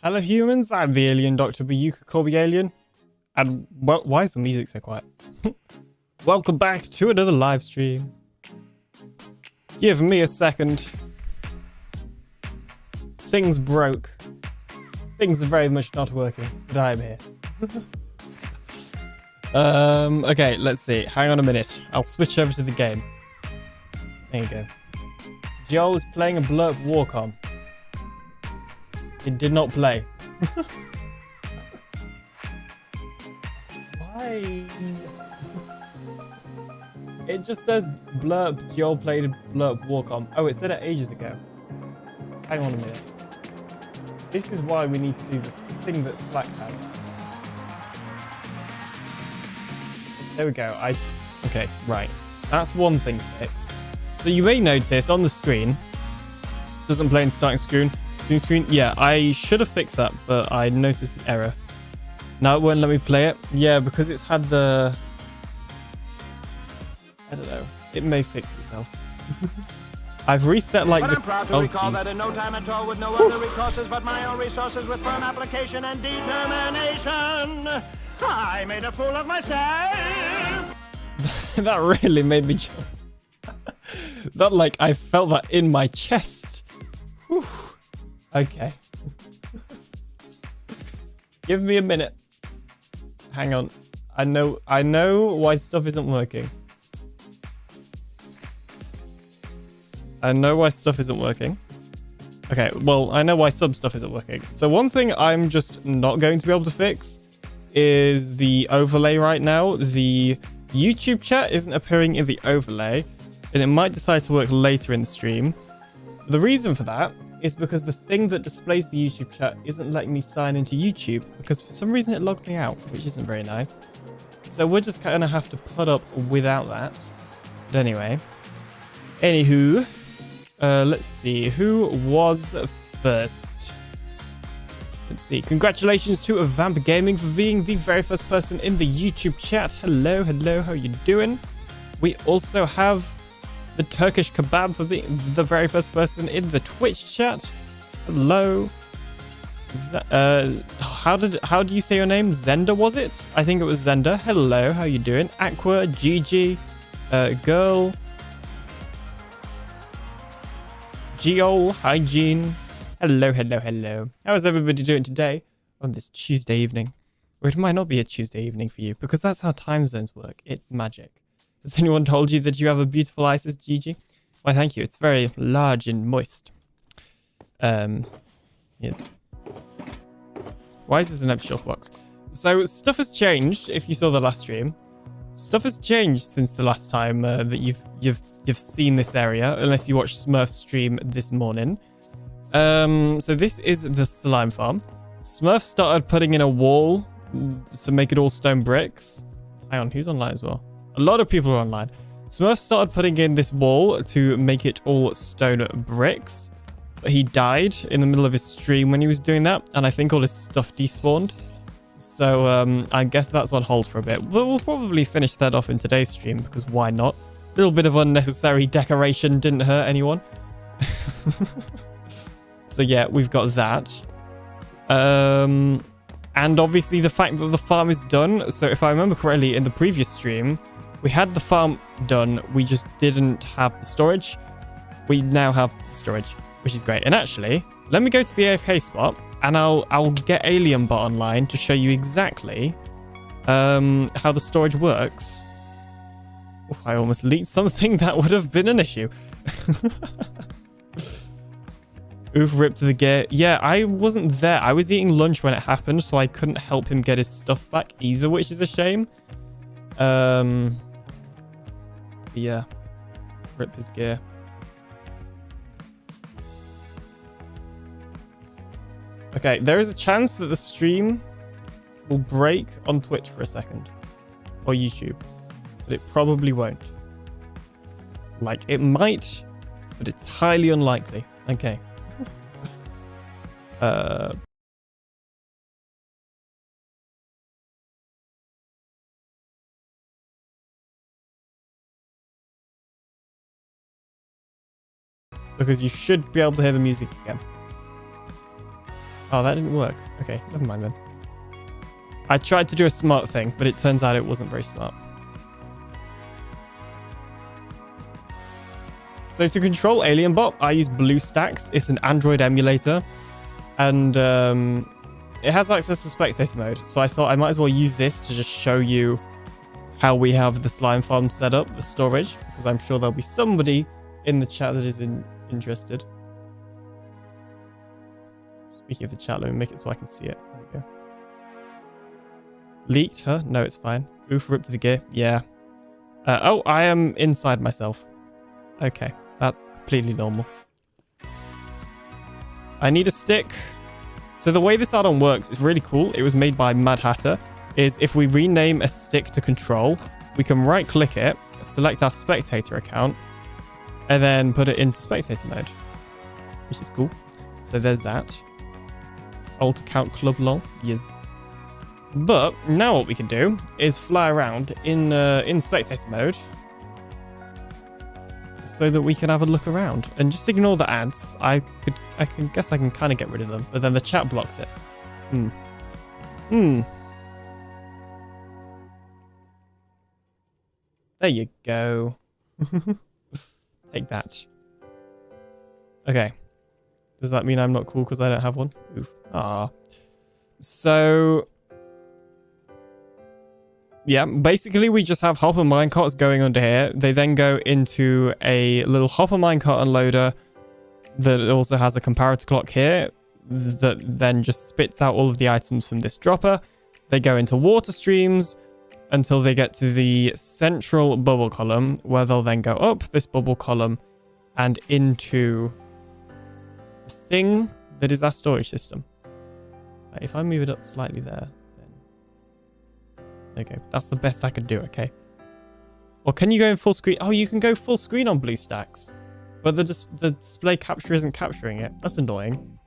Hello humans, I'm the Alien Doctor, but you could call me Alien. And, well, why is the music so quiet? Welcome back to another live stream. Give me a second. Things broke. Things are very much not working, but I'm here. Okay, let's see. Hang on a minute. I'll switch over to the game. There you go. Joel is playing a blurb Warcom. It did not play. Why? It just says blurb Joel played blurb Warcom. Oh, it said it ages ago. Hang on a minute. This is why we need to do the thing that Slack has. There we go. Okay, right. That's one thing fixed. So you may notice on the screen, doesn't play in starting screen. Yeah, I should have fixed that, but I noticed the error. Now it won't let me play it. Yeah, because it's had the... I don't know. It may fix itself. I've reset like but the... I'm proud to recall that in no time at all with no other resources but my own resources with firm application and determination. I made a fool of myself. That really made me jump. That, like, I felt that in my chest. Whew. Okay. Give me a minute. Hang on. I know why stuff isn't working. Okay, well, I know why some stuff isn't working. So one thing I'm just not going to be able to fix is the overlay right now. The YouTube chat isn't appearing in the overlay, and it might decide to work later in the stream. The reason for that is because the thing that displays the YouTube chat isn't letting me sign into YouTube because for some reason it logged me out, which isn't very nice. So we're just kind of have to put up without that. But anyway. Anywho, let's see. Who was first? Let's see. Congratulations to Vamp Gaming for being the very first person in the YouTube chat. Hello, hello. How you doing? We also have the Turkish Kebab for being the very first person in the Twitch chat. Hello. How do you say your name? Zenda, was it? I think it was Zenda. Hello, how you doing? Aqua, Gigi, Girl, Geol, Hygiene. Hello, hello, hello. How is everybody doing today on this Tuesday evening? Or it might not be a Tuesday evening for you because that's how time zones work. It's magic. Has anyone told you that you have a beautiful Isis, Gigi? Why, thank you. It's very large and moist. Yes. Why is this an empty shelf box? So stuff has changed. If you saw the last stream, stuff has changed since the last time that you've seen this area, unless you watched Smurf's stream this morning. So this is the slime farm. Smurf started putting in a wall to make it all stone bricks. Hang on, who's online as well? A lot of people are online. Smurf started putting in this wall to make it all stone bricks. But he died in the middle of his stream when he was doing that. And I think all his stuff despawned. So I guess that's on hold for a bit. But we'll probably finish that off in today's stream because why not? A little bit of unnecessary decoration didn't hurt anyone. So yeah, we've got that. And obviously the fact that the farm is done. So if I remember correctly, in the previous stream, we had the farm done. We just didn't have the storage. We now have the storage, which is great. And actually, let me go to the AFK spot and I'll get AlienBot online to show you exactly how the storage works. Oof, I almost leaked something that would have been an issue. Oof, ripped the gear. Yeah, I wasn't there. I was eating lunch when it happened, so I couldn't help him get his stuff back either, which is a shame. Yeah. Rip his gear. Okay, there is a chance that the stream will break on Twitch for a second. Or YouTube. But it probably won't. Like, it might, but it's highly unlikely. Okay. Because you should be able to hear the music again. Oh, that didn't work. Okay, never mind then. I tried to do a smart thing, but it turns out it wasn't very smart. So to control AlienBot, I use BlueStacks. It's an Android emulator. And it has access to spectator mode. So I thought I might as well use this to just show you how we have the slime farm set up, the storage. Because I'm sure there'll be somebody in the chat that is interested. Speaking of the chat, let me make it so I can see it. There we go. Leaked, huh? No, it's fine. Oof, ripped to the gear. Yeah. Oh, I am inside myself. Okay, that's completely normal. I need a stick. So the way this add-on works is really cool. It was made by Mad Hatter. Is if we rename a stick to control, we can right-click it, select our spectator account, and then put it into spectator mode, which is cool. So there's that. Alt account club lol. Yes. But now what we can do is fly around in spectator mode so that we can have a look around and just ignore the ads. I can guess I can kind of get rid of them, but then the chat blocks it. There you go. Take that. Okay. Does that mean I'm not cool because I don't have one? Oof. Ah. So yeah, basically we just have hopper minecarts going under here. They then go into a little hopper minecart unloader that also has a comparator clock here that then just spits out all of the items from this dropper. They go into water streams until they get to the central bubble column, where they'll then go up this bubble column and into the thing that is our storage system. If I move it up slightly there, okay, that's the best I could do, okay? Or can you go in full screen? Oh, you can go full screen on BlueStacks, but the display capture isn't capturing it. That's annoying.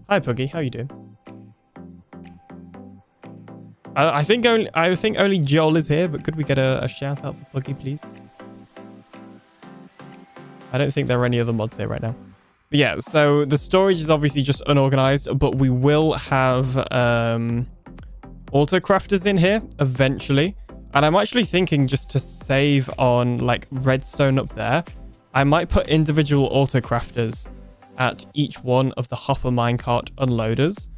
Hi, Puggy, how you doing? I think only Joel is here, but could we get a shout out for Puggy, please? I don't think there are any other mods here right now. But yeah, so the storage is obviously just unorganized, but we will have auto crafters in here eventually. And I'm actually thinking, just to save on like redstone up there, I might put individual auto crafters at each one of the hopper minecart unloaders,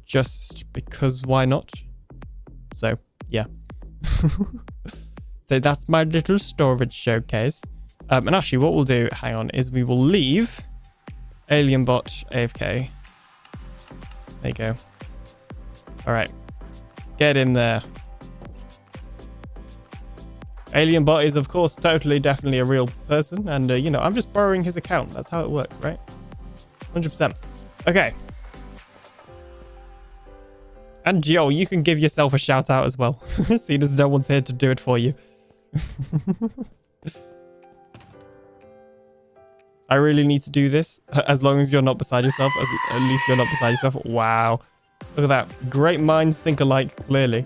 just because why not? So yeah. So that's my little storage showcase. And actually what we'll do, hang on, is we will leave AlienBot AFK. There you go. All right. Get in there. AlienBot is, of course, definitely a real person. And, you know, I'm just borrowing his account. That's how it works, right? 100%. Okay. And Joe, you can give yourself a shout out as well. Seeing as no one's here to do it for you. I really need to do this. As long as you're not beside yourself. At least you're not beside yourself. Wow. Look at that. Great minds think alike, clearly.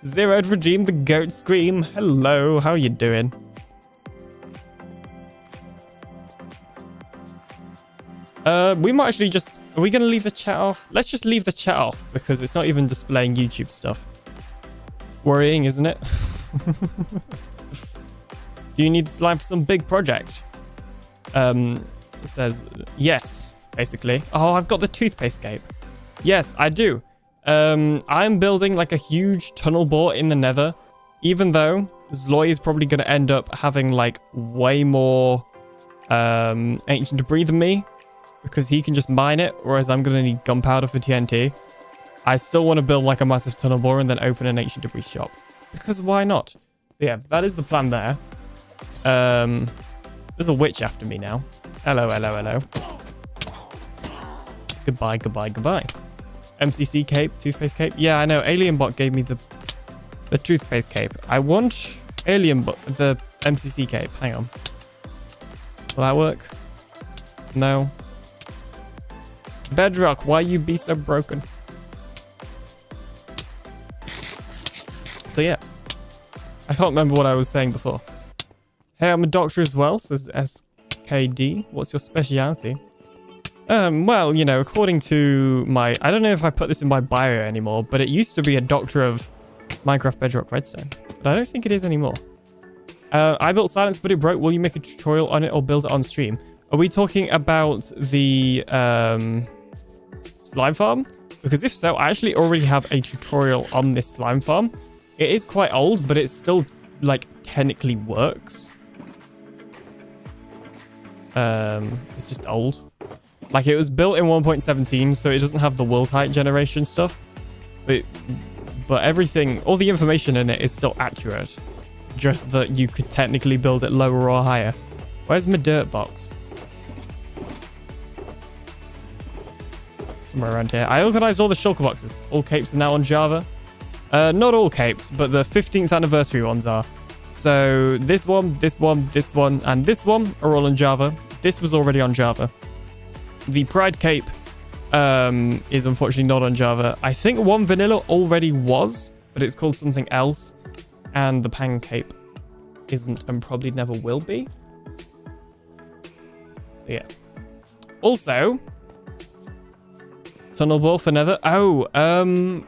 Zeroed redeemed the goat scream. Hello, how you doing? We might actually just... Are we going to leave the chat off? Let's just leave the chat off, because it's not even displaying YouTube stuff. Worrying, isn't it? Do you need slime for some big project? It says, yes, basically. Oh, I've got the toothpaste cape. Yes, I do. I'm building like a huge tunnel bore in the nether, even though Zloy is probably going to end up having like way more ancient debris than me, because he can just mine it, whereas I'm going to need gunpowder for TNT. I still want to build like a massive tunnel bore and then open an ancient debris shop, because why not? So yeah, that is the plan there. There's a witch after me now. Hello, hello, hello. Goodbye, goodbye, goodbye. MCC cape, toothpaste cape. Yeah, I know. AlienBot gave me the toothpaste cape. I want AlienBot, the MCC cape. Hang on. Will that work? No. Bedrock, why you be so broken? So yeah. I can't remember what I was saying before. Hey, I'm a doctor as well, says SKD. What's your speciality? Well, you know, according to my... I don't know if I put this in my bio anymore, but it used to be a doctor of Minecraft Bedrock Redstone. But I don't think it is anymore. I built Silence, but it broke. Will you make a tutorial on it or build it on stream? Are we talking about the slime farm? Because if so, I actually already have a tutorial on this slime farm. It is quite old, but it still, like, technically works. It's just old. Like, it was built in 1.17, so it doesn't have the world height generation stuff. But everything, all the information in it is still accurate. Just that you could technically build it lower or higher. Where's my dirt box? Somewhere around here. I organized all the shulker boxes. All capes are now on Java. Not all capes, but the 15th anniversary ones are. So this one, this one, this one, and this one are all on Java. This was already on Java. The Pride cape is unfortunately not on Java. I think one vanilla already was, but it's called something else. And the Pang cape isn't and probably never will be. So yeah. Also, tunnel ball for nether. Oh, I'm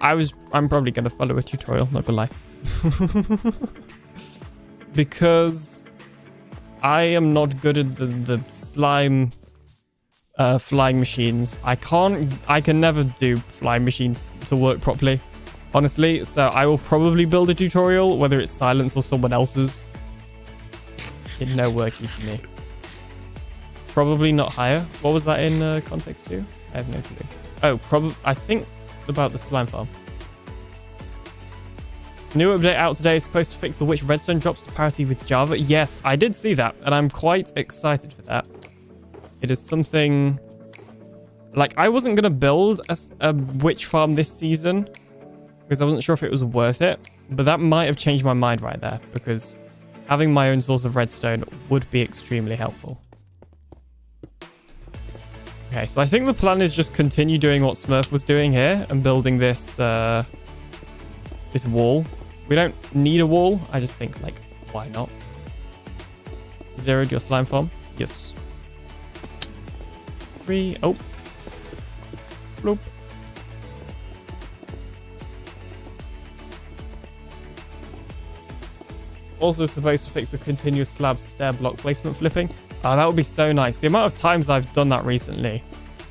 probably gonna follow a tutorial, not gonna lie. Because I am not good at the slime flying machines. I can never do flying machines to work properly, honestly. So I will probably build a tutorial, whether it's Silence or someone else's. It's no working for me. Probably not higher. What was that in context to? I have no clue. Oh, probably. I think about the slime farm. New update out today is supposed to fix the which redstone drops to parity with Java. Yes, I did see that, and I'm quite excited for that. It is something... Like, I wasn't going to build a witch farm this season, because I wasn't sure if it was worth it, but that might have changed my mind right there, because having my own source of redstone would be extremely helpful. Okay, so I think the plan is just continue doing what Smurf was doing here, and building this, this wall. We don't need a wall. I just think, like, why not? Zeroed your slime farm? Yes. 3. Oh. Bloop. Also supposed to fix the continuous slab stair block placement flipping. Oh, that would be so nice. The amount of times I've done that recently,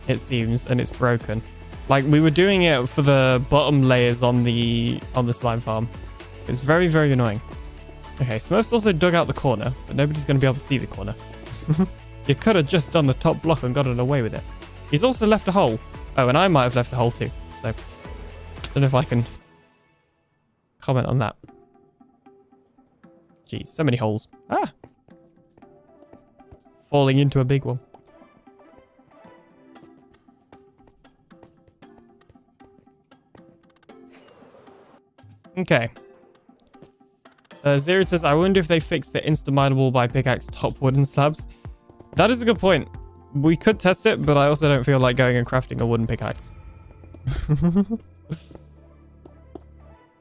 it seems, and it's broken. Like, we were doing it for the bottom layers on the slime farm. It's very, very annoying. Okay, Smurf's also dug out the corner, but nobody's going to be able to see the corner. You could have just done the top block and gotten away with it. He's also left a hole. Oh, and I might have left a hole too. So, don't know if I can comment on that. Jeez, so many holes. Ah! Falling into a big one. Okay. Zero says, I wonder if they fixed the insta-mineable by pickaxe top wooden slabs. That is a good point. We could test it, but I also don't feel like going and crafting a wooden pickaxe.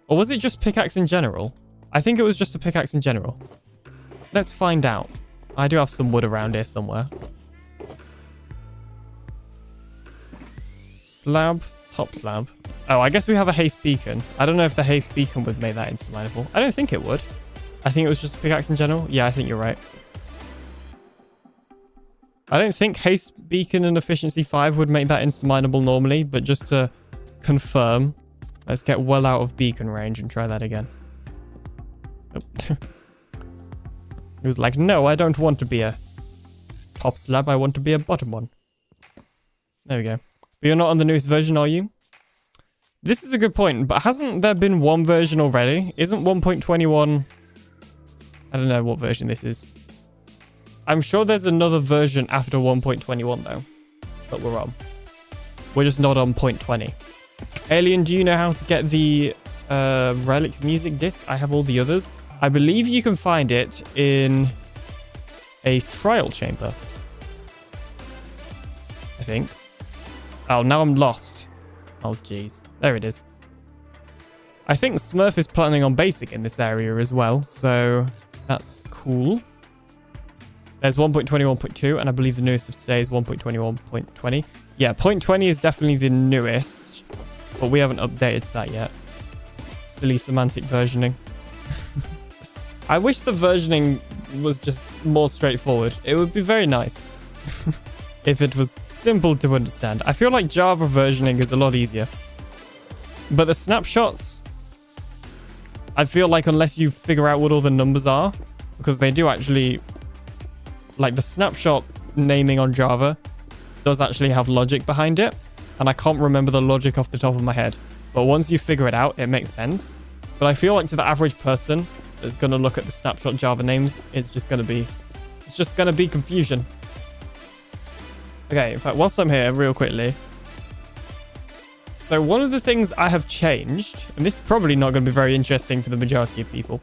Or was it just pickaxe in general? I think it was just a pickaxe in general. Let's find out. I do have some wood around here somewhere. Slab. Top slab. Oh, I guess we have a haste beacon. I don't know if the haste beacon would make that insta-mineable. I don't think it would. I think it was just a pickaxe in general. Yeah, I think you're right. I don't think haste beacon and efficiency 5 would make that insta-mineable normally, but just to confirm, let's get well out of beacon range and try that again. Oh. It was like, no, I don't want to be a top slab. I want to be a bottom one. There we go. But you're not on the newest version, are you? This is a good point, but hasn't there been one version already? Isn't 1.21... I don't know what version this is. I'm sure there's another version after 1.21 though, that we're on. We're just not on 0.20. Alien, do you know how to get the relic music disc? I have all the others. I believe you can find it in a trial chamber. I think. Oh, now I'm lost. Oh, jeez. There it is. I think Smurf is planning on basing in this area as well, so that's cool. There's 1.21.2, and I believe the newest of today is 1.21.20. Yeah, 0.20 is definitely the newest, but we haven't updated to that yet. Silly semantic versioning. I wish the versioning was just more straightforward. It would be very nice if it was simple to understand. I feel like Java versioning is a lot easier. But the snapshots, I feel like unless you figure out what all the numbers are, because they do actually, like the snapshot naming on Java does actually have logic behind it. And I can't remember the logic off the top of my head. But once you figure it out, it makes sense. But I feel like to the average person that's going to look at the snapshot Java names, it's just going to be confusion. Okay, in fact, whilst I'm here, real quickly. So one of the things I have changed, and this is probably not going to be very interesting for the majority of people.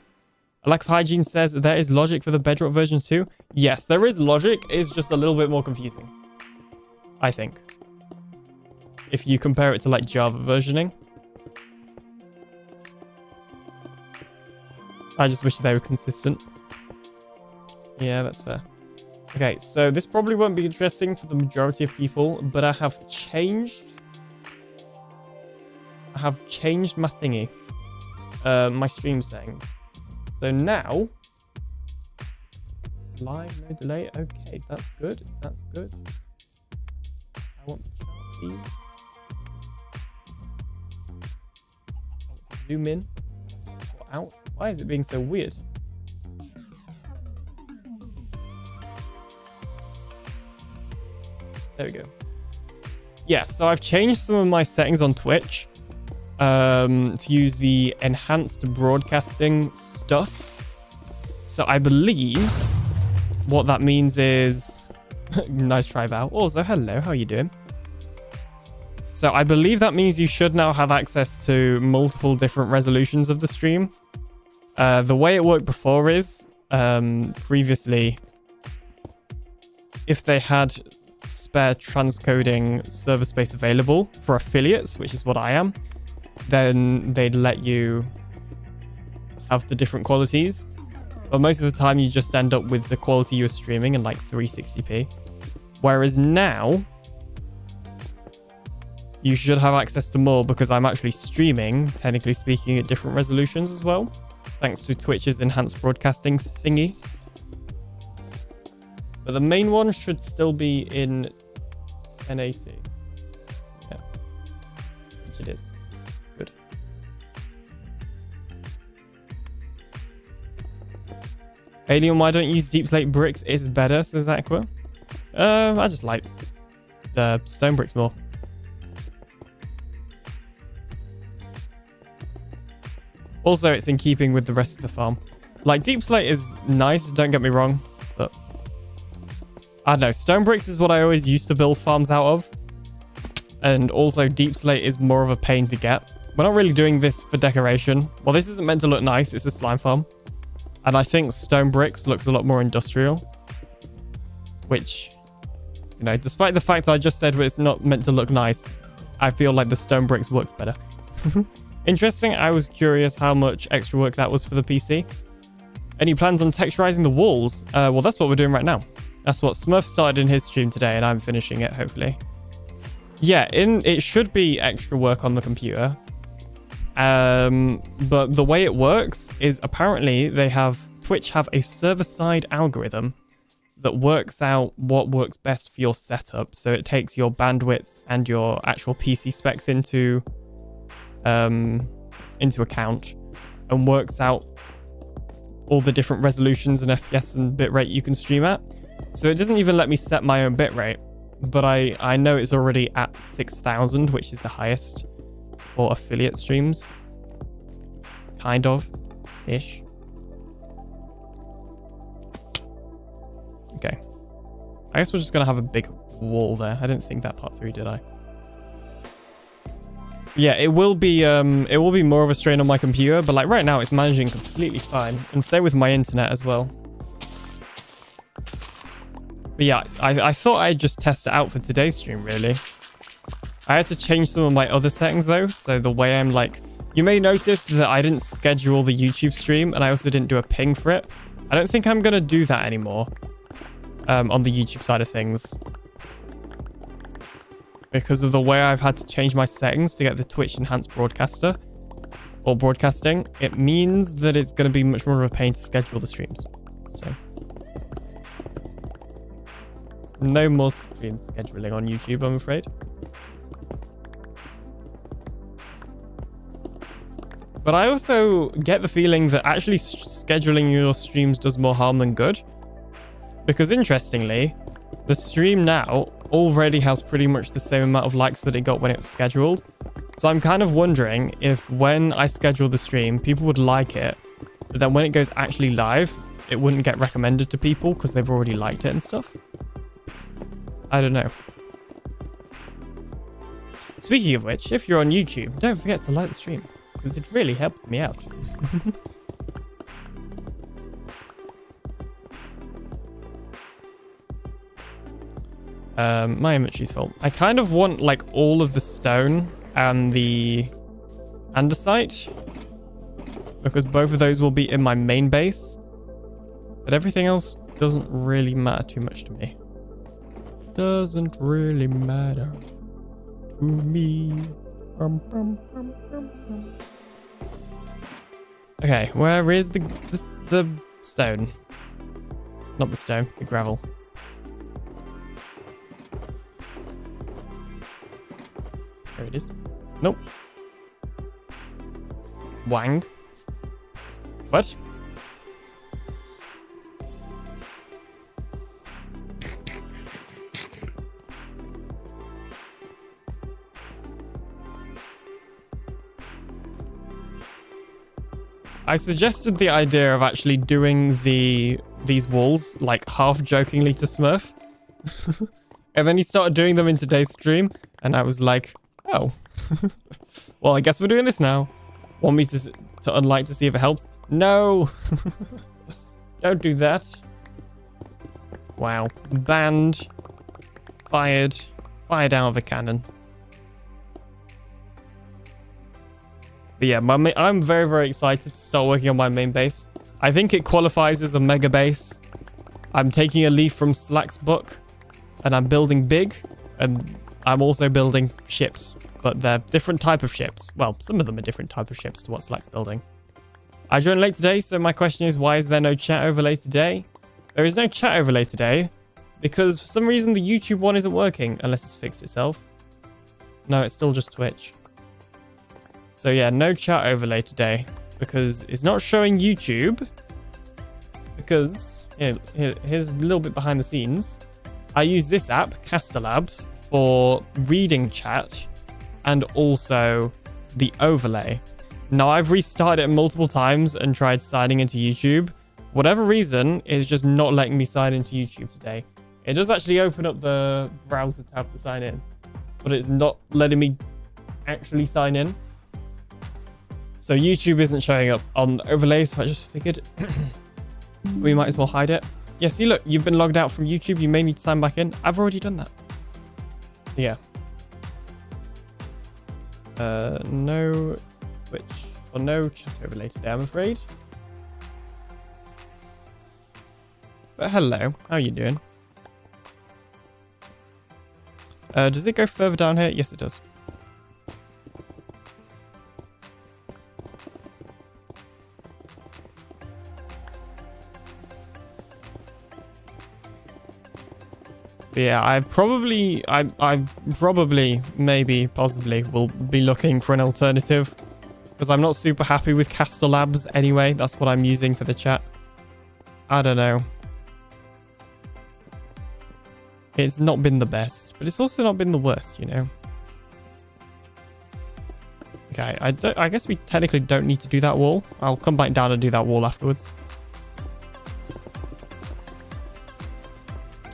Lack of Hygiene says there is logic for the Bedrock version 2. Yes, there is logic. It's just a little bit more confusing, I think, if you compare it to like Java versioning. I just wish they were consistent. Yeah, that's fair. Okay, so this probably won't be interesting for the majority of people, but I have changed my thingy, my stream settings. So now, live, no delay. Okay, that's good. That's good. I want the chart, please. I want to zoom in or out. Why is it being so weird? There we go. Yeah, so I've changed some of my settings on Twitch to use the enhanced broadcasting stuff. So I believe what that means is... Nice try, Val. Also, hello, how are you doing? So I believe that means you should now have access to multiple different resolutions of the stream. The way it worked before is, previously, if they had spare transcoding server space available for affiliates, which is what I am, then they'd let you have the different qualities. But most of the time you just end up with the quality you're streaming in like 360p. Whereas now, you should have access to more because I'm actually streaming, technically speaking, at different resolutions as well, thanks to Twitch's enhanced broadcasting thingy. But the main one should still be in 1080. Yeah, which it is. Good. Alien, why don't you use deep slate bricks? Is better, says Aqua. I just like the stone bricks more. Also, it's in keeping with the rest of the farm. Like, deep slate is nice, don't get me wrong, but I don't know. Stone bricks is what I always used to build farms out of. And also, deep slate is more of a pain to get. We're not really doing this for decoration. Well, this isn't meant to look nice. It's a slime farm. And I think stone bricks looks a lot more industrial. Which, you know, despite the fact I just said it's not meant to look nice, I feel like the stone bricks works better. Interesting. I was curious how much extra work that was for the PC. Any plans on texturizing the walls? Well, that's what we're doing right now. That's what Smurf started in his stream today, and I'm finishing it, hopefully. Yeah, it should be extra work on the computer. But the way it works is apparently Twitch have a server-side algorithm that works out what works best for your setup. So it takes your bandwidth and your actual PC specs into account and works out all the different resolutions and FPS and bitrate you can stream at. So it doesn't even let me set my own bitrate, but I know it's already at 6,000, which is the highest for affiliate streams. Kind of ish. Okay. I guess we're just gonna have a big wall there. I didn't think that part 3, did I? Yeah, it will be more of a strain on my computer, but like right now it's managing completely fine. And same with my internet as well. But yeah, I thought I'd just test it out for today's stream, really. I had to change some of my other settings though, so the way I'm like... You may notice that I didn't schedule the YouTube stream, and I also didn't do a ping for it. I don't think I'm going to do that anymore. on the YouTube side of things. Because of the way I've had to change my settings to get the Twitch enhanced broadcaster or broadcasting, it means that it's going to be much more of a pain to schedule the streams. So no more stream scheduling on YouTube, I'm afraid. But I also get the feeling that actually scheduling your streams does more harm than good. Because interestingly, the stream now already has pretty much the same amount of likes that it got when it was scheduled. So I'm kind of wondering if when I schedule the stream, people would like it, but then when it goes actually live, it wouldn't get recommended to people because they've already liked it and stuff. I don't know. Speaking of which, if you're on YouTube, don't forget to like the stream, because it really helps me out. My inventory's full. I kind of want like all of the stone and the andesite, because both of those will be in my main base, but everything else doesn't really matter too much to me. Doesn't really matter to me. Okay, where is the stone? Not the stone, the gravel. There it is. Nope. Wang. What? I suggested the idea of actually doing these walls like half jokingly to Smurf. And then he started doing them in today's stream and I was like, oh. Well, I guess we're doing this now. Want me to unlike to see if it helps? No. Don't do that. Wow. Banned. Fired. Fired out of a cannon. But yeah, I'm very, very excited to start working on my main base. I think it qualifies as a mega base. I'm taking a leaf from Slack's book, and I'm building big, and I'm also building ships, but they're different type of ships. Well, some of them are different type of ships to what Slack's building. I joined late today, so my question is, why is there no chat overlay today? There is no chat overlay today, because for some reason the YouTube one isn't working, unless it's fixed itself. No, it's still just Twitch. So yeah, no chat overlay today because it's not showing YouTube. Because here's a little bit behind the scenes. I use this app, Castalabs, for reading chat and also the overlay. Now I've restarted it multiple times and tried signing into YouTube. Whatever reason, it's just not letting me sign into YouTube today. It does actually open up the browser tab to sign in, but it's not letting me actually sign in. So YouTube isn't showing up on the overlay, so I just figured we might as well hide it. Yeah, see, look, you've been logged out from YouTube. You may need to sign back in. I've already done that. Yeah. No Twitch or no chat overlay today, I'm afraid. But hello, how are you doing? Does it go further down here? Yes, it does. But yeah, I probably, maybe, possibly will be looking for an alternative because I'm not super happy with Castalabs anyway. That's what I'm using for the chat. I don't know. It's not been the best, but it's also not been the worst, you know. Okay, I guess we technically don't need to do that wall. I'll come back down and do that wall afterwards.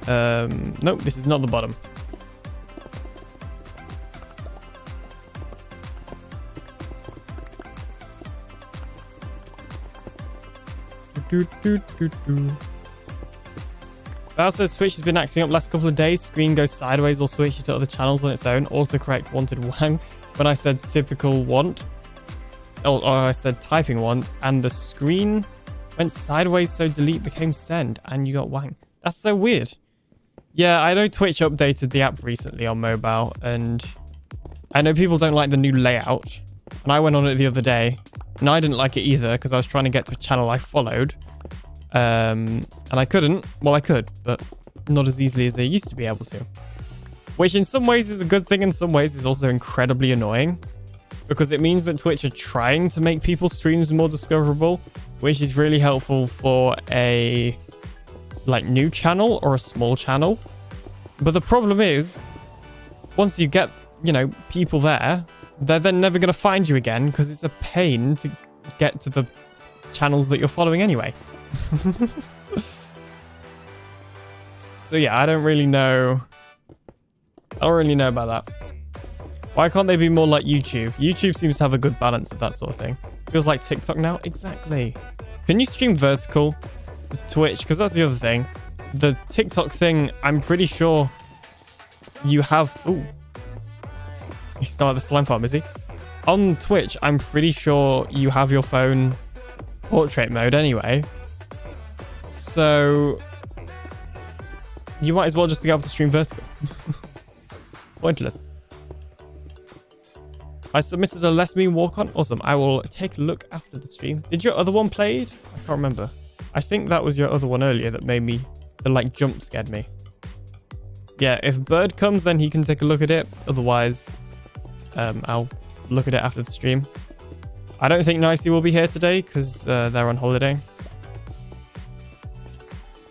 Nope, this is not the bottom. Val says Switch has been acting up last couple of days. Screen goes sideways or switches to other channels on its own. Also correct wanted wang when I said typical want. Or I said typing want, and the screen went sideways, so delete became send, and you got wang. That's so weird. Yeah, I know Twitch updated the app recently on mobile, and I know people don't like the new layout. And I went on it the other day, and I didn't like it either because I was trying to get to a channel I followed. And I couldn't. Well, I could, but not as easily as I used to be able to. Which in some ways is a good thing, in some ways is also incredibly annoying. Because it means that Twitch are trying to make people's streams more discoverable, which is really helpful for a like new channel or a small channel. But the problem is, once you get, you know, people there, they're then never going to find you again because it's a pain to get to the channels that you're following anyway. So yeah, I don't really know about that. Why can't they be more like YouTube? YouTube seems to have a good balance of that sort of thing. Feels like TikTok now. Exactly. Can you stream vertical to Twitch? Because that's the other thing. The TikTok thing, I'm pretty sure you have... Ooh. He's not at the slime farm, is he? On Twitch, I'm pretty sure you have your phone portrait mode anyway. So you might as well just be able to stream vertical. Pointless. I submitted a Less Mean walk-on. Awesome. I will take a look after the stream. Did your other one played? I can't remember. I think that was your other one earlier that made me... that like jump scared me. Yeah, if Bird comes, then he can take a look at it. Otherwise, I'll look at it after the stream. I don't think Nicey will be here today because they're on holiday.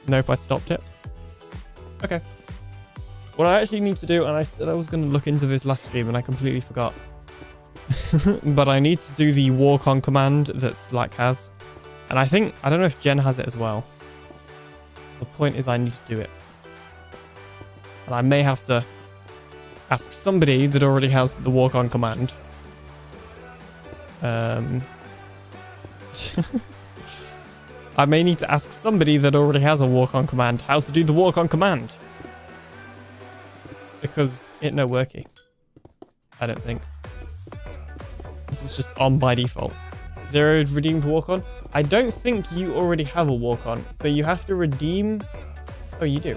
Nope, I stopped it. Okay. What I actually need to do, and I said I was going to look into this last stream and I completely forgot. But I need to do the walk-on command that Slack has. And I don't know if Jen has it as well. The point is I need to do it. And I may have to ask somebody that already has the walk-on command. I may need to ask somebody that already has a walk-on command how to do the walk-on command. Because it no worky. I don't think. This is just on by default. 0 redeemed walk-on. I don't think you already have a walk-on. So you have to redeem... Oh, you do.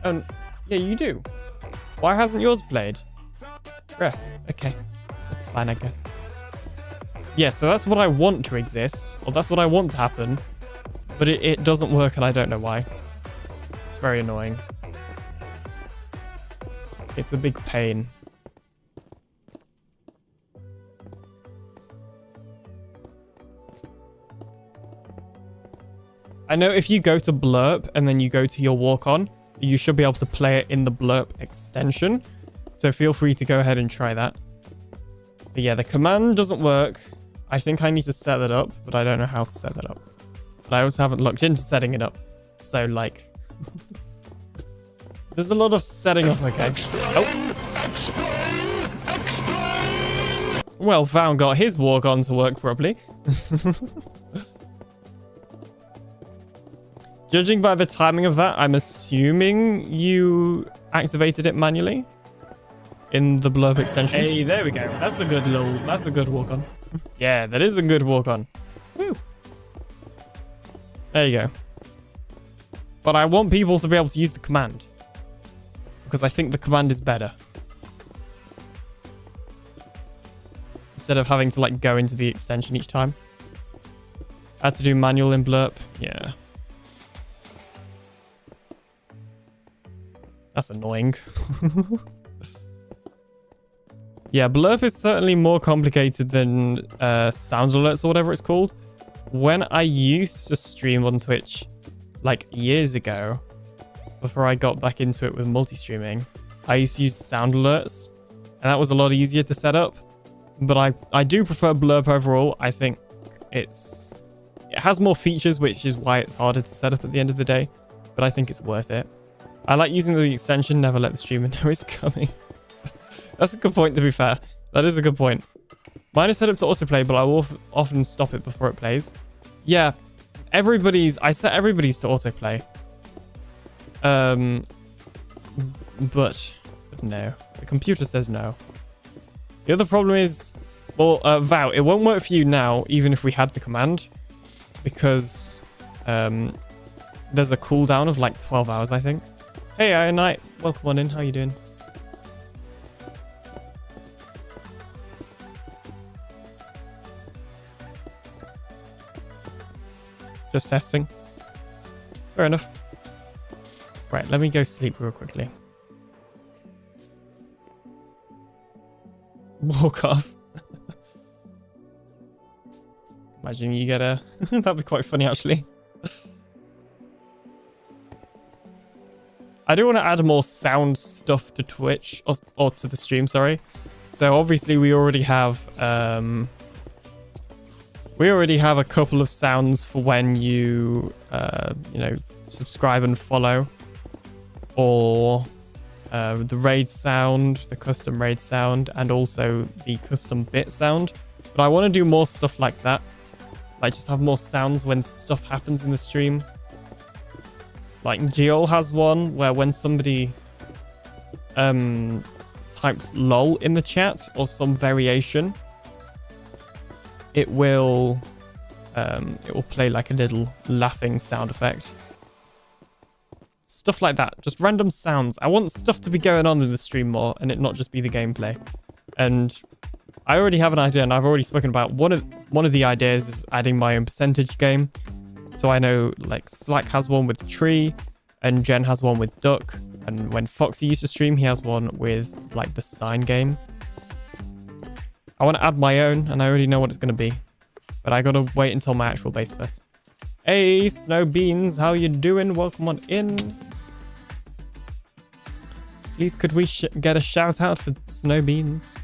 Oh, yeah, you do. Why hasn't yours played? Bruh. Okay. That's fine, I guess. Yeah, so that's what I want to exist. Or that's what I want to happen. But it doesn't work and I don't know why. It's very annoying. It's a big pain. I know if you go to Blurp and then you go to your walk-on, you should be able to play it in the Blurp extension. So feel free to go ahead and try that. But yeah, the command doesn't work. I think I need to set that up, but I don't know how to set that up. But I also haven't looked into setting it up. So like... There's a lot of setting up, okay. Oh. Well, Val got his walk-on to work properly. Judging by the timing of that, I'm assuming you activated it manually in the Blurb extension. Hey, there we go. That's a good walk-on. Yeah, that is a good walk-on. Woo. There you go. But I want people to be able to use the command. Because I think the command is better. Instead of having to like go into the extension each time. I had to do manual in Blurp. Yeah. That's annoying. Yeah, Blurp is certainly more complicated than sound alerts or whatever it's called. When I used to stream on Twitch like years ago, before I got back into it with multi-streaming, I used to use sound alerts, and that was a lot easier to set up. But I do prefer Blurp overall. I think it has more features, which is why it's harder to set up at the end of the day. But I think it's worth it. I like using the extension, never let the streamer know it's coming. That's a good point, to be fair. That is a good point. Mine is set up to autoplay, but I will often stop it before it plays. Yeah, I set everybody's to autoplay. But no. The computer says no. The other problem is, well, Vow, it won't work for you now, even if we had the command. Because there's a cooldown of like 12 hours, I think. Hey, Iron Knight. Welcome on in. How you doing? Just testing. Fair enough. Right, let me go sleep real quickly. Walk off. Imagine you get a... That'd be quite funny, actually. I do want to add more sound stuff to Twitch, or to the stream, sorry. So obviously we already have a couple of sounds for when you you know, subscribe and follow, or the raid sound, the custom raid sound, and also the custom bit sound. But I want to do more stuff like that, like just have more sounds when stuff happens in the stream. Like Geol has one where when somebody types lol in the chat or some variation, it will play like a little laughing sound effect. Stuff like that, just random sounds. I want stuff to be going on in the stream more and it not just be the gameplay. And I already have an idea, and I've already spoken about one of the ideas is adding my own percentage game. So I know like Slack has one with Tree and Jen has one with Duck. And when Foxy used to stream, he has one with like the sign game. I want to add my own and I already know what it's going to be. But I got to wait until my actual base first. Hey, Snow Beans, how you doing? Welcome on in. Please could we get a shout out for Snow Beans?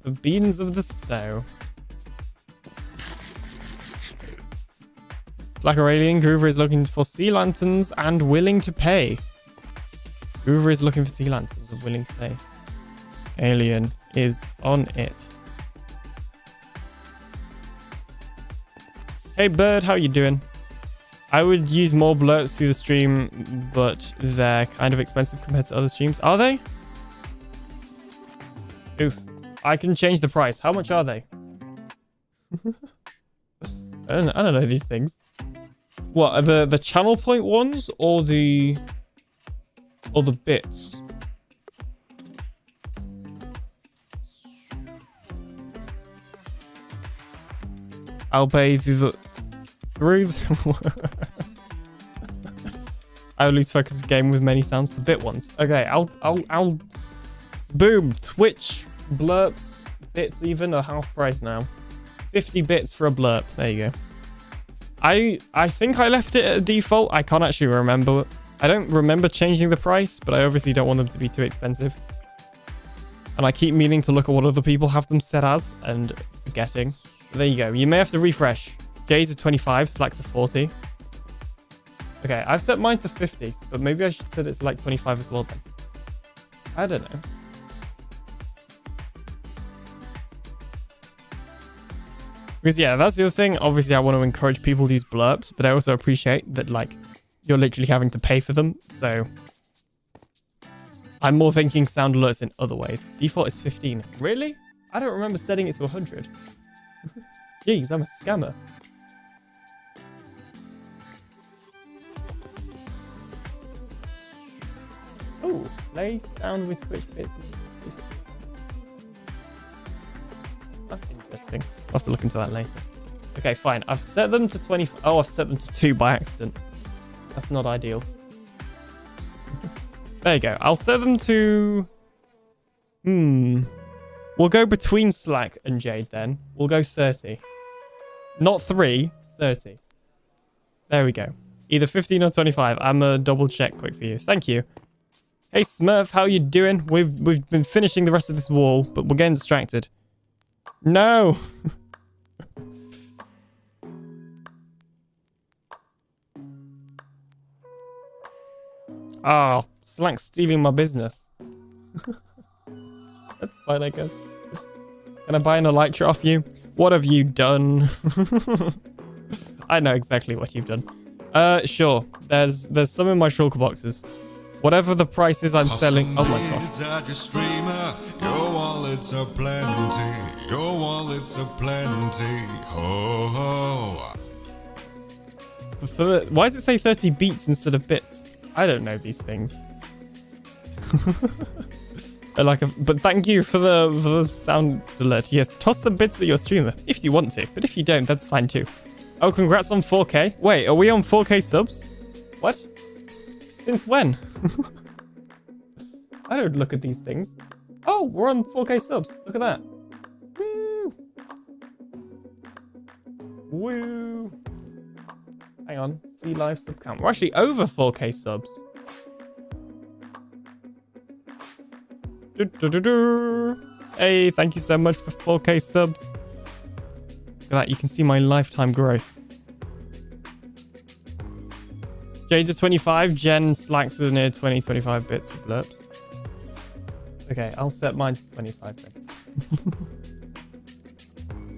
The beans of the snow. Slacker Alien, Groover is looking for sea lanterns and willing to pay. Groover is looking for sea lanterns and willing to pay. Alien is on it. Hey Bird, how you doing? I would use more blurps through the stream, but they're kind of expensive compared to other streams. Are they? Oof. I can change the price. How much are they? I don't know these things. What are the channel point ones or the bits? I'll pay through I will lose focus of game with many sounds. The bit ones. Okay, I'll boom. Twitch blurps bits even are half price now. 50 bits for a blurp. There you go. I think I left it at a default. I can't actually remember. I don't remember changing the price, but I obviously don't want them to be too expensive. And I keep meaning to look at what other people have them set as and forgetting. There you go. You may have to refresh. J's are 25, Slacks are 40. Okay, I've set mine to 50, but maybe I should set it to like 25 as well then. I don't know. Because yeah, that's the other thing. Obviously, I want to encourage people to use blurps, but I also appreciate that like you're literally having to pay for them. So I'm more thinking sound alerts in other ways. Default is 15. Really? I don't remember setting it to 100. Jeez, I'm a scammer. Oh, play sound with Twitch bits. That's interesting. I'll have to look into that later. Okay, fine. I've set them to 20. Oh, I've set them to 2 by accident. That's not ideal. There you go. I'll set them to... We'll go between Slack and Jade then. We'll go 30. Not 3, 30. There we go. Either 15 or 25. I'm gonna double check quick for you. Thank you. Hey Smurf, how you doing? We've been finishing the rest of this wall, but we're getting distracted. No! Oh, Slack's stealing my business. That's fine, I guess. Can I buy an elytra off you? What have you done? I know exactly what you've done. Sure. There's some in my shulker boxes. Whatever the price is I'm selling. Oh my god. Your wallets are plenty. Your wallets are plenty. Oh. Why does it say 30 beats instead of bits? I don't know these things. But thank you for the sound alert. Yes, toss some bits at your streamer if you want to, but if you don't, that's fine too. Oh, congrats on 4K. Wait, are we on 4K subs? What? Since when? I don't look at these things. Oh, we're on 4K subs. Look at that. Woo! Woo! Hang on. See live sub count. We're actually over 4K subs. Hey, thank you so much for 4K subs. Look at that. You can see my lifetime growth. Jade's at 25. Jen slacks are near 20-25 bits for blurps. Okay, I'll set mine to 25 then.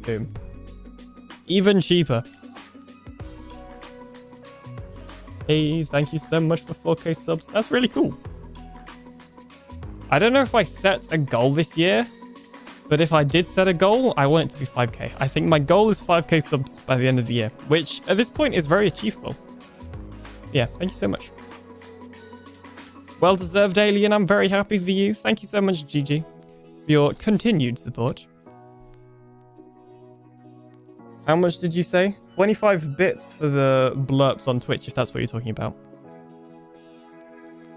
Boom. Even cheaper. Hey, thank you so much for 4K subs. That's really cool. I don't know if I set a goal this year, but if I did set a goal, I want it to be 5K. I think my goal is 5K subs by the end of the year, which at this point is very achievable. Yeah, thank you so much. Well deserved, Alien. I'm very happy for you. Thank you so much, Gigi, for your continued support. How much did you say? 25 bits for the blurps on Twitch, if that's what you're talking about.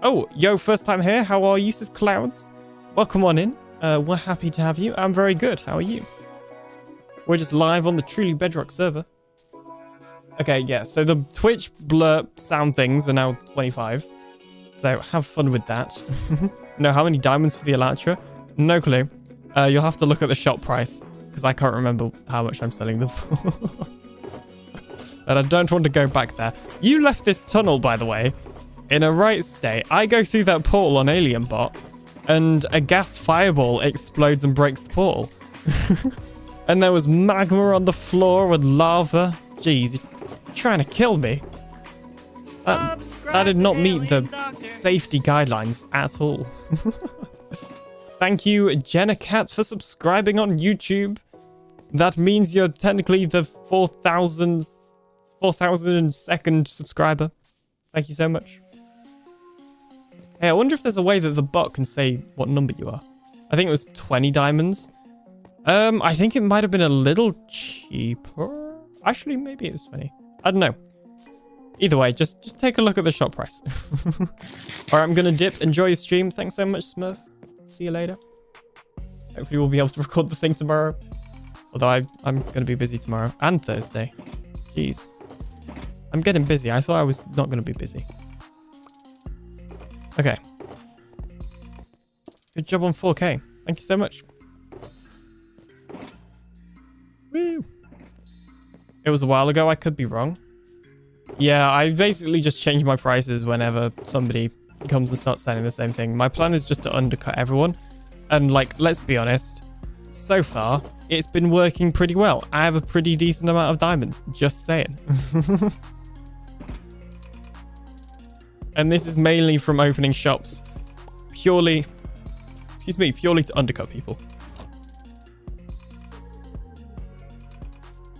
Oh, yo, first time here. How are you, says Clouds? Welcome on in. We're happy to have you. I'm very good. How are you? We're just live on the Truly Bedrock server. Okay, yeah, so the Twitch blurp sound things are now 25. So have fun with that. No, how many diamonds for the Elytra? No clue. You'll have to look at the shop price, because I can't remember how much I'm selling them for. And I don't want to go back there. You left this tunnel, by the way, in a right state. I go through that portal on AlienBot, and a gassed fireball explodes and breaks the portal. And there was magma on the floor with lava. Jeez, you're trying to kill me. That did not meet the safety guidelines at all. Thank you, Jenna Cat, for subscribing on YouTube. That means you're technically the 4,002nd subscriber. Thank you so much. Hey, I wonder if there's a way that the bot can say what number you are. I think it was 20 diamonds. I think it might have been a little cheaper. Actually, maybe it was 20. I don't know. Either way, just take a look at the shop price. Alright, I'm gonna dip. Enjoy your stream. Thanks so much, Smurf. See you later. Hopefully we'll be able to record the thing tomorrow. Although I'm gonna be busy tomorrow and Thursday. Jeez. I'm getting busy. I thought I was not gonna be busy. Okay. Good job on 4K. Thank you so much. Woo. It was a while ago. I could be wrong. Yeah, I basically just change my prices whenever somebody comes and starts selling the same thing. My plan is just to undercut everyone. And like, let's be honest, so far, it's been working pretty well. I have a pretty decent amount of diamonds, just saying. And this is mainly from opening shops purely, purely to undercut people.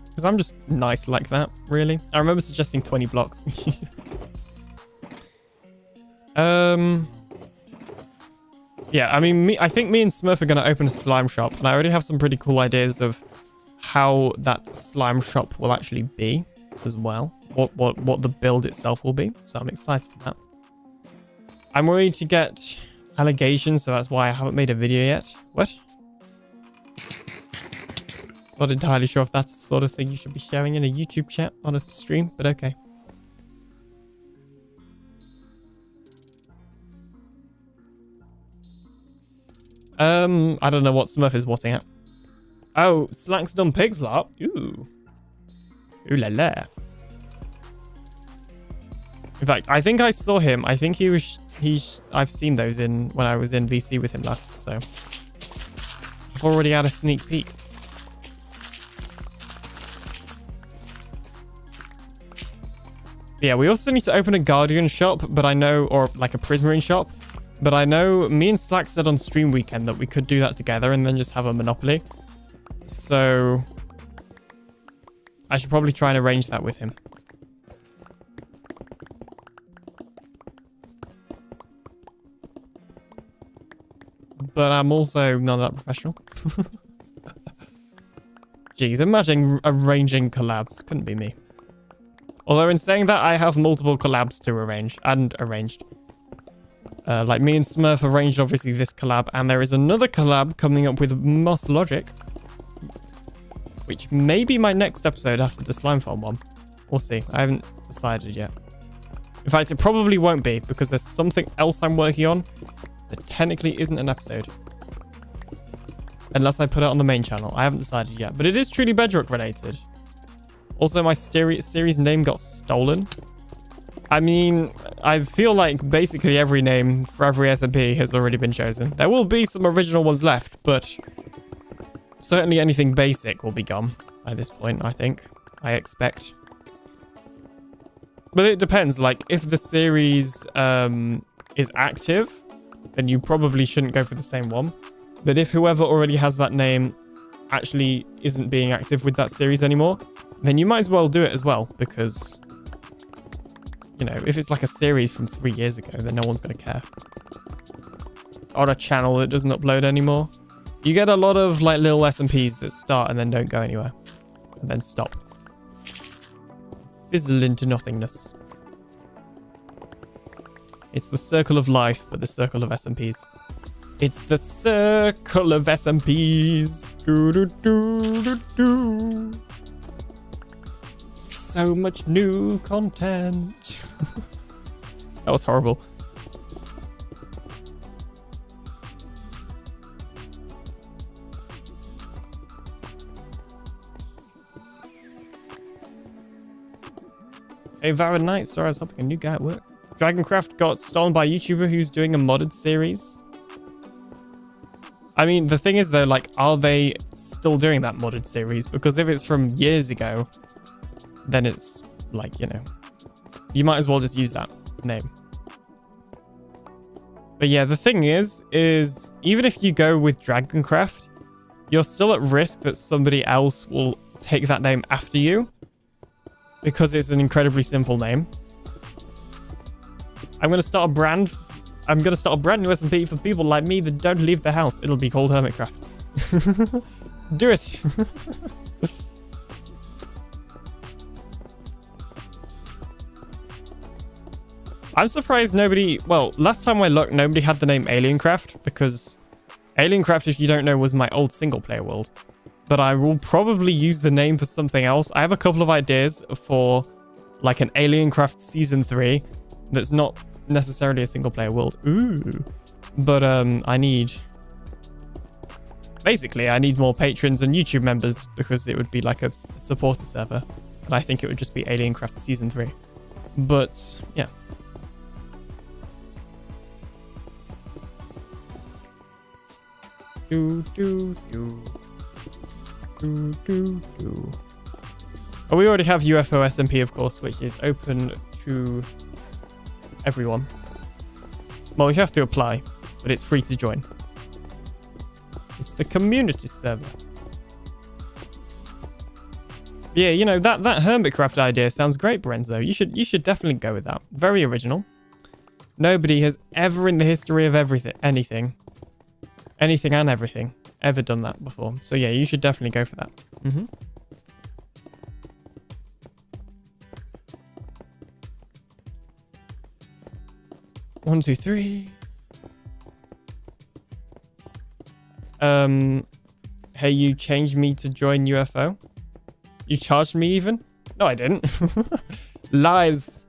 Because I'm just nice like that, really. I remember suggesting 20 blocks. Yeah, I mean, I think me and Smurf are going to open a slime shop. And I already have some pretty cool ideas of how that slime shop will actually be as well. What the build itself will be. So I'm excited for that. I'm worried to get allegations, so that's why I haven't made a video yet. What? Not entirely sure if that's the sort of thing you should be sharing in a YouTube chat on a stream, but okay. I don't know what Smurf is watching at. Oh, Slack's done pigs lot. Ooh. Ooh la la. In fact, I think I saw him. I think I've seen those when I was in VC with him last, so I've already had a sneak peek. Yeah, we also need to open a Guardian shop, but I know, or like a Prismarine shop, but I know me and Slack said on stream weekend that we could do that together and then just have a monopoly. So I should probably try and arrange that with him. but I'm also not that professional. Jeez, imagine arranging collabs. Couldn't be me. Although in saying that, I have multiple collabs to arrange and arranged. Like me and Smurf arranged obviously this collab, and there is another collab coming up with Moss Logic, which may be my next episode after the slime farm one. We'll see. I haven't decided yet. In fact, it probably won't be because there's something else I'm working on that technically isn't an episode. Unless I put it on the main channel. I haven't decided yet, but it is Truly Bedrock related. Also, my series name got stolen. I mean, I feel like basically every name for every SMP has already been chosen. There will be some original ones left, but certainly anything basic will be gone at this point, I think. I expect. But it depends. Like, if the series is active, then you probably shouldn't go for the same one. But if whoever already has that name actually isn't being active with that series anymore, then you might as well do it as well, because, you know, if it's like a series from 3 years ago, then no one's going to care. On a channel that doesn't upload anymore, you get a lot of like little SMPs that start and then don't go anywhere, and then stop. Fizzle into nothingness. It's the circle of life, but the circle of SMPs. It's the circle of SMPs. Do, do, do, do, do. So much new content. That was horrible. Hey, Varan Knight. Sorry, I was helping a new guy at work. Dragoncraft got stolen by a YouTuber who's doing a modded series. I mean, the thing is, though, like, are they still doing that modded series? Because if it's from years ago, then it's, like, you know, you might as well just use that name. But yeah, the thing is even if you go with Dragoncraft, you're still at risk that somebody else will take that name after you, because it's an incredibly simple name. I'm going to start a brand new SMP for people like me that don't leave the house. It'll be called Hermitcraft. Do it. I'm surprised nobody... Well, last time I looked, nobody had the name AlienCraft, because AlienCraft, if you don't know, was my old single-player world. But I will probably use the name for something else. I have a couple of ideas for, like, an AlienCraft Season 3 that's not necessarily a single-player world. Ooh. But I need... Basically, I need more patrons and YouTube members, because it would be like a supporter server. And I think it would just be AlienCraft Season 3. But, yeah. Do, do, do. Do, do, do. Oh, we already have UFO SMP, of course, which is open to everyone. Well, you have to apply, but it's free to join. It's the community server. Yeah, you know, that Hermitcraft idea sounds great, Brenzo. You should definitely go with that. Very original. Nobody has ever in the history of anything and everything, ever done that before. So yeah, you should definitely go for that. 1, 2, 3. Hey, you changed me to join UFO? You charged me even? No, I didn't. Lies.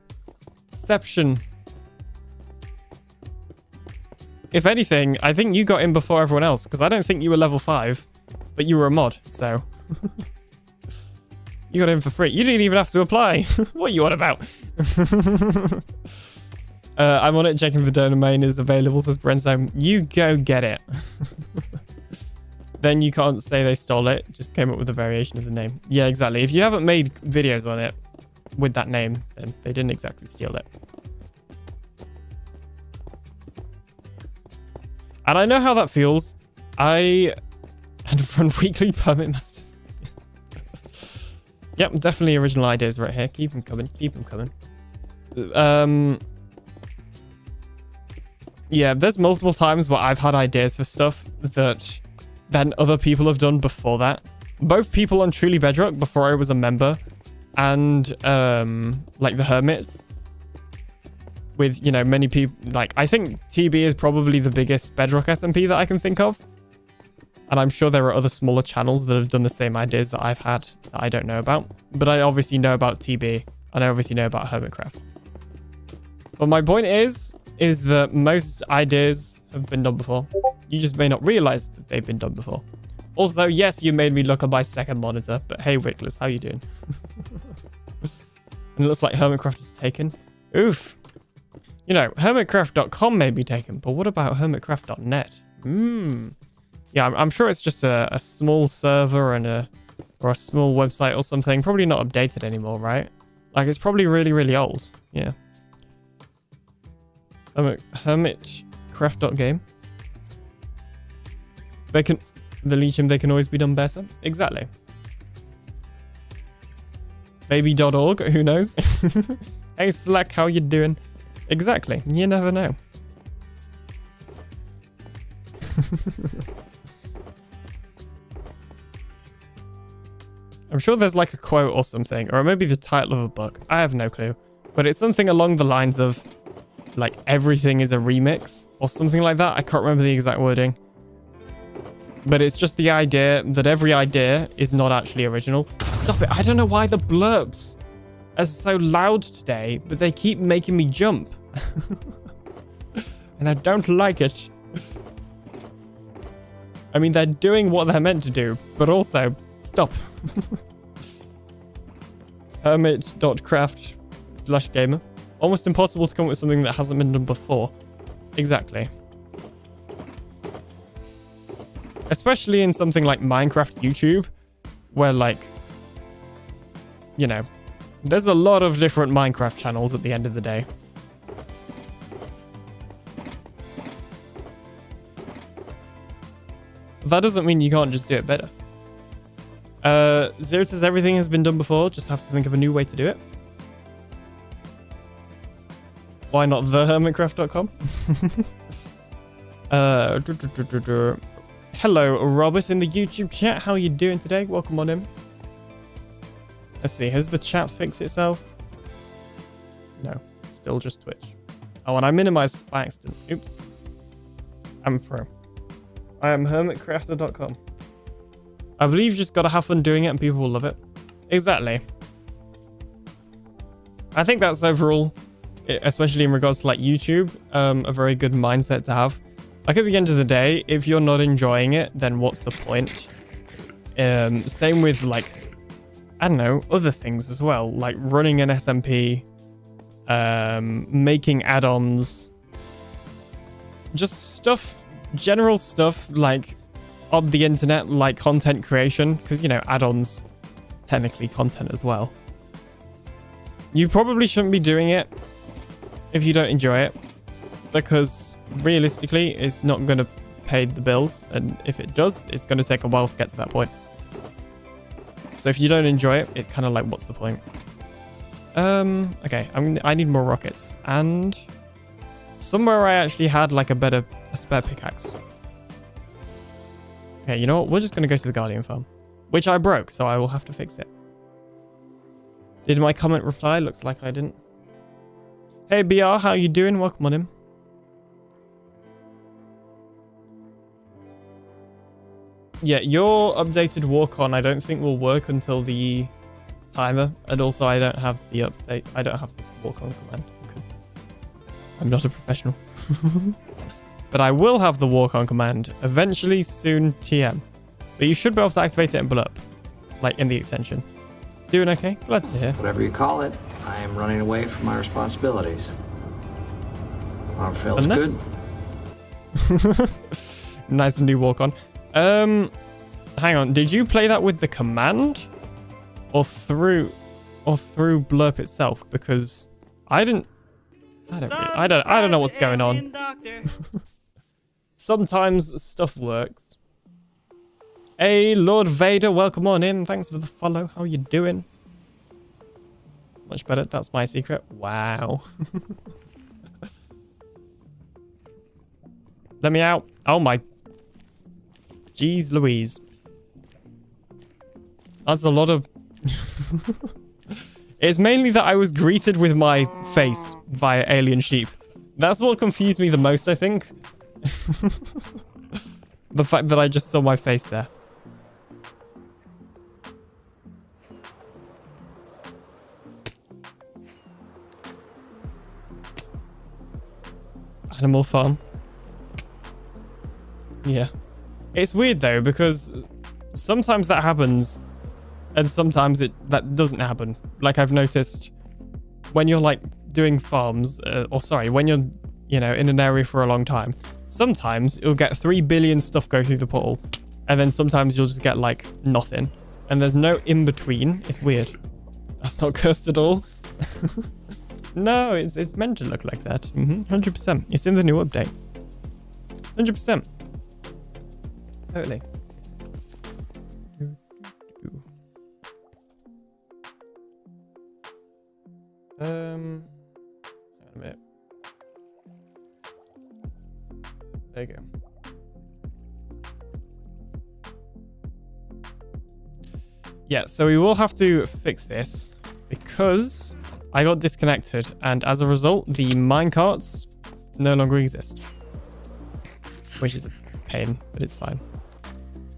Deception. If anything, I think you got in before everyone else, because I don't think you were level 5, but you were a mod, so... You got in for free. You didn't even have to apply. What are you on about? I'm on it, checking the domain is available, says Brenzo. You go get it. Then you can't say they stole it. Just came up with a variation of the name. Yeah, exactly. If you haven't made videos on it with that name, then they didn't exactly steal it. And I know how that feels. I had to run weekly permit masters. Yep, definitely original ideas right here. Keep them coming. Keep them coming. Yeah, there's multiple times where I've had ideas for stuff that then other people have done before that. Both people on Truly Bedrock before I was a member, and like the Hermits, with, you know, many people. Like, I think TB is probably the biggest Bedrock SMP that I can think of, and I'm sure there are other smaller channels that have done the same ideas that I've had that I don't know about. But I obviously know about TB, and I obviously know about Hermitcraft. But my point is that most ideas have been done before. You just may not realize that they've been done before. Also, yes, you made me look at my second monitor, but hey, Wickless, how you doing? And it looks like Hermitcraft is taken. Oof. You know, hermitcraft.com may be taken, but what about hermitcraft.net? Yeah, I'm sure it's just a small server and or a small website or something. Probably not updated anymore, right? Like, it's probably really, really old. Yeah. Hermitcraft.game. They can... The Legion, they can always be done better. Exactly. Baby.org, who knows? Hey, Slack, how you doing? Exactly. You never know. I'm sure there's like a quote or something, or maybe the title of a book. I have no clue. But it's something along the lines of, like, everything is a remix, or something like that. I can't remember the exact wording. But it's just the idea that every idea is not actually original. Stop it. I don't know why the blurbs are so loud today, but they keep making me jump. And I don't like it. I mean, they're doing what they're meant to do, but also, stop. Hermit.craft/gamer. Almost impossible to come up with something that hasn't been done before. Exactly. Especially in something like Minecraft YouTube, where, like, you know, there's a lot of different Minecraft channels at the end of the day. That doesn't mean you can't just do it better. Zero says everything has been done before, just have to think of a new way to do it. Why not thehermitcraft.com? Hello, Robert in the YouTube chat. How are you doing today? Welcome on in. Let's see. Has the chat fixed itself? No. It's still just Twitch. Oh, and I minimized by accident. Oops. I'm a pro. I am hermitcrafter.com. I believe you just got to have fun doing it and people will love it. Exactly. I think that's overall, especially in regards to like YouTube, a very good mindset to have. Like, at the end of the day, if you're not enjoying it, then what's the point? Same with, like, I don't know, other things as well, like running an SMP, making add-ons, just stuff, general stuff, like, on the internet, like content creation, because, you know, add-ons, technically content as well. You probably shouldn't be doing it if you don't enjoy it, because realistically, it's not going to pay the bills, and if it does, it's going to take a while to get to that point. So if you don't enjoy it, it's kind of like, what's the point? Okay, I need more rockets, and somewhere I actually had like a spare pickaxe. Okay, you know what? We're just going to go to the Guardian farm, which I broke, so I will have to fix it. Did my comment reply? Looks like I didn't. Hey BR, how you doing? Welcome on in. Yeah, your updated walk-on I don't think will work until the timer, and also I don't have the update. I don't have the walk-on command because I'm not a professional. But I will have the walk-on command eventually, soon, TM. But you should be able to activate it and blow up, like in the extension. Doing okay? Glad to hear. Whatever you call it, I am running away from my responsibilities. Arm feels good. Nice new walk-on. Hang on. Did you play that with the command, or through Blurp itself? Because I didn't. I don't know what's going on. Sometimes stuff works. Hey, Lord Vader, welcome on in. Thanks for the follow. How you doing? Much better. That's my secret. Wow. Let me out. Oh my. Jeez Louise. That's a lot of... It's mainly that I was greeted with my face via alien sheep. That's what confused me the most, I think. The fact that I just saw my face there. Animal farm. Yeah. It's weird though, because sometimes that happens and sometimes that doesn't happen. Like I've noticed when you're like doing farms, when you're, you know, in an area for a long time, sometimes you'll get 3 billion stuff go through the portal, and then sometimes you'll just get like nothing, and there's no in between. It's weird. That's not cursed at all. No, it's meant to look like that. 100%. It's in the new update. 100%. Totally. Hang on a minute. There you go. Yeah, so we will have to fix this because I got disconnected, and as a result, the minecarts no longer exist. Which is a pain, but it's fine.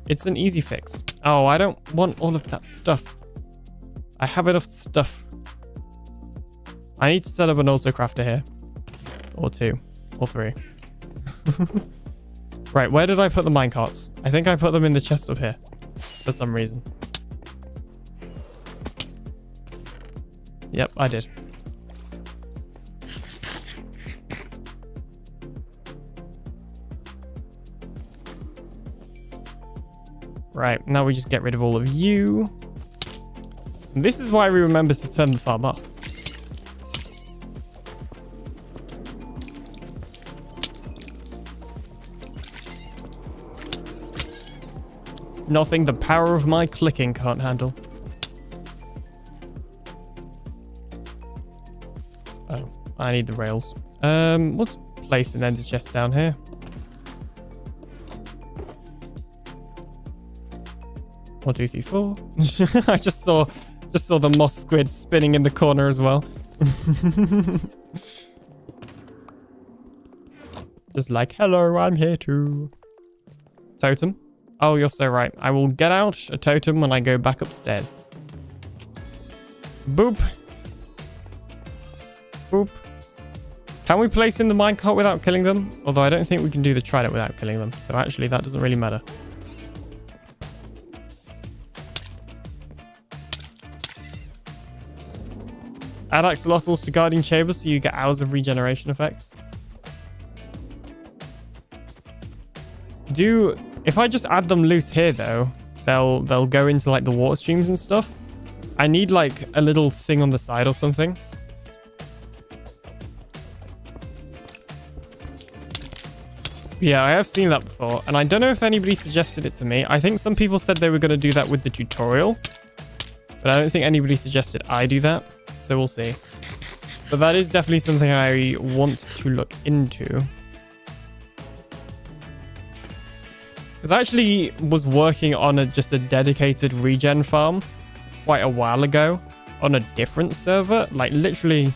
It's an easy fix. Oh, I don't want all of that stuff. I have enough stuff. I need to set up an autocrafter here. Or 2. Or 3. Right, where did I put the minecarts? I think I put them in the chest up here. For some reason. Yep, I did. Right, now we just get rid of all of you. And this is why we remember to turn the farm off. It's nothing the power of my clicking can't handle. Oh, I need the rails. Let's place an ender chest down here. One, 2, 3, 4. I just saw the moss squid spinning in the corner as well. Just like, hello, I'm here too. Totem. Oh, you're so right. I will get out a totem when I go back upstairs. Boop. Boop. Can we place in the minecart without killing them? Although I don't think we can do the trident without killing them. So actually that doesn't really matter. Add axolotls to guardian chambers so you get hours of regeneration effect. If I just add them loose here though, they'll go into like the water streams and stuff. I need like a little thing on the side or something. Yeah, I have seen that before, and I don't know if anybody suggested it to me. I think some people said they were going to do that with the tutorial, but I don't think anybody suggested I do that. So we'll see. But that is definitely something I want to look into. Because I actually was working on just a dedicated regen farm quite a while ago on a different server, like literally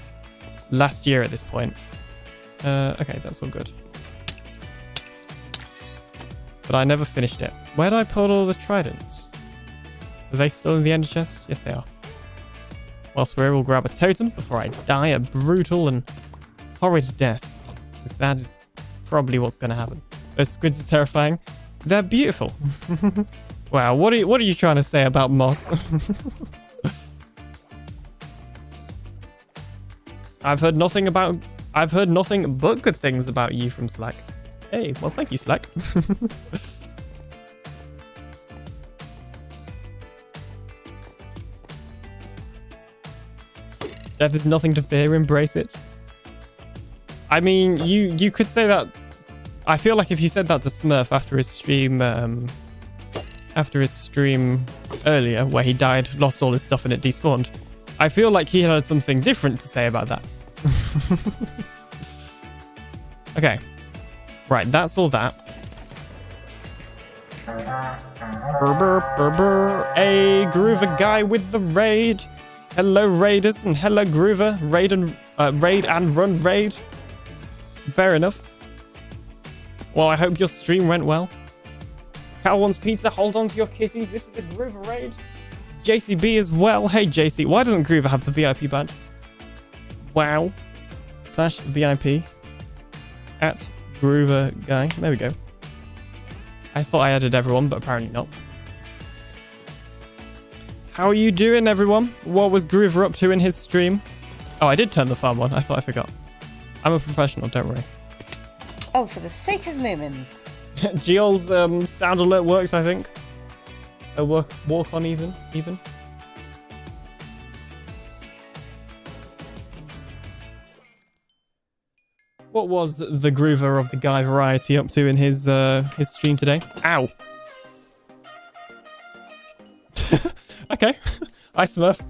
last year at this point. Okay, that's all good. But I never finished it. Where did I put all the tridents? Are they still in the ender chest? Yes, they are. Whilst we'll grab a totem before I die a brutal and horrid death. Because that is probably what's going to happen. Those squids are terrifying. They're beautiful. Wow, what are you trying to say about moss? I've heard nothing but good things about you from Slack. Hey, well, thank you, Slack. Death is nothing to fear, embrace it. I mean, you could say that. I feel like if you said that to Smurf after his stream earlier, where he died, lost all his stuff and it despawned, I feel like he had something different to say about that. Okay. Right, that's all that. Hey, Groover guy with the raid. Hello, raiders, and hello, Groover. Raid and run raid. Fair enough. Well, I hope your stream went well. Cal wants pizza. Hold on to your kitties. This is a Groover raid. JCB as well. Hey, JC. Why doesn't Groover have the VIP badge? Wow. /VIP. At Groover guy. There we go. I thought I added everyone, but apparently not. How are you doing, everyone? What was Groover up to in his stream? Oh, I did turn the farm on. I thought I forgot. I'm a professional, don't worry. Oh, for the sake of Moomins. Giol's sound alert worked, I think. Walk on even. What was the Groover of the guy variety up to in his stream today? Ow. Okay. Hi, Smurf.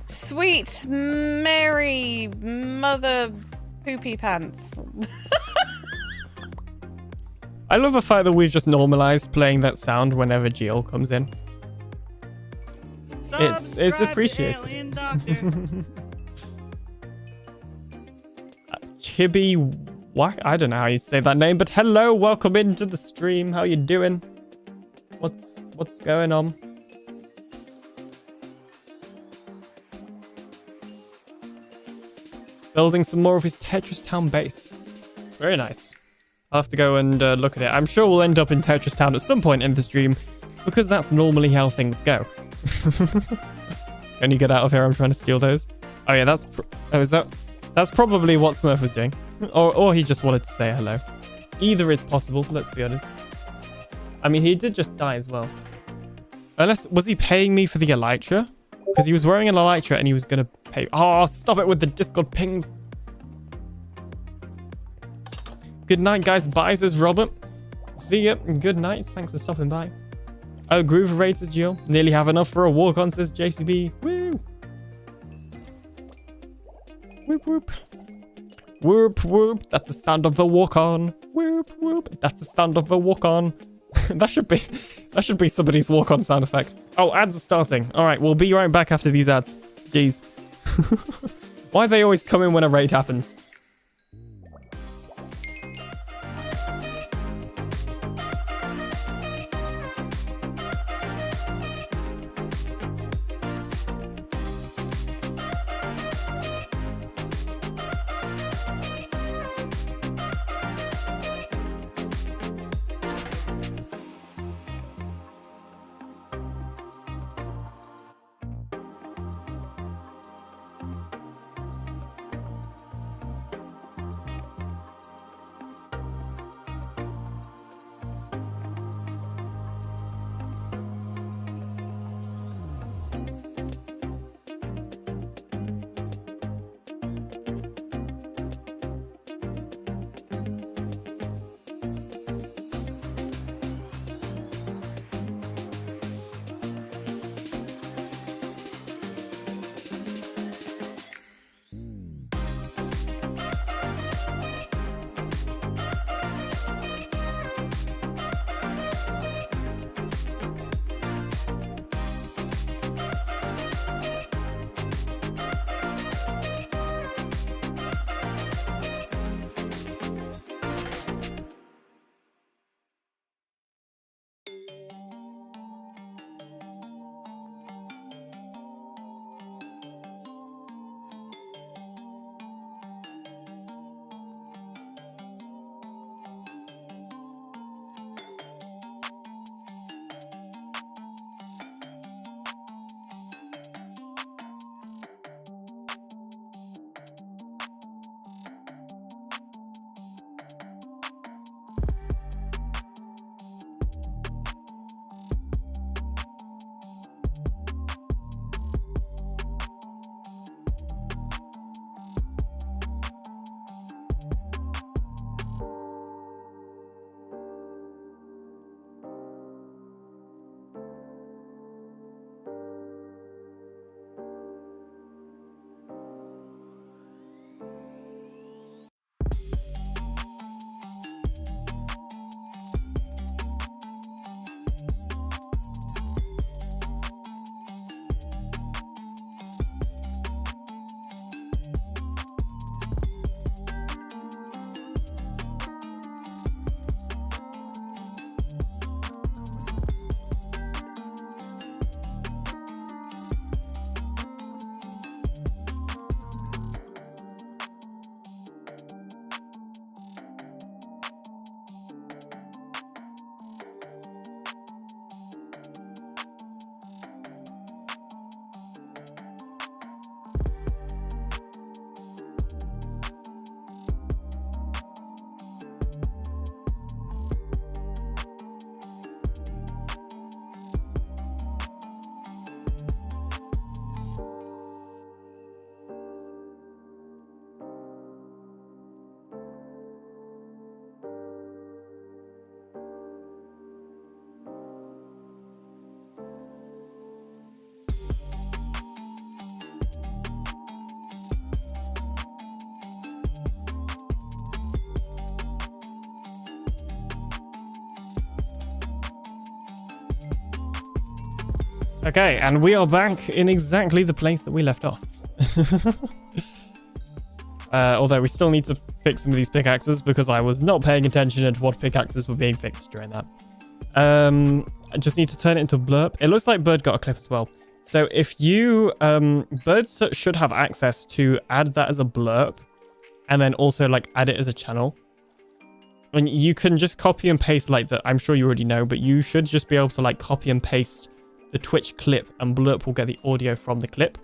Sweet Mary Mother Poopy Pants. I love the fact that we've just normalized playing that sound whenever Jill comes in. It's appreciated. Chibi Whack? I don't know how you say that name, but hello, welcome into the stream. How you doing? What's going on? Building some more of his Tetris Town base. Very nice. I'll have to go and look at it. I'm sure we'll end up in Tetris Town at some point in the stream, because that's normally how things go. Can you get out of here? I'm trying to steal those. Oh yeah, that's probably what Smurf was doing. Or he just wanted to say hello. Either is possible, let's be honest. I mean, he did just die as well. Unless, was he paying me for the elytra? Because he was wearing an elytra and he was going to pay. Oh, stop it with the Discord pings. Good night, guys. Bye, says Robert. See ya. Good night. Thanks for stopping by. Oh, Groover raid, says Jill. Nearly have enough for a walk-on, says JCB. Woo. Whoop, whoop. Whoop, whoop. That's the sound of the walk-on. Whoop, whoop. That's the sound of the walk-on. that should be somebody's walk-on sound effect. Oh, ads are starting. All right, we'll be right back after these ads. Jeez. Why do they always come in when a raid happens? Okay, and we are back in exactly the place that we left off. Although we still need to fix some of these pickaxes because I was not paying attention at what pickaxes were being fixed during that. I just need to turn it into a blurb. It looks like Bird got a clip as well. So if you... Bird should have access to add that as a blurb and then also like add it as a channel. And you can just copy and paste like that. I'm sure you already know, but you should just be able to like copy and paste the Twitch clip and Blurp will get the audio from the clip.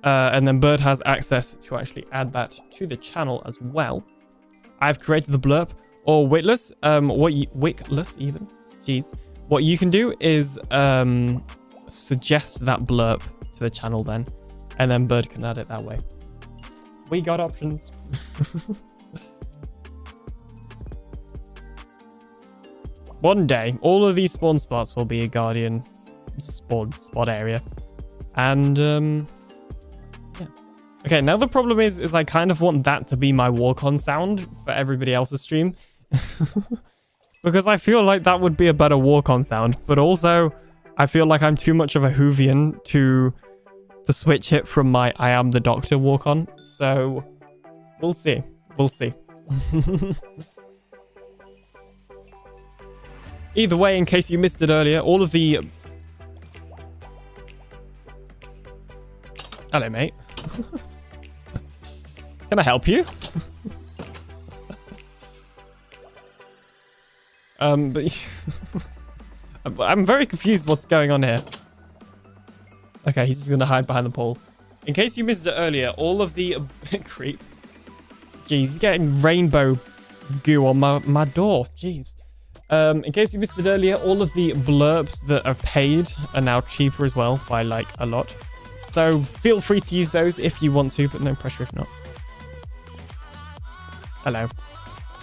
And then Bird has access to actually add that to the channel as well. I've created the Blurp or Witless. Witless even. Jeez. What you can do is suggest that Blurp to the channel then. And then Bird can add it that way. We got options. One day, all of these spawn spots will be a Guardian spawn spot area. And, yeah. Okay, now the problem is I kind of want that to be my walk-on sound for everybody else's stream. Because I feel like that would be a better walk-on sound. But also, I feel like I'm too much of a Whovian to switch it from my I Am the Doctor walk-on. So, we'll see. We'll see. Either way, in case you missed it earlier, all of the... Hello, mate. Can I help you? But... I'm very confused what's going on here. Okay, he's just going to hide behind the pole. In case you missed it earlier, all of the... Creep. Jeez, he's getting rainbow goo on my door. Jeez. In case you missed it earlier, all of the blurbs that are paid are now cheaper as well by like a lot. So feel free to use those if you want to, but no pressure if not. Hello.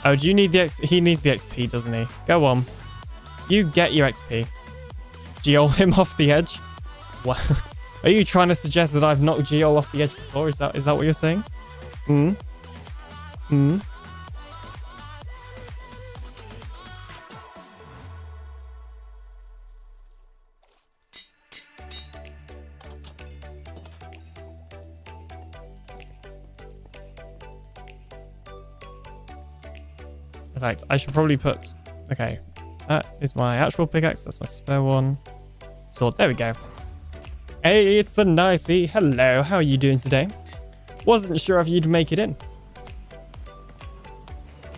Oh, do you need the XP? He needs the XP, doesn't he? Go on. You get your XP. Geol him off the edge. What? Are you trying to suggest that I've knocked Geol off the edge before? Is that what you're saying? Hmm? Hmm? In fact, I should probably put... Okay, that is my actual pickaxe. That's my spare one. Sword, there we go. Hey, it's the Nicey. Hello, how are you doing today? Wasn't sure if you'd make it in.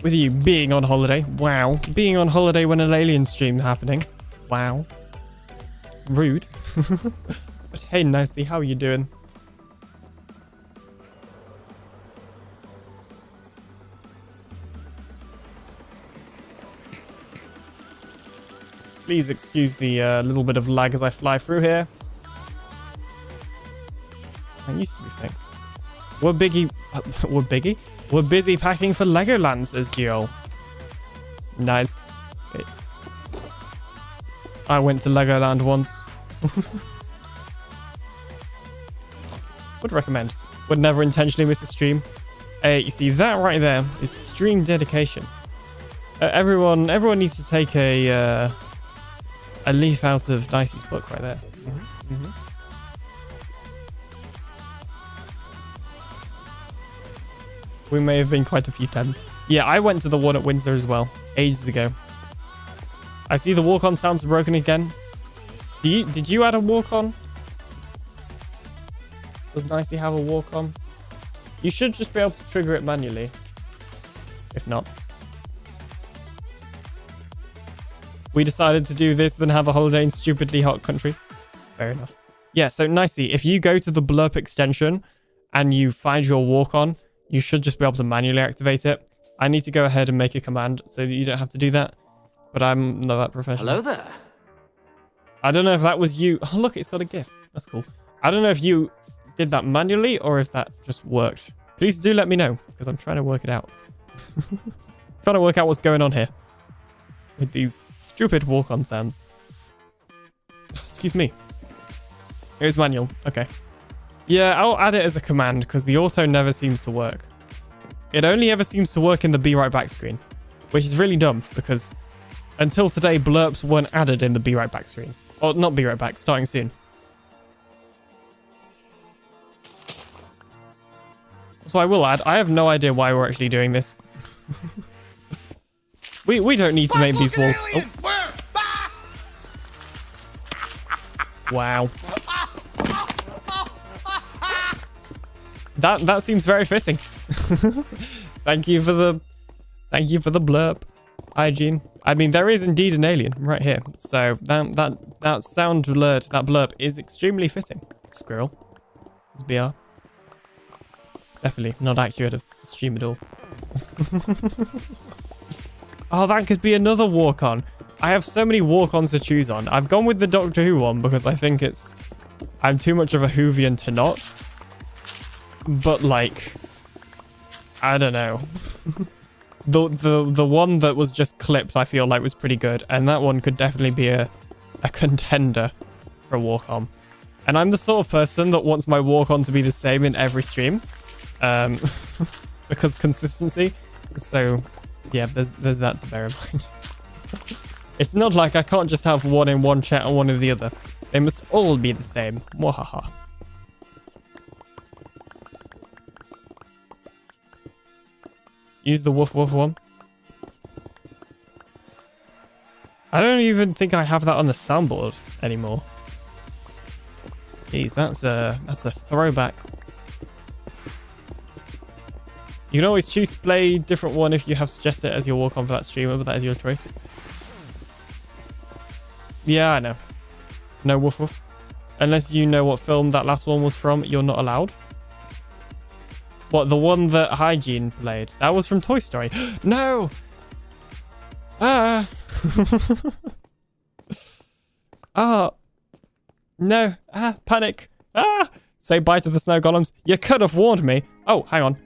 With you being on holiday. Wow. Being on holiday when an alien stream happening. Wow. Rude. But hey, Nicey, how are you doing? Please excuse the little bit of lag as I fly through here. I used to be fixed. We're busy packing for Legoland, says Gio. Nice. Okay. I went to Legoland once. Would recommend. Would never intentionally miss a stream. You see, that right there is stream dedication. Everyone needs to take a leaf out of Dicey's book right there. Mm-hmm. Mm-hmm. We may have been quite a few times. Yeah, I went to the one at Windsor as well, ages ago. I see the walk-on sounds broken again. Did you add a walk-on? Does Nicey have a walk-on? You should just be able to trigger it manually. If not. We decided to do this, then have a holiday in stupidly hot country. Fair enough. Yeah, so Nicey, if you go to the Blurp extension and you find your walk-on, you should just be able to manually activate it. I need to go ahead and make a command so that you don't have to do that. But I'm not that professional. Hello there. I don't know if that was you. Oh, look, it's got a GIF. That's cool. I don't know if you did that manually or if that just worked. Please do let me know because I'm trying to work it out. Trying to work out what's going on here with these stupid walk-on sounds. Excuse me. Here's manual. Okay. Yeah, I'll add it as a command because the auto never seems to work. It only ever seems to work in the Be Right Back screen, which is really dumb because until today, blurps weren't added in the Be Right Back screen. Oh, not be right back. Starting soon. So I will add, I have no idea why we're actually doing this. we don't need to make these walls. Oh. Wow. That seems very fitting. Thank you for the blurb, Hygiene. I mean, there is indeed an alien right here. So that sound alert, that blurb is extremely fitting. Squirrel. It's BR. Definitely not accurate of the stream at all. Oh, that could be another walk-on. I have so many walk-ons to choose on. I've gone with the Doctor Who one because I think I'm too much of a Whovian to not. But like, I don't know. the one that was just clipped, I feel like was pretty good, and that one could definitely be a contender for a walk-on. And I'm the sort of person that wants my walk-on to be the same in every stream, because consistency. So yeah, there's that to bear in mind. It's not like I can't just have one in one chat and one in the other. They must all be the same. Mwahaha. Use the woof woof one. I don't even think I have that on the soundboard anymore. Jeez, that's a throwback. You can always choose to play a different one if you have suggested it as your walk-on for that streamer, but that is your choice. Yeah, I know. No woof woof. Unless you know what film that last one was from, you're not allowed. What, the one that Hygiene played? That was from Toy Story. No! Ah! Oh. No. Ah, panic. Ah! Say bye to the snow golems. You could have warned me. Oh, hang on.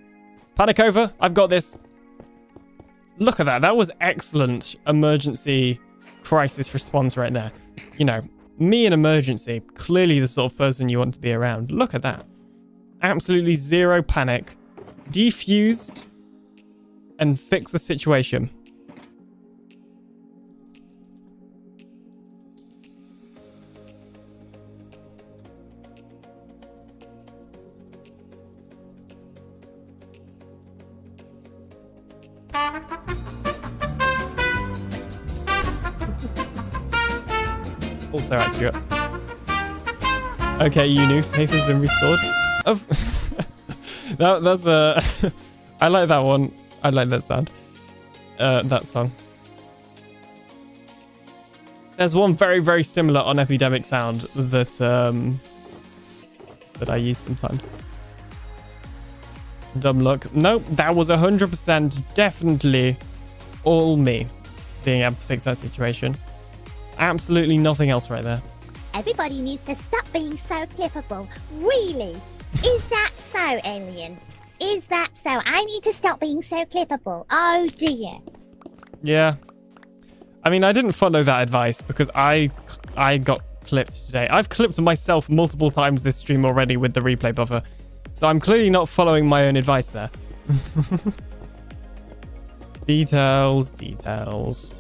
Panic over. I've got this. Look at that. That was excellent emergency crisis response right there. You know, me in emergency. Clearly the sort of person you want to be around. Look at that. Absolutely zero panic. Defused and fix the situation. Also accurate. Okay, you knew faith has been restored. That's I like that one. I like that sound. That song. There's one very, very similar on Epidemic Sound that that I use sometimes. Dumb luck. Nope, that was 100% definitely all me being able to fix that situation. Absolutely nothing else right there. Everybody needs to stop being so clippable. Really? Is that so, Alien? Is that so? I need to stop being so clippable. Oh dear. Yeah. I mean, I didn't follow that advice because I got clipped today. I've clipped myself multiple times this stream already with the replay buffer. So I'm clearly not following my own advice there. Details, details.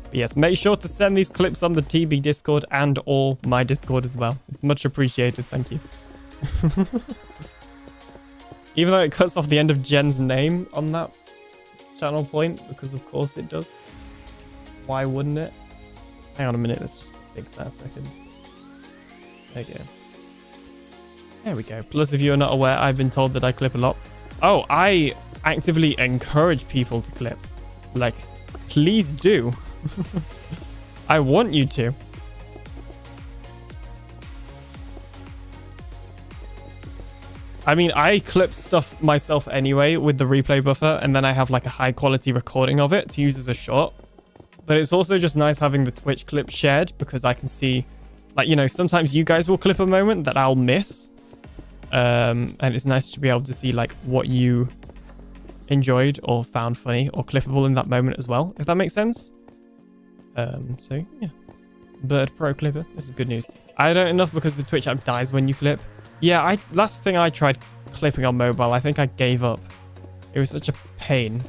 But yes, make sure to send these clips on the TB Discord and or my Discord as well. It's much appreciated, thank you. Even though it cuts off the end of Jen's name on that channel point, because of course it does. Why wouldn't it? Hang on a minute, let's just fix that a second. There you go. There we go. Plus, if you're not aware, I've been told that I clip a lot. Oh, I actively encourage people to clip. Like, please do. I want you to. I mean, I clip stuff myself anyway with the replay buffer, and then I have like a high quality recording of it to use as a short. But it's also just nice having the Twitch clip shared because I can see, like, you know, sometimes you guys will clip a moment that I'll miss. And it's nice to be able to see like what you enjoyed or found funny or clippable in that moment as well, if that makes sense. So yeah, Bird Pro Clipper, this is good news. I don't enough because the Twitch app dies when you clip. Yeah, last thing I tried clipping on mobile, I think I gave up. It was such a pain.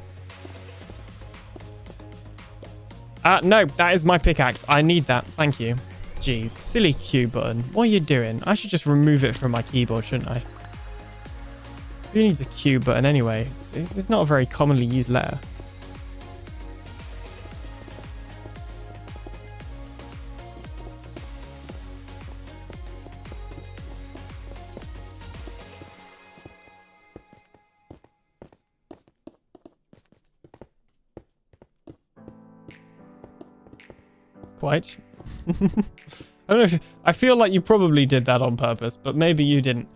No, that is my pickaxe. I need that. Thank you. Jeez, silly Q button. What are you doing? I should just remove it from my keyboard, shouldn't I? Who needs a Q button anyway? It's not a very commonly used letter. Quite. I don't know if I feel like you probably did that on purpose, but maybe you didn't.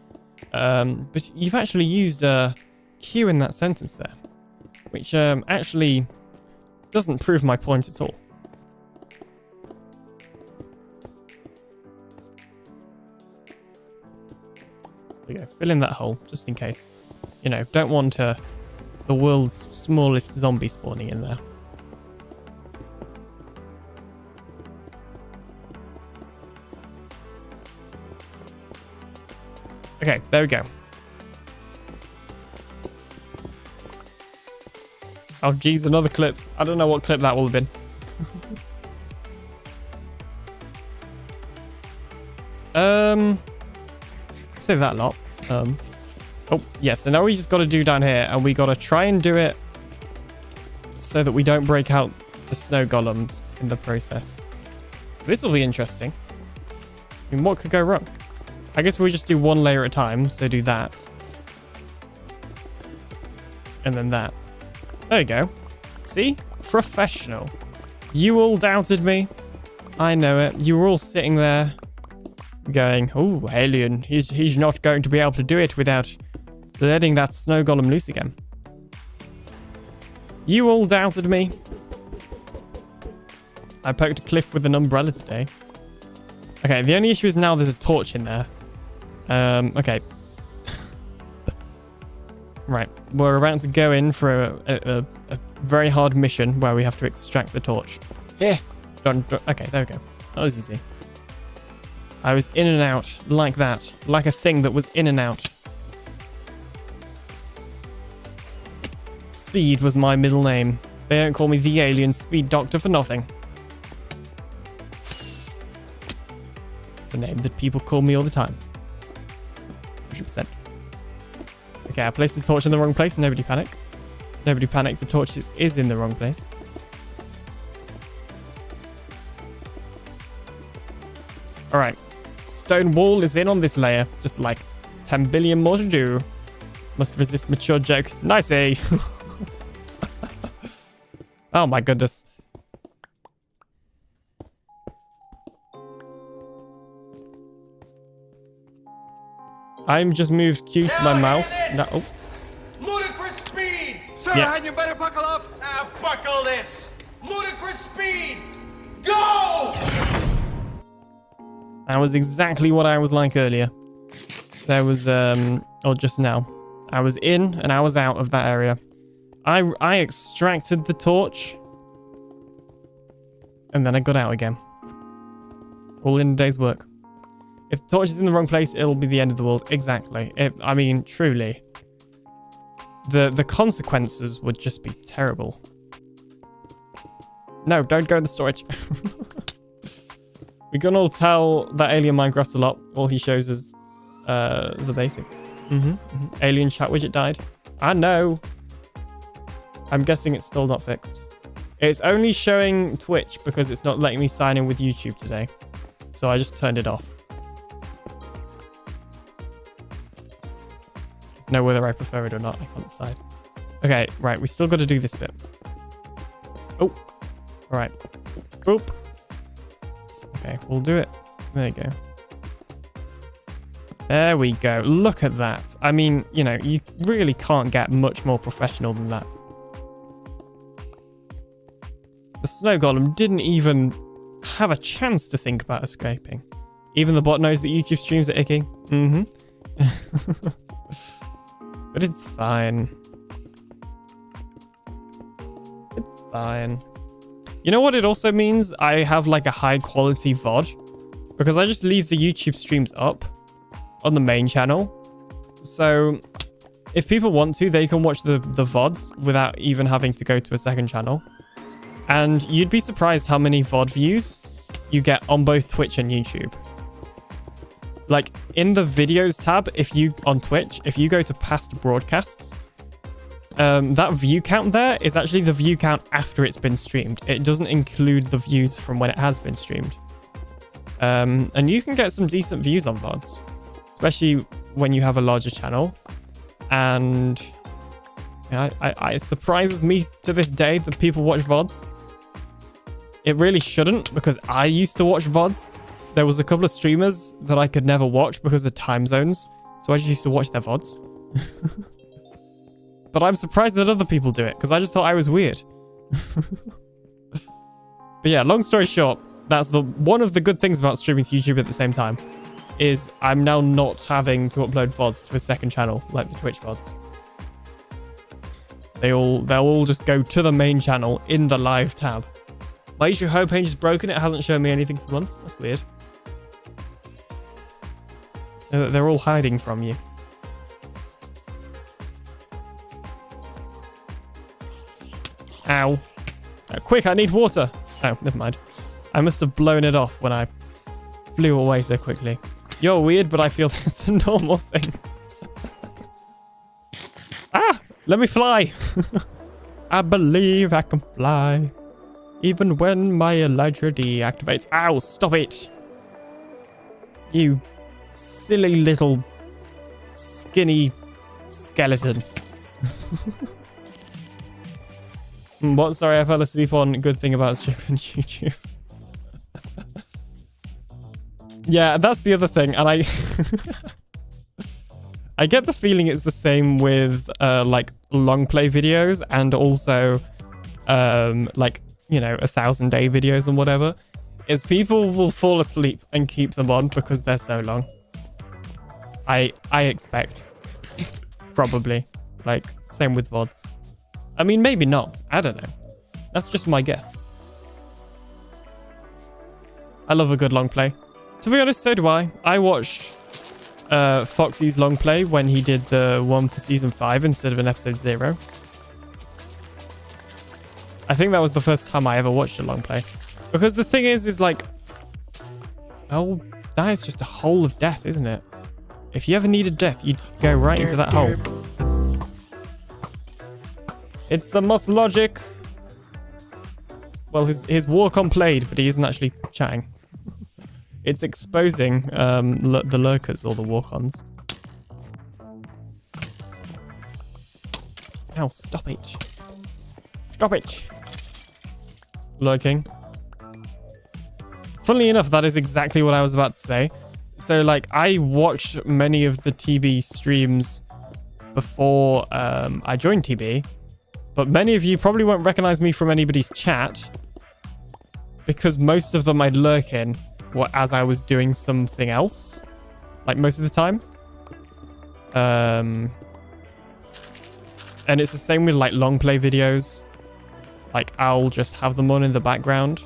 But you've actually used a Q in that sentence there, which actually doesn't prove my point at all. There we go. Fill in that hole just in case. You know, don't want the world's smallest zombie spawning in there. Okay, there we go. Oh, geez, another clip. I don't know what clip that will have been. Save that lot. Oh, yeah, so now we just got to do down here, and we got to try and do it so that we don't break out the snow golems in the process. This will be interesting. I mean, what could go wrong? I guess we just do one layer at a time, so do that. And then that. There you go. See? Professional. You all doubted me. I know it. You were all sitting there going, oh, Alien, he's not going to be able to do it without letting that snow golem loose again. You all doubted me. I poked a cliff with an umbrella today. Okay, the only issue is now there's a torch in there. Okay. Right, we're about to go in for a very hard mission where we have to extract the torch. Here! Okay, there we go. That was easy. I was in and out like that. Like a thing that was in and out. Speed was my middle name. They don't call me the Alien Speed Doctor for nothing. It's a name that people call me all the time. 100%. Okay, I placed the torch in the wrong place. Nobody panic. Nobody panic. The torch is in the wrong place. Alright. Stone wall is in on this layer. Just like 10 billion more to do. Must resist mature joke. Nice, eh? Oh my goodness. I'm just moved Q to my mouse. No, oh. Ludicrous speed! Sir, Yeah. and you better buckle up. Buckle this. Ludicrous speed! Go! That was exactly what I was like earlier. There was, or just now. I was in and I was out of that area. I extracted the torch. And then I got out again. All in a day's work. If the torch is in the wrong place, it'll be the end of the world. Exactly. I mean, truly. The consequences would just be terrible. No, don't go in the storage. We can all tell that Alien Minecraft a lot. All he shows is the basics. Alien chat widget died. I know. I'm guessing it's still not fixed. It's only showing Twitch because it's not letting me sign in with YouTube today. So I just turned it off. Know whether I prefer it or not. I can't decide. Okay, right. We still got to do this bit. Oh. All right. Boop. Okay, we'll do it. There you go. There we go. Look at that. I mean, you know, you really can't get much more professional than that. The snow golem didn't even have a chance to think about escaping. Even the bot knows that YouTube streams are icky. But it's fine. It's fine. You know what it also means? I have like a high quality VOD. Because I just leave the YouTube streams up on the main channel. So if people want to, they can watch the VODs without even having to go to a second channel. And you'd be surprised how many VOD views you get on both Twitch and YouTube. Like in the videos tab, on Twitch, if you go to past broadcasts, that view count there is actually the view count after it's been streamed. It doesn't include the views from when it has been streamed. And you can get some decent views on VODs, especially when you have a larger channel. And it surprises me to this day that people watch VODs. It really shouldn't, because I used to watch VODs. There was a couple of streamers that I could never watch because of time zones, so I just used to watch their VODs. But I'm surprised that other people do it, because I just thought I was weird. But yeah, long story short, that's one of the good things about streaming to YouTube at the same time, is I'm now not having to upload VODs to a second channel like the Twitch VODs. They'll all just go to the main channel in the live tab. My YouTube homepage is broken. It hasn't shown me anything for months. That's weird. They're all hiding from you. Ow. Quick, I need water. Oh, never mind. I must have blown it off when I flew away so quickly. You're weird, but I feel that's a normal thing. Ah! Let me fly! I believe I can fly. Even when my Elytra deactivates. Ow, stop it! You silly little skinny skeleton. What? Sorry, I fell asleep on good thing about streaming YouTube. Yeah, that's the other thing, and I get the feeling it's the same with like long play videos and also like, you know, 1,000-day videos and whatever. Is people will fall asleep and keep them on because they're so long. I expect. Probably. Like, same with VODs. I mean, maybe not. I don't know. That's just my guess. I love a good long play. To be honest, so do I. I watched Foxy's long play when he did the one for season 5 instead of an episode 0. I think that was the first time I ever watched a long play. Because the thing is like... Oh, that is just a hole of death, isn't it? If you ever needed death, you'd go right into that hole. It's the most logic. Well, his Warcon played, but he isn't actually chatting. It's exposing the lurkers or the Warcons. Ow, stop it. Stop it. Lurking. Funnily enough, that is exactly what I was about to say. So, like, I watched many of the TB streams before I joined TB. But many of you probably won't recognize me from anybody's chat. Because most of them I'd lurk in as I was doing something else. Like, most of the time. And it's the same with, like, long play videos. Like, I'll just have them on in the background.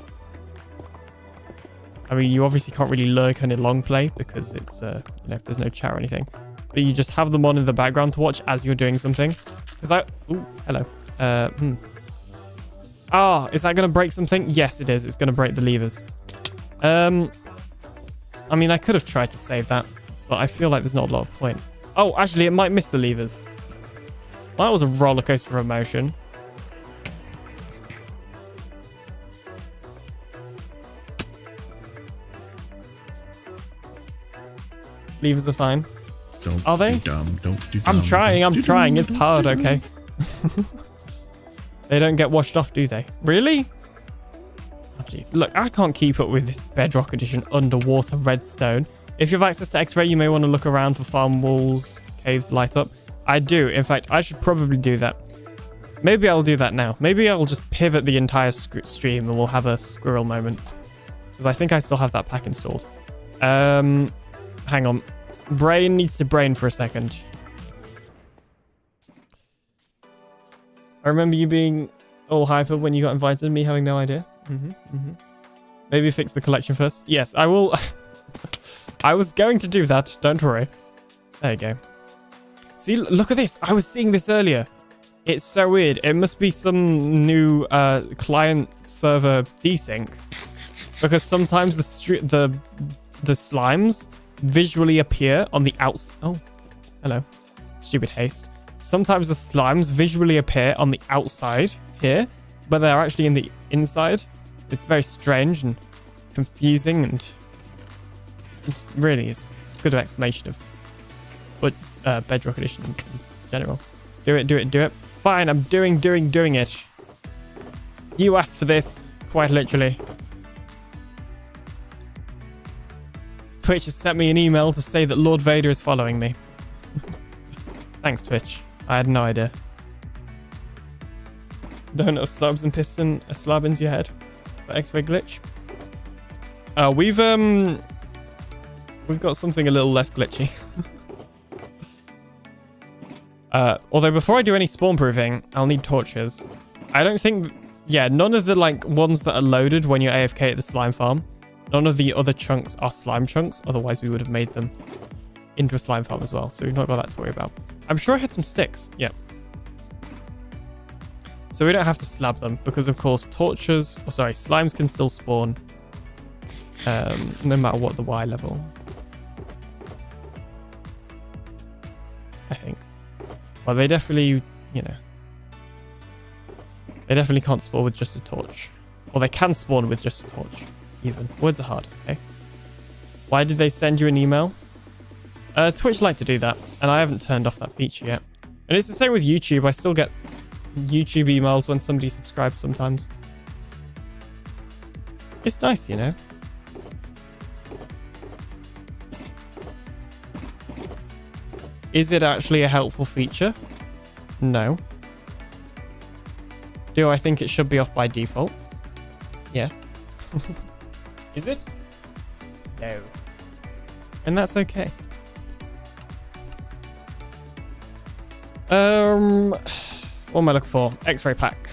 I mean, you obviously can't really lurk on a long play because it's, you know, there's no chat or anything. But you just have them on in the background to watch as you're doing something. Because ooh, hello. Oh, is that going to break something? Yes, it is. It's going to break the levers. I mean, I could have tried to save that, but I feel like there's not a lot of point. Oh, actually, it might miss the levers. Well, that was a roller coaster of emotion. Levers are fine. Are they? I'm trying. It's hard, okay? They don't get washed off, do they? Really? Oh, jeez. Look, I can't keep up with this Bedrock Edition underwater redstone. If you have access to X-ray, you may want to look around for farm walls, caves light up. I do. In fact, I should probably do that. Maybe I'll do that now. Maybe I'll just pivot the entire stream and we'll have a squirrel moment. Because I think I still have that pack installed. Hang on. Brain needs to brain for a second. I remember you being all hyper when you got invited, me having no idea. Maybe fix the collection first. Yes, I will. I was going to do that. Don't worry. There you go. See, look at this. I was seeing this earlier. It's so weird. It must be some new client server desync, because sometimes the slimes visually appear on the outside. Oh, hello. Stupid haste. Sometimes the slimes visually appear on the outside here, but they're actually in the inside. It's very strange and confusing, and it's a good explanation of what Bedrock Edition in general. Do it. Fine, I'm doing it. You asked for this, quite literally. Twitch has sent me an email to say that Lord Vader is following me. Thanks, Twitch. I had no idea. Donut of slabs and piston a slab into your head. For X-ray glitch. We've got something a little less glitchy. Although before I do any spawn proofing, I'll need torches. I don't think... Yeah, none of the ones that are loaded when you're AFK at the slime farm. None of the other chunks are slime chunks. Otherwise, we would have made them into a slime farm as well. So we've not got that to worry about. I'm sure I had some sticks. Yeah. So we don't have to slab them because, of course, slimes can still spawn no matter what the Y level. I think. Well, they definitely, they definitely can't spawn with just a torch. Or they can spawn with just a torch, even. Words are hard, okay? Why did they send you an email? Twitch like to do that, and I haven't turned off that feature yet. And it's the same with YouTube. I still get YouTube emails when somebody subscribes sometimes. It's nice, Is it actually a helpful feature? No. Do I think it should be off by default? Yes. Is it? No. And that's okay. What am I looking for? X-ray pack.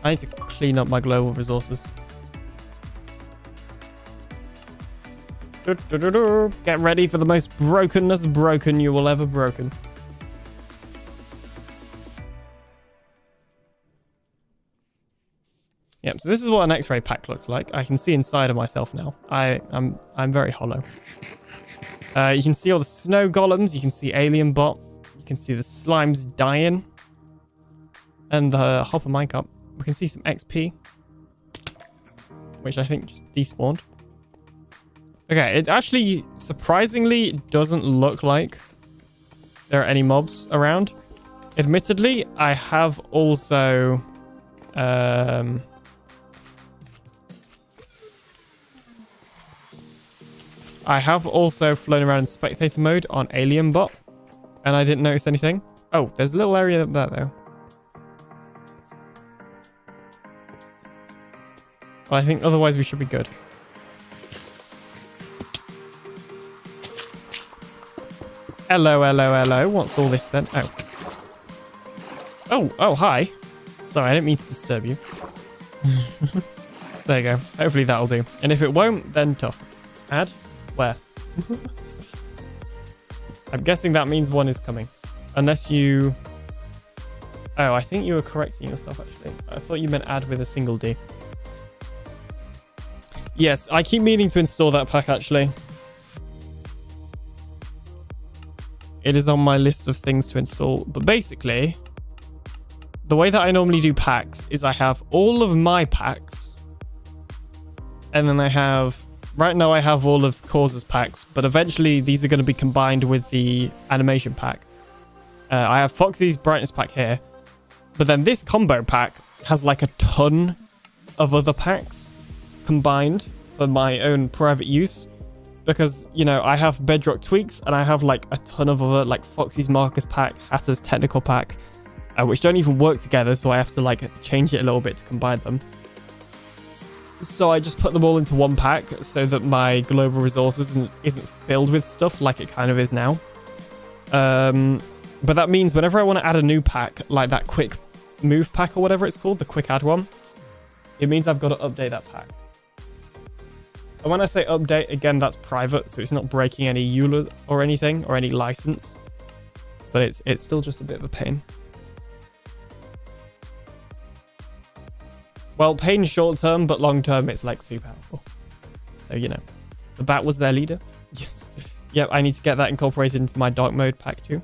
I need to clean up my global resources. Get ready for the most brokenness broken you will ever broken. Yep, so this is what an X-ray pack looks like. I can see inside of myself now. I'm very hollow. You can see all the snow golems. You can see alien bot. You can see the slimes dying. And the hopper minecart. We can see some XP, which I think just despawned. Okay, it actually surprisingly doesn't look like there are any mobs around. Admittedly, I have also flown around in spectator mode on Alien Bot, and I didn't notice anything. Oh, there's a little area up there though. Well, I think otherwise we should be good. Hello. What's all this then? Oh, hi. Sorry, I didn't mean to disturb you. There you go. Hopefully that'll do. And if it won't, then tough. Add? Where? I'm guessing that means one is coming. Unless you... Oh, I think you were correcting yourself, actually. I thought you meant add with a single D. Yes, I keep meaning to install that pack, actually. It is on my list of things to install. But basically, the way that I normally do packs is I have all of my packs. And then I have... Right now I have all of Cause's packs. But eventually these are going to be combined with the animation pack. I have Foxy's brightness pack here. But then this combo pack has like a ton of other packs combined for my own private use. Because, I have Bedrock tweaks and I have like a ton of other, like Foxy's Marcus pack, Hatter's technical pack, which don't even work together. So I have to like change it a little bit to combine them. So I just put them all into one pack so that my global resources isn't filled with stuff like it kind of is now. But that means whenever I want to add a new pack, like that quick move pack or whatever it's called, the quick add one, it means I've got to update that pack. And when I say update, again, that's private, so it's not breaking any EULA or anything, or any license. But it's still just a bit of a pain. Well, pain short term, but long term, it's like super helpful. So, you know, the bat was their leader. Yes. Yep, I need to get that incorporated into my dark mode pack too.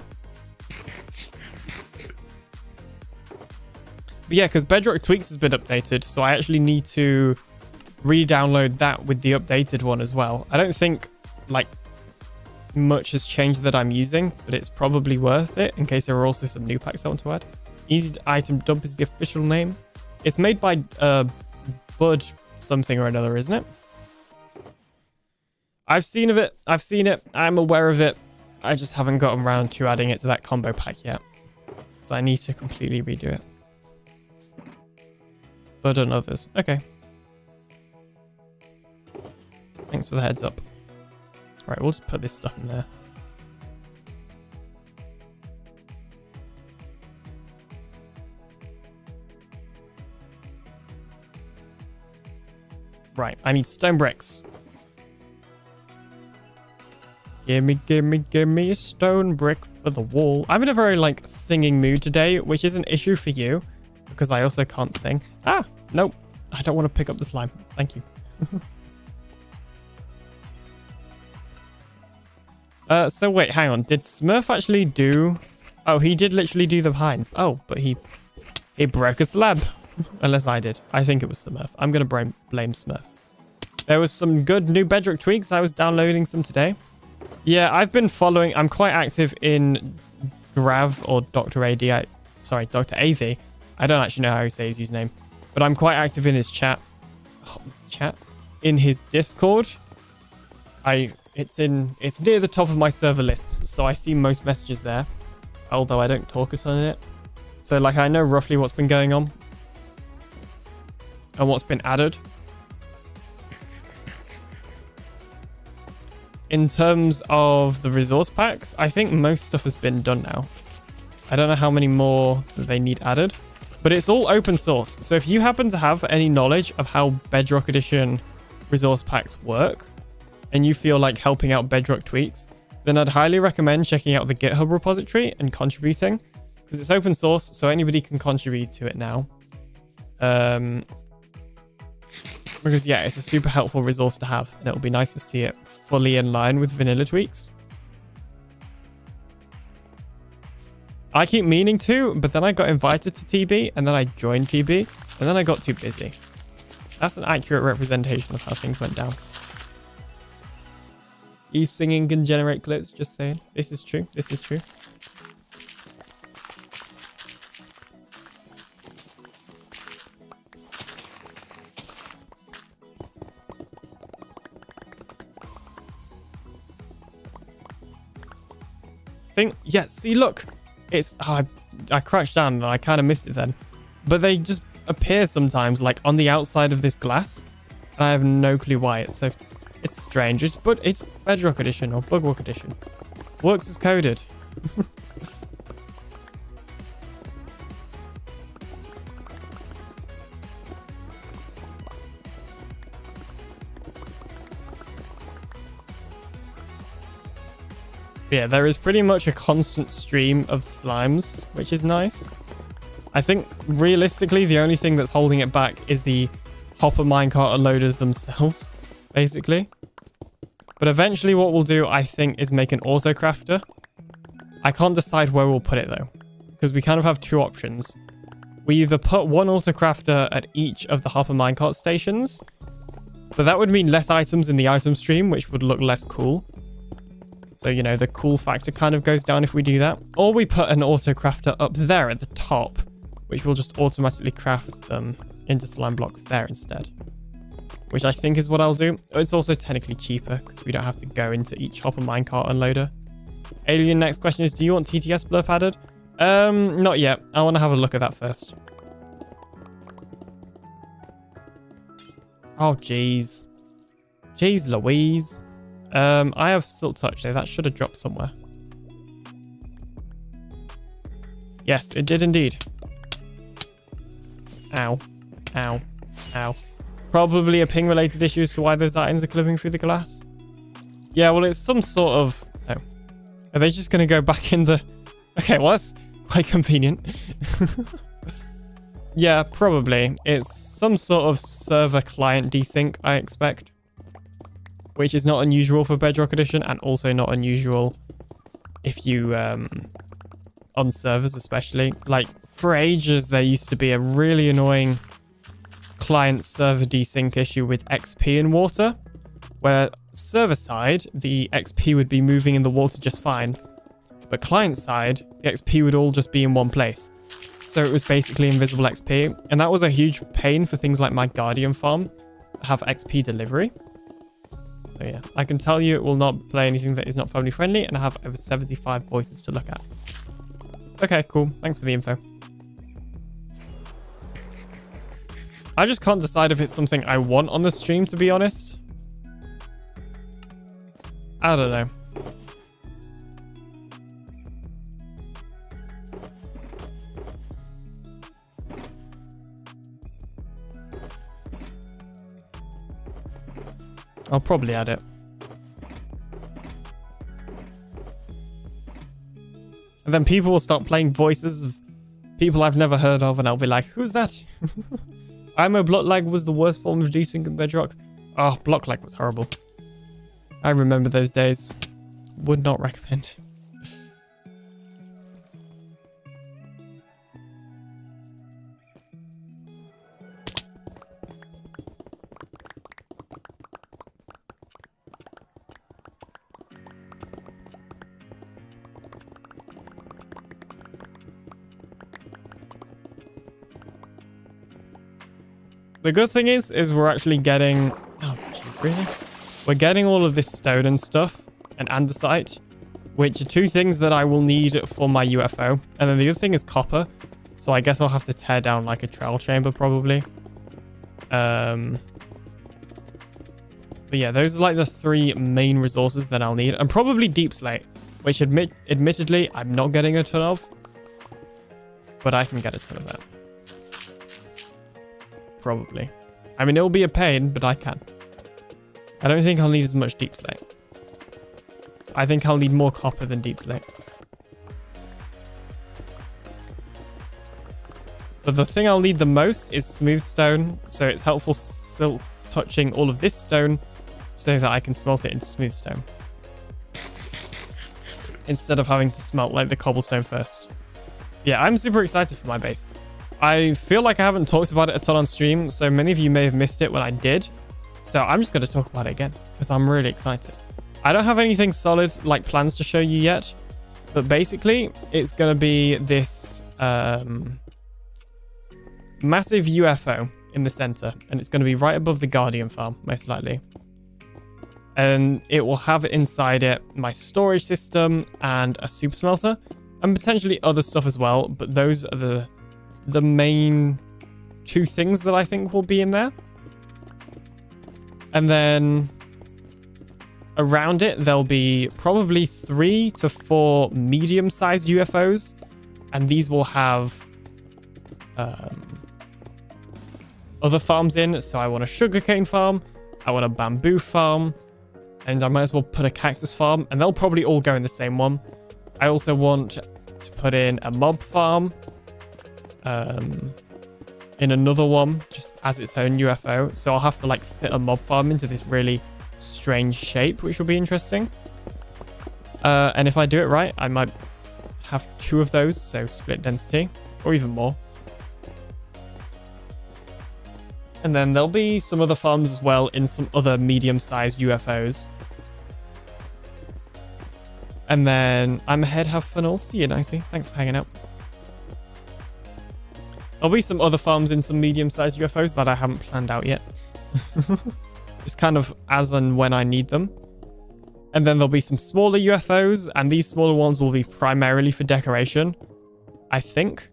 But yeah, because Bedrock Tweaks has been updated, so I actually need to re-download that with the updated one as well. I don't think, like, much has changed that I'm using, but it's probably worth it in case there are also some new packs I want to add. Easy Item Dump is the official name. It's made by Bud something or another, isn't it? I've seen of it. I've seen it. I'm aware of it. I just haven't gotten around to adding it to that combo pack yet. So I need to completely redo it. Bud and others. Okay. Thanks for the heads up. Alright, we'll just put this stuff in there. Right, I need stone bricks. Gimme a stone brick for the wall. I'm in a very, like, singing mood today, which is an issue for you, because I also can't sing. Ah, nope. I don't want to pick up the slime. Thank you. So wait, hang on. Did Smurf actually do... Oh, he did literally do the pines. Oh, but he broke a slab. Unless I did. I think it was Smurf. I'm going to blame Smurf. There was some good new Bedrock tweaks. I was downloading some today. Yeah, I've been following... I'm quite active in Grav or Dr. AD. Sorry, Dr. AV. I don't actually know how he says his username. But I'm quite active in his chat. Oh, chat? In his Discord. It's near the top of my server lists, so I see most messages there. Although I don't talk a ton in it. So, like, I know roughly what's been going on. And what's been added. In terms of the resource packs, I think most stuff has been done now. I don't know how many more they need added. But it's all open source. So if you happen to have any knowledge of how Bedrock Edition resource packs work, and you feel like helping out Bedrock tweaks, then I'd highly recommend checking out the GitHub repository and contributing, because it's open source, so anybody can contribute to it now. Because yeah, it's a super helpful resource to have, and it'll be nice to see it fully in line with vanilla tweaks. I keep meaning to, but then I got invited to TB, and then I joined TB, and then I got too busy. That's an accurate representation of how things went down. E-singing can generate clips, just saying. This is true. This is true. Yeah, see, look. It's... Oh, I crouched down and I kind of missed it then. But they just appear sometimes, like, on the outside of this glass. And I have no clue why. It's strange. It's Bedrock Edition or Bugwalk Edition. Works as coded. Yeah, there is pretty much a constant stream of slimes, which is nice. I think realistically the only thing that's holding it back is the hopper minecart unloaders themselves, basically. But eventually what we'll do, I think, is make an auto crafter. I can't decide where we'll put it though, because we kind of have two options. We either put one auto crafter at each of the hopper minecart stations, but that would mean less items in the item stream, which would look less cool. So, you know, the cool factor kind of goes down if we do that. Or we put an auto crafter up there at the top, which will just automatically craft them into slime blocks there instead. Which I think is what I'll do. It's also technically cheaper because we don't have to go into each hopper minecart unloader. Alien, next question is, do you want TTS blurb added? Not yet. I want to have a look at that first. Oh, jeez. Jeez Louise. I have Silk Touch, so that should have dropped somewhere. Yes, it did indeed. Ow. Ow. Ow. Probably a ping-related issue as to why those items are clipping through the glass. Yeah, well, it's some sort of... Oh. Are they just going to go back in the... Okay, well, that's quite convenient. Yeah, probably. It's some sort of server client desync, I expect. Which is not unusual for Bedrock Edition, and also not unusual if you, on servers especially. Like, for ages, there used to be a really annoying client server desync issue with XP in water, where server side, the XP would be moving in the water just fine. But client side, the XP would all just be in one place. So it was basically invisible XP. And that was a huge pain for things like my Guardian farm that have XP delivery. So yeah, I can tell you it will not play anything that is not family friendly, and I have over 75 voices to look at. Okay, cool. Thanks for the info. I just can't decide if it's something I want on the stream, to be honest. I don't know. I'll probably add it. And then people will start playing voices of people I've never heard of, and I'll be like, who's that? IMO block lag was the worst form of desync in Bedrock. Oh, block lag was horrible. I remember those days. Would not recommend. The good thing is we're actually getting... Oh, geez, really? We're getting all of this stone and stuff, and andesite, which are two things that I will need for my UFO. And then the other thing is copper, so I guess I'll have to tear down like a trial chamber probably. But yeah, those are like the three main resources that I'll need. And probably deep slate, which admittedly I'm not getting a ton of, but I can get a ton of that. Probably. I mean, it'll be a pain, but I can. I don't think I'll need as much deep slate. I think I'll need more copper than deep slate. But the thing I'll need the most is smooth stone, so it's helpful still touching all of this stone so that I can smelt it into smooth stone. Instead of having to smelt like the cobblestone first. Yeah, I'm super excited for my base. I feel like I haven't talked about it a ton on stream, so many of you may have missed it when I did. So I'm just going to talk about it again, because I'm really excited. I don't have anything solid, like plans to show you yet, but basically it's going to be this massive UFO in the center, and it's going to be right above the Guardian farm, most likely. And it will have inside it my storage system and a super smelter, and potentially other stuff as well, but those are the main two things that I think will be in there. And then around it, there'll be probably 3 to 4 medium-sized UFOs. And these will have other farms in. So I want a sugarcane farm. I want a bamboo farm. And I might as well put a cactus farm. And they'll probably all go in the same one. I also want to put in a mob farm. In another one, just as its own UFO. So I'll have to like fit a mob farm into this really strange shape, which will be interesting. And if I do it right, I might have 2 of those, so split density, or even more. And then there'll be some other farms as well in some other medium-sized UFOs. And then I'm ahead, have fun all. See you, Nicey. Thanks for hanging out. There'll be some other farms in some medium-sized UFOs that I haven't planned out yet. Just kind of as and when I need them. And then there'll be some smaller UFOs, and these smaller ones will be primarily for decoration, I think.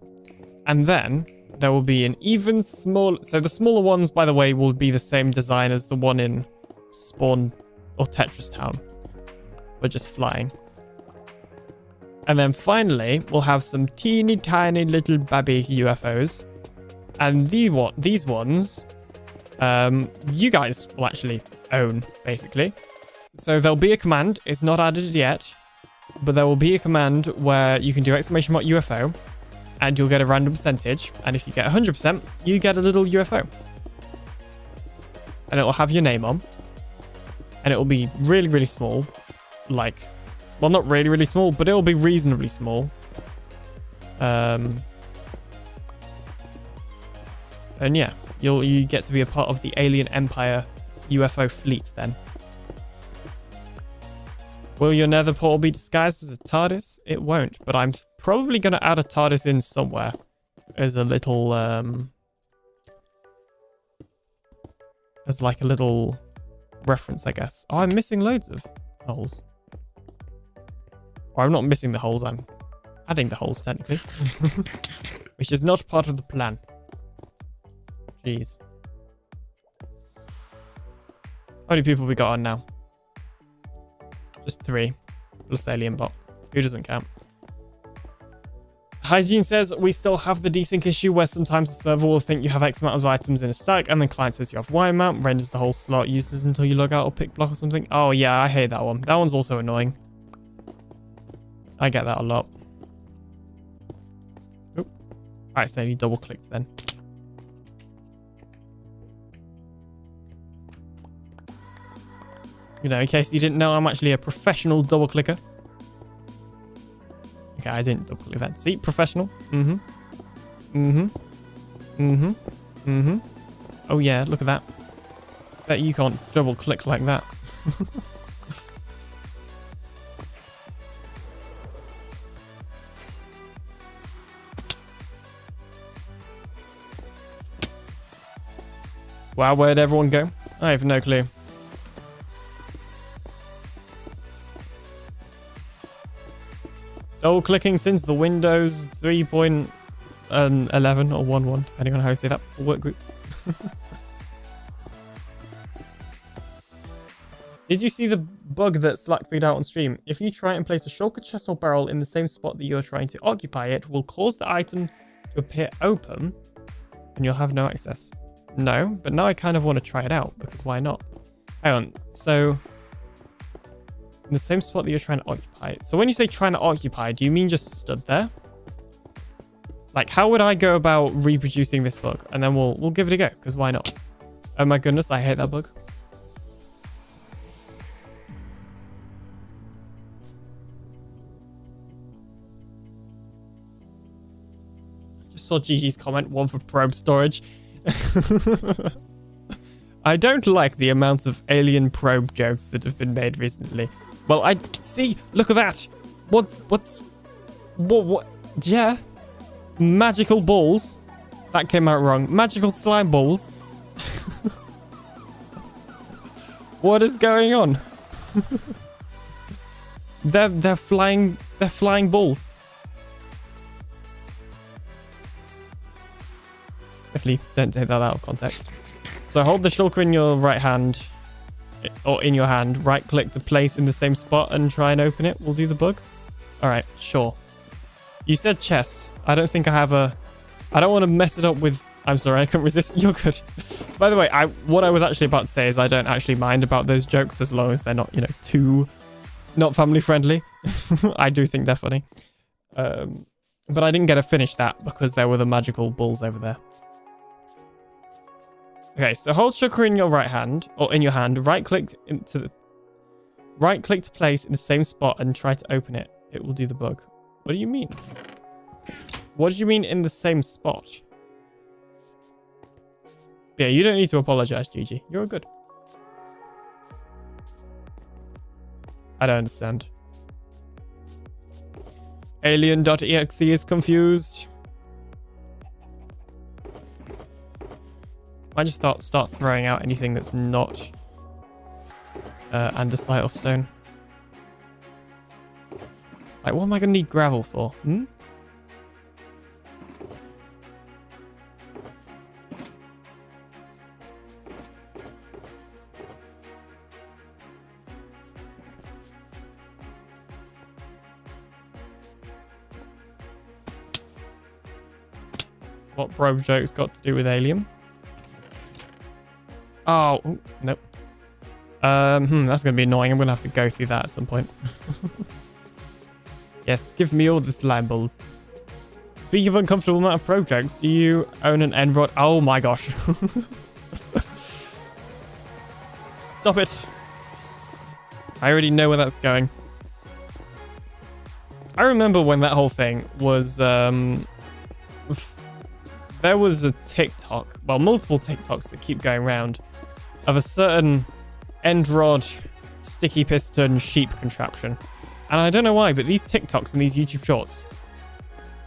And then there will be an even smaller... So the smaller ones, by the way, will be the same design as the one in Spawn or Tetris Town, but just flying. And then finally, we'll have some teeny tiny little baby UFOs. And these ones, you guys will actually own, basically. So there'll be a command. It's not added yet, but there will be a command where you can do !UFO. and you'll get a random percentage. And if you get 100%, you get a little UFO. And it'll have your name on. And it'll be really, really small. Like, well, not really, really small, but it'll be reasonably small. And yeah, you get to be a part of the Alien Empire UFO fleet then. Will your nether portal be disguised as a TARDIS? It won't, but I'm probably going to add a TARDIS in somewhere as a little, as like a little reference, I guess. Oh, I'm missing loads of holes. Or I'm not missing the holes, I'm adding the holes technically. Which is not part of the plan. Jeez. How many people we got on now? Just 3. Plus alien bot. Who doesn't count? Hygiene says, we still have the desync issue where sometimes the server will think you have X amount of items in a stack and then client says you have Y amount, renders the whole slot useless until you log out or pick block or something. Oh yeah, I hate that one. That one's also annoying. I get that a lot. Oh, I accidentally double clicked then. You know, in case you didn't know, I'm actually a professional double clicker. Okay, I didn't double click that. See, professional. Oh yeah, look at that. Bet you can't double click like that. Wow, where'd everyone go? I have no clue. Double clicking since the Windows 3.11 or 1.1, depending on how you say that, for work groups. Did you see the bug that Slack figured out on stream? If you try and place a shulker chest or barrel in the same spot that you're trying to occupy, it will cause the item to appear open and you'll have no access. No, but now I kind of want to try it out because why not? Hang on, so in the same spot that you're trying to occupy. So when you say trying to occupy, do you mean just stood there? Like, how would I go about reproducing this bug? And then we'll give it a go, because why not? Oh my goodness, I hate that bug. I just saw Gigi's comment, one for probe storage. I don't like the amount of alien probe jokes that have been made recently. Well, I see. Look at that. What? Yeah. Magical balls. That came out wrong. Magical slime balls. What is going on? They're flying. They're flying balls. Definitely don't take that out of context. So hold the shulker in your right hand. Or in your hand, right click to place in the same spot and try and open it. We'll do the bug. All right, sure. You said chest. I don't think I have a... I don't want to mess it up with... I'm sorry, I couldn't resist. You're good. By the way, what I was actually about to say is I don't actually mind about those jokes as long as they're not, you know, too... not family friendly. I do think they're funny. But I didn't get to finish that because there were the magical balls over there. Okay, so hold shulker in your right hand, or in your hand, right click to place in the same spot and try to open it. It will do the bug. What do you mean? What do you mean in the same spot? Yeah, you don't need to apologize, Gigi. You're good. I don't understand. Alien.exe is confused. I just thought start throwing out anything that's not andesite or stone. Like, what am I going to need gravel for? What probe joke's got to do with alien? Oh, nope. That's going to be annoying. I'm going to have to go through that at some point. Yes, give me all the slime balls. Speaking of uncomfortable amount of projects, do you own an end rod? Oh my gosh. Stop it. I already know where that's going. I remember when that whole thing was, there was a TikTok, well, multiple TikToks that keep going around of a certain end rod sticky piston sheep contraption. And I don't know why, but these TikToks and these YouTube shorts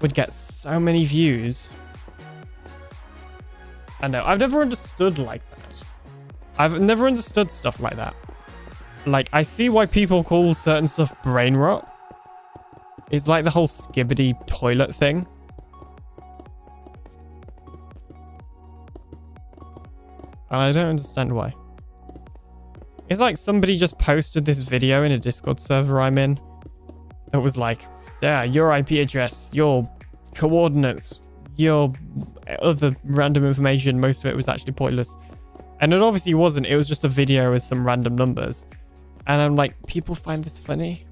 would get so many views. I know, I've never understood like that. I've never understood stuff like that. Like, I see why people call certain stuff brain rot. It's like the whole skibbity toilet thing. And I don't understand why. It's like somebody just posted this video in a Discord server I'm in. That was like, yeah, your IP address, your coordinates, your other random information. Most of it was actually pointless. And it obviously wasn't. It was just a video with some random numbers. And I'm like, people find this funny?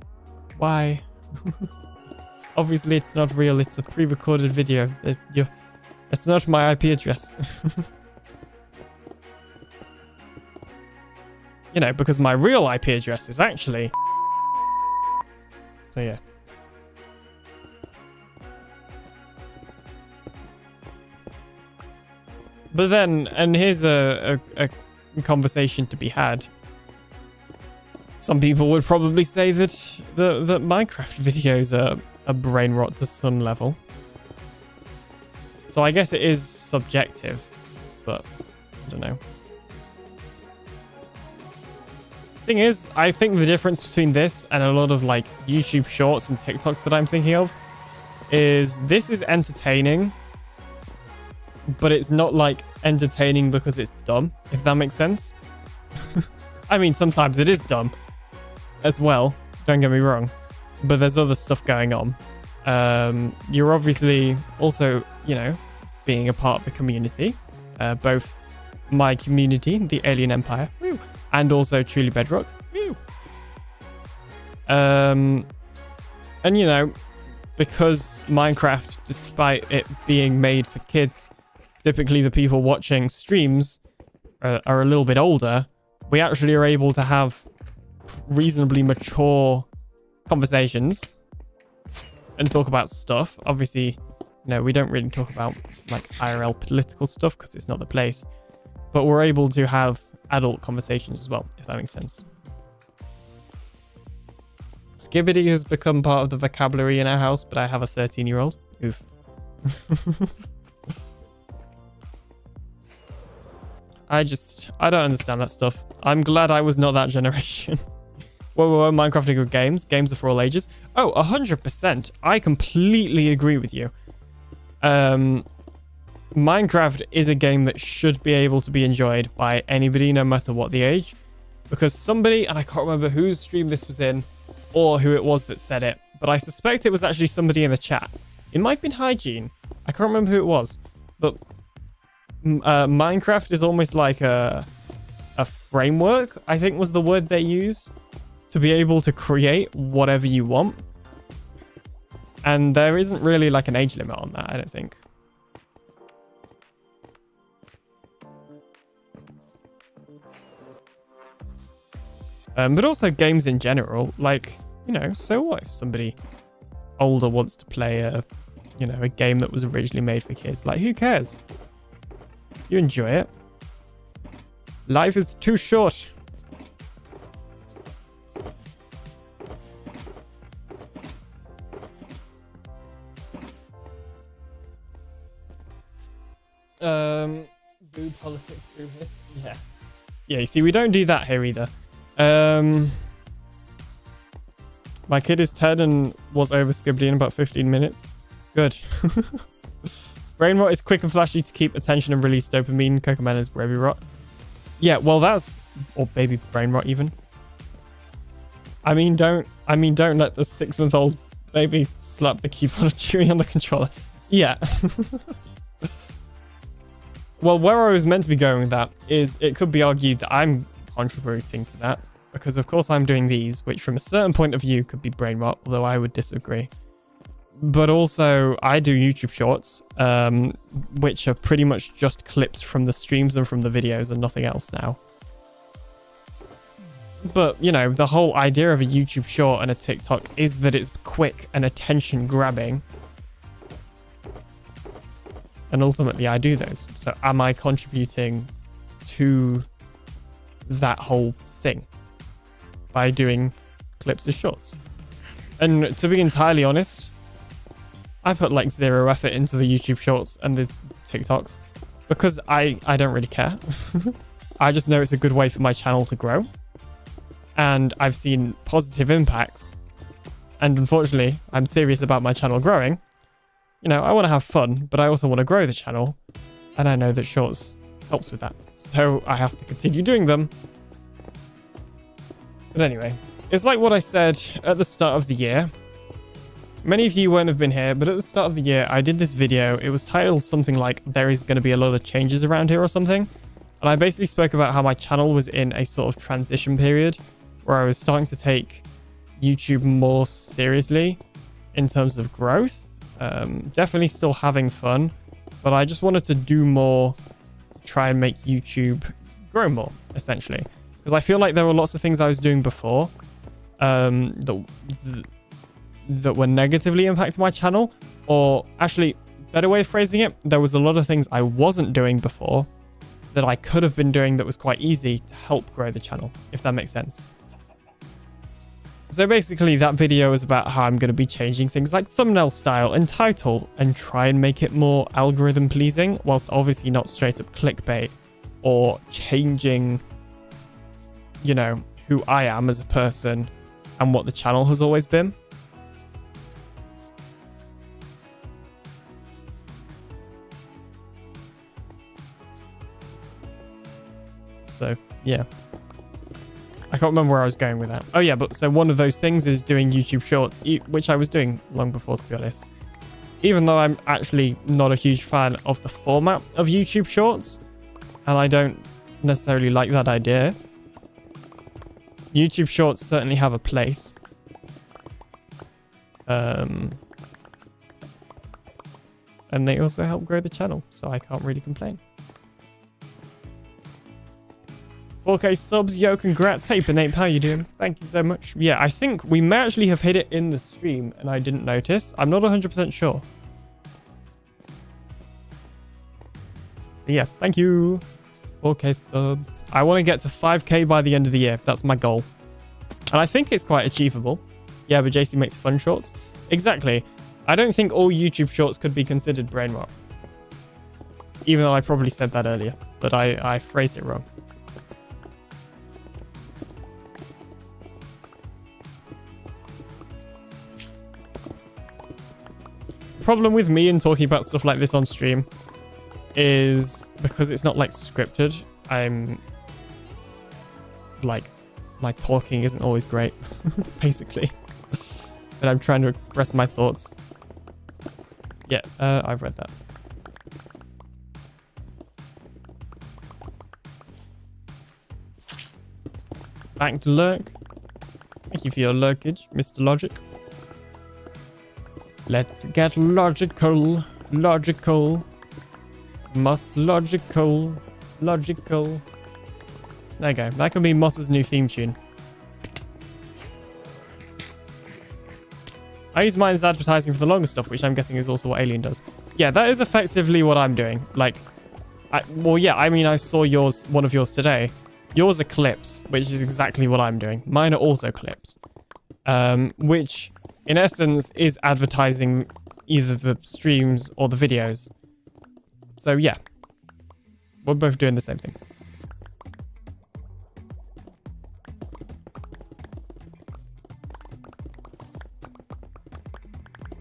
Why? Obviously, it's not real. It's a pre-recorded video. It's not my IP address. You know, because my real IP address is actually... So, yeah. But then, and here's a conversation to be had. Some people would probably say that that Minecraft videos are a brain rot to some level. So I guess it is subjective, but I don't know. Thing is, I think the difference between this and a lot of like YouTube shorts and TikToks that I'm thinking of is this is entertaining, but it's not like entertaining because it's dumb, if that makes sense. I mean, sometimes it is dumb as well, don't get me wrong, but there's other stuff going on. You're obviously also, you know, being a part of the community, both my community, the Alien Empire, woo, and also Truly Bedrock, woo. And you know, because Minecraft, despite it being made for kids, typically the people watching streams are a little bit older. We actually are able to have reasonably mature conversations and talk about stuff. Obviously, you know, we don't really talk about like IRL political stuff because it's not the place, but we're able to have adult conversations as well, if that makes sense. Skibbity has become part of the vocabulary in our house, but I have a 13-year-old. Oof. I don't understand that stuff. I'm glad I was not that generation. Whoa, Minecraft are good games. Games are for all ages. Oh, 100%. I completely agree with you. Minecraft is a game that should be able to be enjoyed by anybody, no matter what the age. Because somebody, and I can't remember whose stream this was in, or who it was that said it, but I suspect it was actually somebody in the chat. It might have been Hygiene. I can't remember who it was. But Minecraft is almost like a framework, I think was the word they use, to be able to create whatever you want. And there isn't really like an age limit on that, I don't think. But also games in general, like, you know, so what if somebody older wants to play a game that was originally made for kids? Like, who cares? You enjoy it. Life is too short. Boo politics, boo hiss. Yeah. Yeah, you see, we don't do that here either. My kid is 10 and was over Skibbity in about 15 minutes. Good. Brain rot is quick and flashy to keep attention and release dopamine. Cocomelon is baby rot. Yeah, well that's... Or baby brain rot even. I mean, don't let the 6-month-old baby slap the keyboard chewing on the controller. Yeah. Well, where I was meant to be going with that is it could be argued that I'm contributing to that. Because of course I'm doing these, which from a certain point of view could be brain rot, although I would disagree. But also, I do YouTube shorts, which are pretty much just clips from the streams and from the videos and nothing else now. But, you know, the whole idea of a YouTube short and a TikTok is that it's quick and attention grabbing. And ultimately, I do those. So am I contributing to that whole thing by doing clips of shorts? And to be entirely honest, I put like 0 effort into the YouTube shorts and the TikToks because I don't really care. I just know it's a good way for my channel to grow. And I've seen positive impacts. And unfortunately, I'm serious about my channel growing. You know, I want to have fun, but I also want to grow the channel. And I know that shorts helps with that. So I have to continue doing them. But anyway, it's like what I said at the start of the year. Many of you won't have been here, but at the start of the year, I did this video. It was titled something like, there is going to be a lot of changes around here or something. And I basically spoke about how my channel was in a sort of transition period where I was starting to take YouTube more seriously in terms of growth. Definitely still having fun, but I just wanted to do more to try and make YouTube grow more, essentially. Because I feel like there were lots of things I was doing before that were negatively impacting my channel, or actually, better way of phrasing it, there was a lot of things I wasn't doing before that I could have been doing that was quite easy to help grow the channel, if that makes sense. So basically that video is about how I'm going to be changing things like thumbnail style and title and try and make it more algorithm pleasing, whilst obviously not straight up clickbait or changing, you know, who I am as a person and what the channel has always been. So, yeah. I can't remember where I was going with that. Oh, yeah, but so one of those things is doing YouTube Shorts, which I was doing long before, to be honest. Even though I'm actually not a huge fan of the format of YouTube Shorts, and I don't necessarily like that idea, YouTube Shorts certainly have a place. And they also help grow the channel, so I can't really complain. 4K subs, yo, congrats. Hey, Benape, how you doing? Thank you so much. Yeah, I think we may actually have hit it in the stream and I didn't notice. I'm not 100% sure. But yeah, thank you. 4K subs. I want to get to 5K by the end of the year. That's my goal. And I think it's quite achievable. Yeah, but JC makes fun shorts. Exactly. I don't think all YouTube shorts could be considered brain rot. Even though I probably said that earlier, but I phrased it wrong. Problem with me and talking about stuff like this on stream is because it's not like scripted. I'm like, my talking isn't always great, basically. And I'm trying to express my thoughts. Yeah, I've read that. Back to lurk. Thank you for your lurkage, Mr. Logic. Let's get logical. Logical. Moss logical. Logical. There you go. That could be Moss's new theme tune. I use mine as advertising for the longer stuff, which I'm guessing is also what Alien does. Yeah, that is effectively what I'm doing. Like, well, yeah, I mean, I saw yours, one of yours today. Yours are clips, which is exactly what I'm doing. Mine are also clips, which in essence is advertising either the streams or the videos. So yeah, we're both doing the same thing.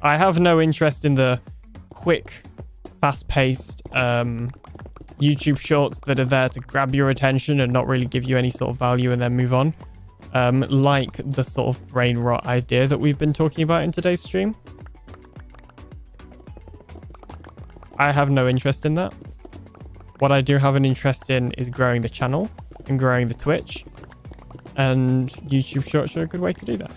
I have no interest in the quick, fast-paced YouTube shorts that are there to grab your attention and not really give you any sort of value and then move on. Like the sort of brain rot idea that we've been talking about in today's stream. I have no interest in that. What I do have an interest in is growing the channel and growing the Twitch. And YouTube shorts are a good way to do that.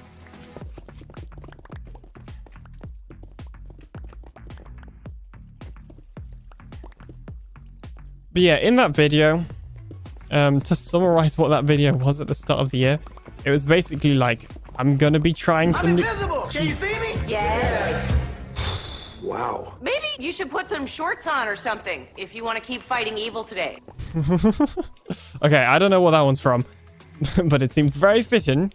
But yeah, in that video, to summarize what that video was at the start of the year, it was basically like, I'm gonna be trying some new... Invisible! Can you see me? Yes. Wow. Maybe you should put some shorts on or something if you want to keep fighting evil today. Okay, I don't know what that one's from, but it seems very fitting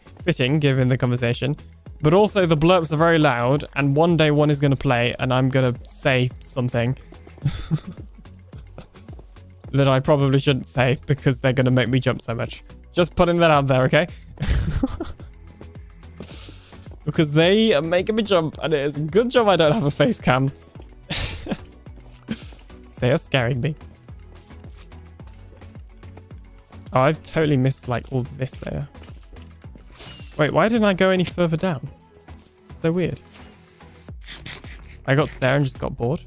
given the conversation. But also the blurps are very loud, and one day one is going to play, and I'm going to say something that I probably shouldn't say because they're going to make me jump so much. Just putting that out there, okay? Because they are making me jump, and it is a good job I don't have a face cam. They are scaring me. Oh, I've totally missed like all this layer. Wait, why didn't I go any further down? So weird. I got to there and just got bored.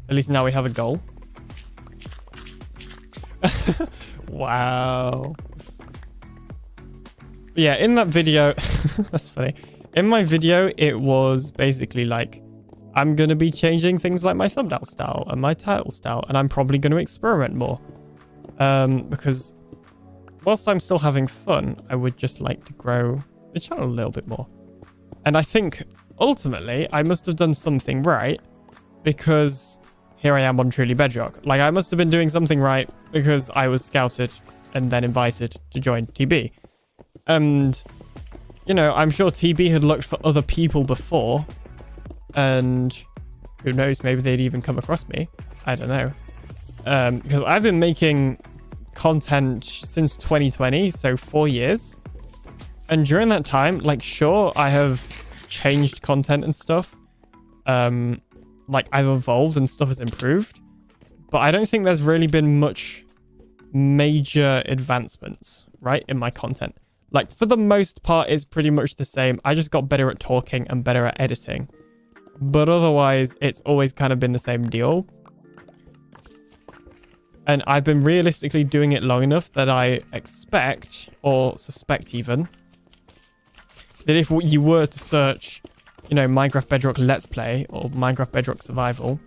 At least now we have a goal. Wow. Yeah, in that video, that's funny. In my video, it was basically like, I'm going to be changing things like my thumbnail style and my title style, and I'm probably going to experiment more. Because whilst I'm still having fun, I would just like to grow the channel a little bit more. And I think, ultimately, I must have done something right, because here I am on Truly Bedrock. Like, I must have been doing something right, because I was scouted and then invited to join TB. And, you know, I'm sure TB had looked for other people before, and who knows, maybe they'd even come across me. I don't know. Because I've been making content since 2020, so 4 years. And during that time, like, sure, I have changed content and stuff. Like, I've evolved and stuff has improved. But I don't think there's really been much major advancements, right, in my content. Like, for the most part, it's pretty much the same. I just got better at talking and better at editing. But otherwise, it's always kind of been the same deal. And I've been realistically doing it long enough that I expect, or suspect even, that if you were to search, you know, Minecraft Bedrock Let's Play or Minecraft Bedrock Survival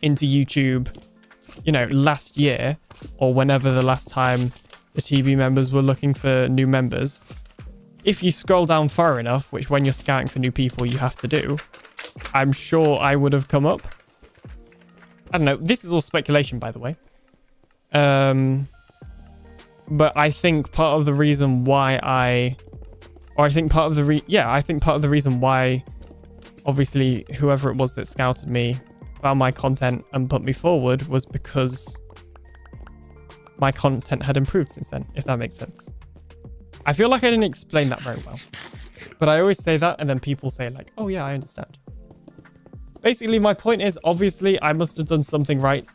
into YouTube, you know, last year, or whenever the last time the TB members were looking for new members, if you scroll down far enough, which when you're scouting for new people you have to do, I'm sure I would have come up. I don't know. This is all speculation, by the way. But I think part of the reason why I think part of the reason why, obviously, whoever it was that scouted me found my content and put me forward was because my content had improved since then, if that makes sense. I feel like I didn't explain that very well. But I always say that, and then people say like, oh yeah, I understand. Basically, my point is, obviously, I must have done something right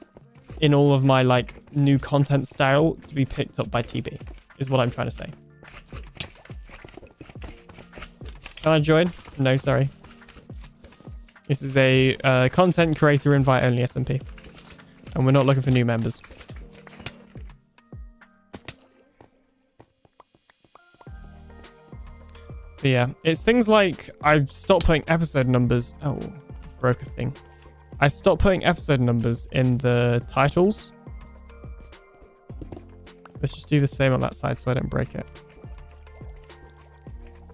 in all of my, like, new content style to be picked up by TB, is what I'm trying to say. Can I join? No, sorry. This is a content creator invite only SMP. And we're not looking for new members. But yeah, it's things like I stopped putting episode numbers. Oh, broke a thing. I stopped putting episode numbers in the titles. Let's just do the same on that side so I don't break it.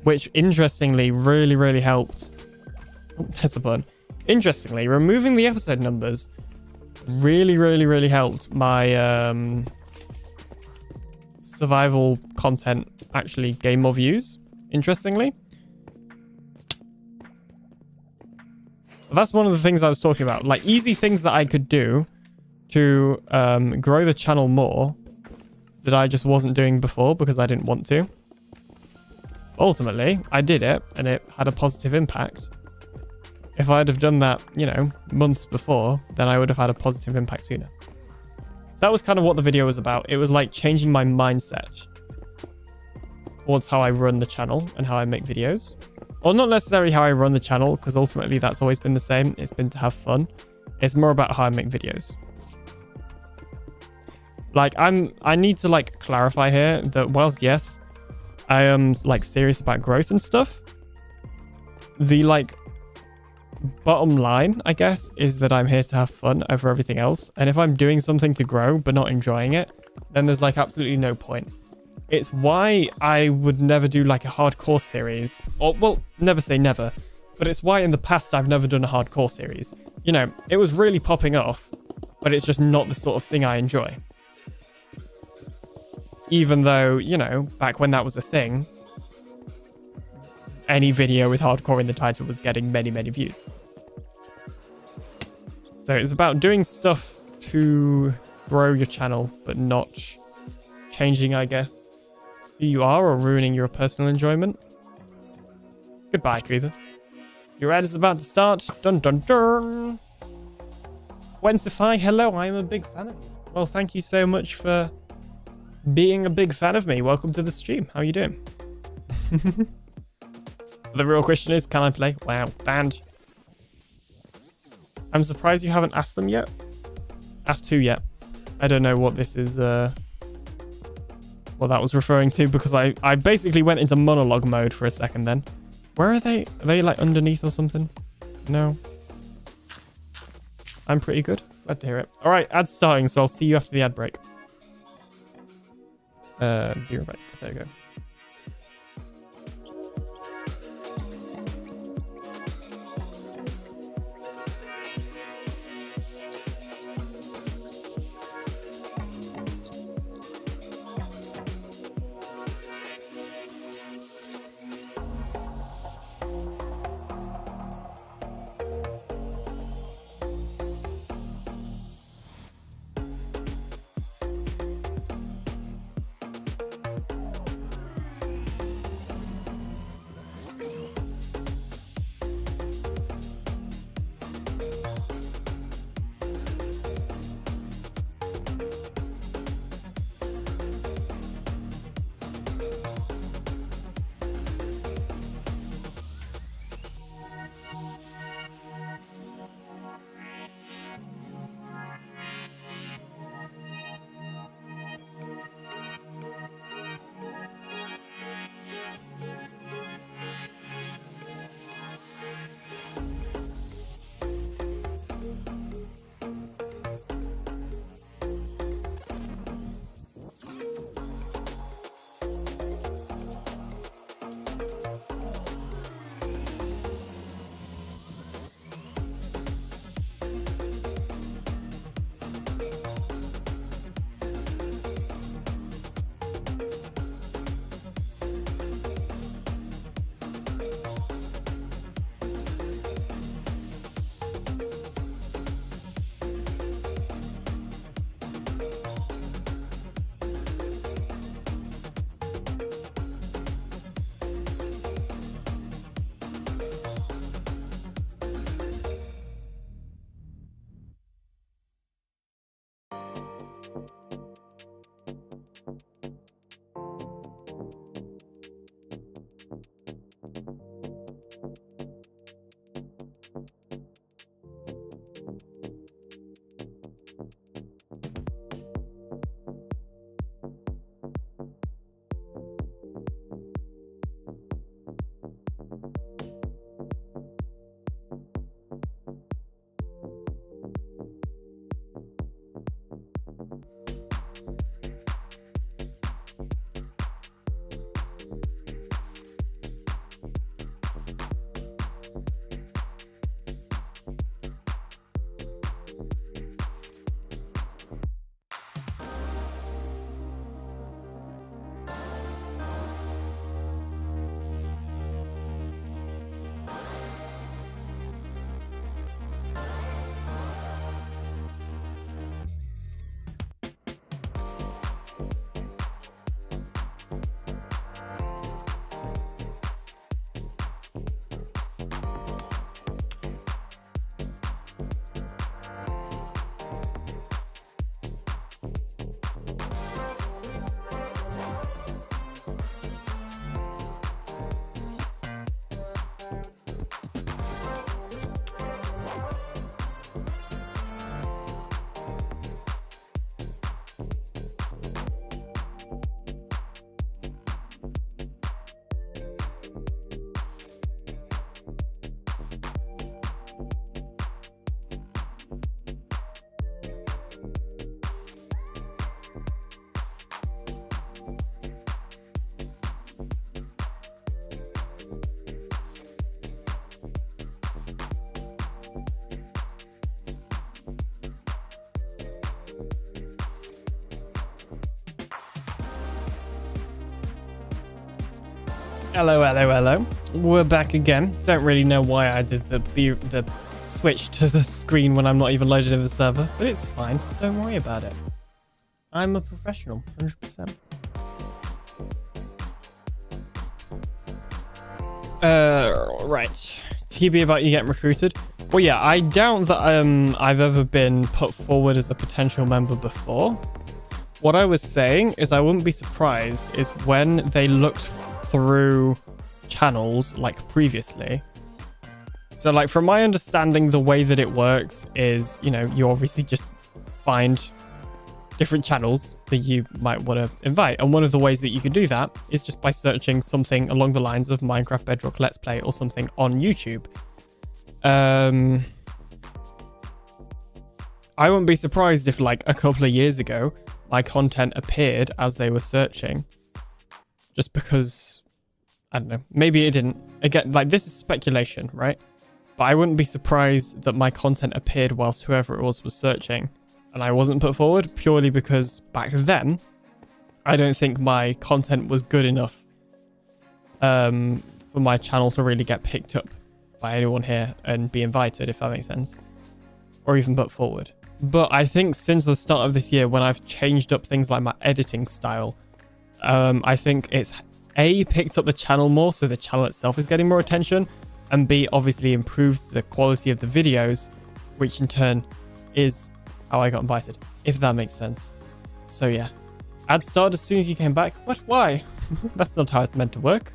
Which, interestingly, really, really helped. Oh, there's the button. Interestingly, removing the episode numbers really, really, really helped my survival content actually gain more views. Interestingly. That's one of the things I was talking about. Like, easy things that I could do to grow the channel more that I just wasn't doing before because I didn't want to. Ultimately, I did it and it had a positive impact. If I'd have done that, you know, months before, then I would have had a positive impact sooner. So that was kind of what the video was about. It was like changing my mindset towards how I run the channel and how I make videos. Or not necessarily how I run the channel, because ultimately that's always been the same. It's been to have fun. It's more about how I make videos. Like, I need to, like, clarify here that whilst, yes, I am, like, serious about growth and stuff, the like bottom line, I guess, is that I'm here to have fun over everything else. And if I'm doing something to grow but not enjoying it, then there's like absolutely no point. It's why I would never do like a hardcore series, or well, never say never, but it's why in the past I've never done a hardcore series. You know, it was really popping off, but it's just not the sort of thing I enjoy. Even though, you know, back when that was a thing, any video with hardcore in the title was getting many, many views. So it's about doing stuff to grow your channel, but not changing, I guess, who you are or ruining your personal enjoyment. Goodbye, Creeper. Your ad is about to start. Dun dun dun. Wensify, hello, I am a big fan of you. Well, thank you so much for being a big fan of me. Welcome to the stream. How are you doing? The real question is, can I play? Wow, banned. I'm surprised you haven't asked them yet. Asked who yet? I don't know what this is, what that was referring to, because I basically went into monologue mode for a second then. Where are they? Are they like underneath or something? No. I'm pretty good. Glad to hear it. All right, ad's starting, so I'll see you after the ad break. Be right back. There you go. Hello, hello, hello. We're back again. Don't really know why I did the switch to the screen when I'm not even loaded in the server, but it's fine. Don't worry about it. I'm a professional, 100%. Right. TB about you getting recruited. Well, yeah, I doubt that I've ever been put forward as a potential member before. What I was saying is I wouldn't be surprised is when they looked through channels like previously. So like from my understanding, the way that it works is, you know, you obviously just find different channels that you might want to invite. And one of the ways that you can do that is just by searching something along the lines of Minecraft Bedrock Let's Play or something on YouTube. I wouldn't be surprised if like a couple of years ago, my content appeared as they were searching. Just because, I don't know, maybe it didn't. Again, like this is speculation, right? But I wouldn't be surprised that my content appeared whilst whoever it was searching. And I wasn't put forward purely because back then, I don't think my content was good enough for my channel to really get picked up by anyone here and be invited, if that makes sense. Or even put forward. But I think since the start of this year, when I've changed up things like my editing style, I think it's A, picked up the channel more, so the channel itself is getting more attention, and B, obviously improved the quality of the videos, which in turn is how I got invited, if that makes sense. So yeah, ads started as soon as you came back. What? Why? That's not how it's meant to work.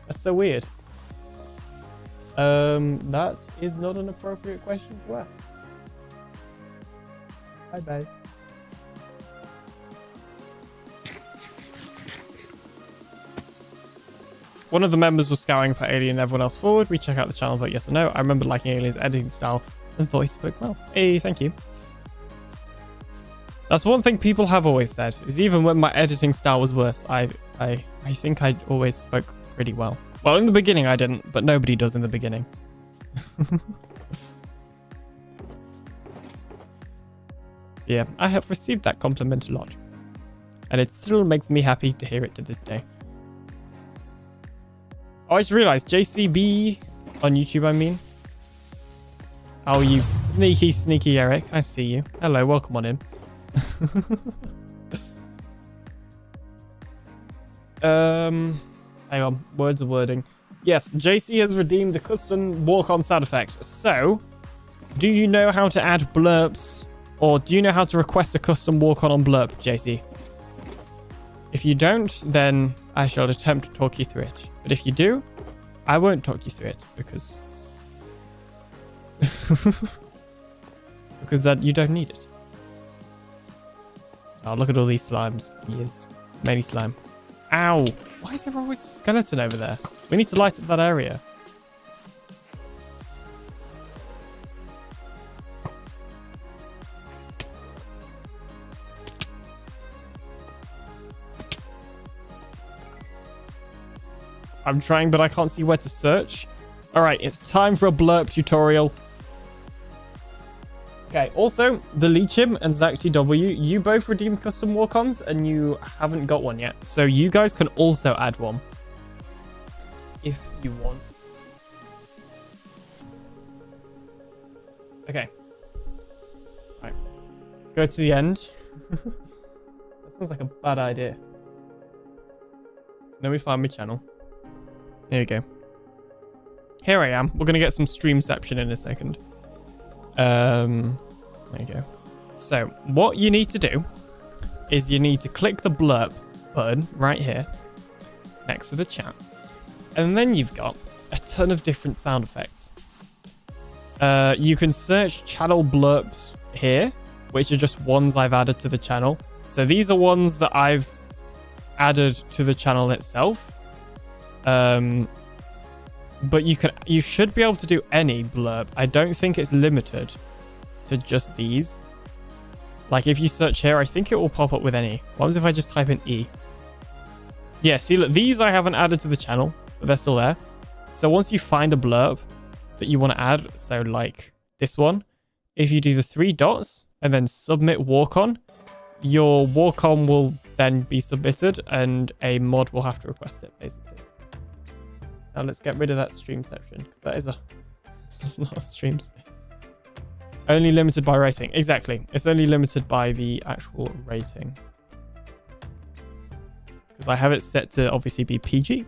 That's so weird. That is not an appropriate question to ask. Bye bye. One of the members was scouring for Alien and everyone else forward. We check out the channel, vote yes or no. I remember liking Alien's editing style and thought he spoke well. Hey, thank you. That's one thing people have always said, is even when my editing style was worse, I think I always spoke pretty well. Well, in the beginning I didn't, but nobody does in the beginning. Yeah, I have received that compliment a lot. And it still makes me happy to hear it to this day. Oh, I just realized, JCB on YouTube, I mean. Oh, you sneaky, sneaky Eric. I see you. Hello, welcome on in. Hang on, words of wording. Yes, JC has redeemed the custom walk-on sound effect. So, do you know how to add blurps, or do you know how to request a custom walk-on blurp, JC? If you don't, then I shall attempt to talk you through it. But if you do, I won't talk you through it because because that you don't need it. Oh, look at all these slimes. Yes, many slime. Ow! Why is there always a skeleton over there? We need to light up that area. I'm trying, but I can't see where to search. All right, it's time for a blurb tutorial. Okay, also, the Leechim and ZachTW, you both redeemed custom walk-ons and you haven't got one yet. So you guys can also add one. If you want. Okay. All right. Go to the end. That sounds like a bad idea. Let me find my channel. Here you go. Here I am. We're going to get some streamception in a second. There you go. So, what you need to do is you need to click the blurb button right here next to the chat. And then you've got a ton of different sound effects. You can search channel blurbs here, which are just ones I've added to the channel. So these are ones that I've added to the channel itself. But you should be able to do any blurb. I don't think it's limited to just these. Like if you search here, I think it will pop up with any. What happens if I just type in E? Yeah, see, look, these I haven't added to the channel, but they're still there. So once you find a blurb that you want to add, so like this one, if you do the 3 dots and then submit walk-on, your walk-on will then be submitted and a mod will have to request it, basically. Now let's get rid of that stream section, because that's a lot of streams. Only limited by rating. Exactly. It's only limited by the actual rating. Because I have it set to obviously be PG.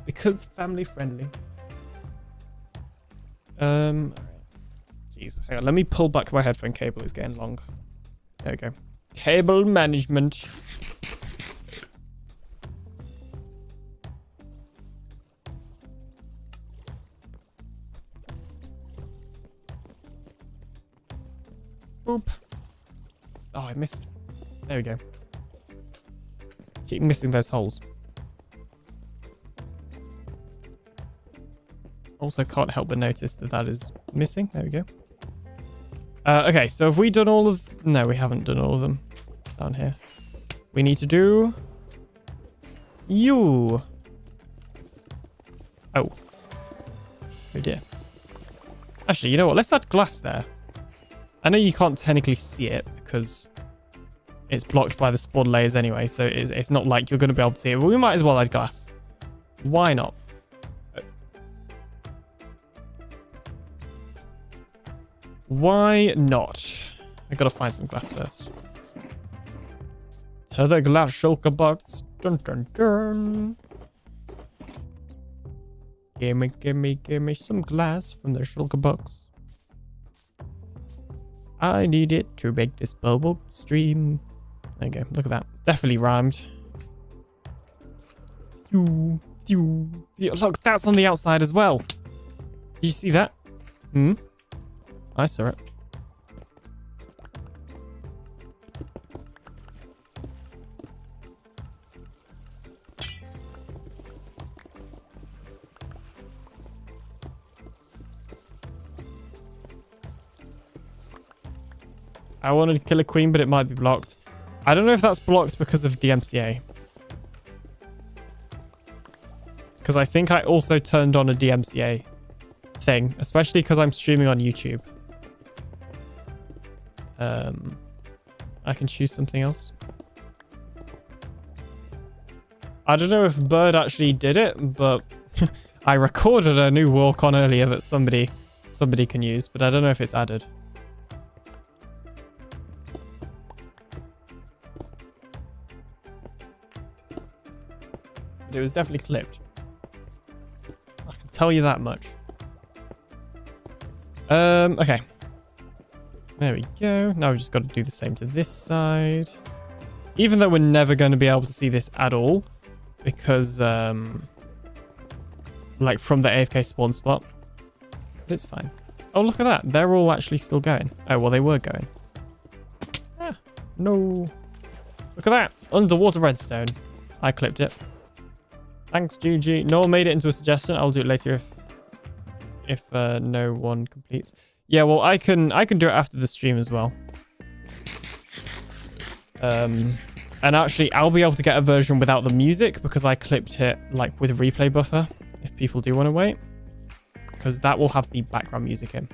Because family friendly. Jeez. Hang on. Let me pull back my headphone cable. It's getting long. There we go. Cable management. Boop. Oh, I missed. There we go. Keep missing those holes. Also can't help but notice that that is missing. There we go. Okay, so have we done all of... No, we haven't done all of them down here. We need to do... you. Oh. Oh dear. Actually, you know what? Let's add glass there. I know you can't technically see it because it's blocked by the spawn layers anyway, so it's not like you're going to be able to see it, but we might as well add glass. Why not? Why not? I gotta find some glass first. To the glass shulker box. Dun dun dun. Gimme some glass from the shulker box. I need it to make this bubble stream. There you go. Look at that. Definitely rhymed. Look, that's on the outside as well. Did you see that? I saw it. I wanted to kill a queen, but it might be blocked. I don't know if that's blocked because of DMCA. Because I think I also turned on a DMCA thing, especially because I'm streaming on YouTube. I can choose something else. I don't know if Bird actually did it, but I recorded a new walk on earlier that somebody can use, but I don't know if it's added. It was definitely clipped. I can tell you that much. Okay. There we go. Now we've just got to do the same to this side. Even though we're never going to be able to see this at all. Because, like from the AFK spawn spot. But it's fine. Oh, look at that. They're all actually still going. Oh, well, they were going. Ah, no. Look at that. Underwater redstone. I clipped it. Thanks, GG. No one made it into a suggestion. I'll do it later if no one completes. Yeah, well, I can do it after the stream as well. And actually, I'll be able to get a version without the music because I clipped it like with a replay buffer. If people do want to wait, because that will have the background music in.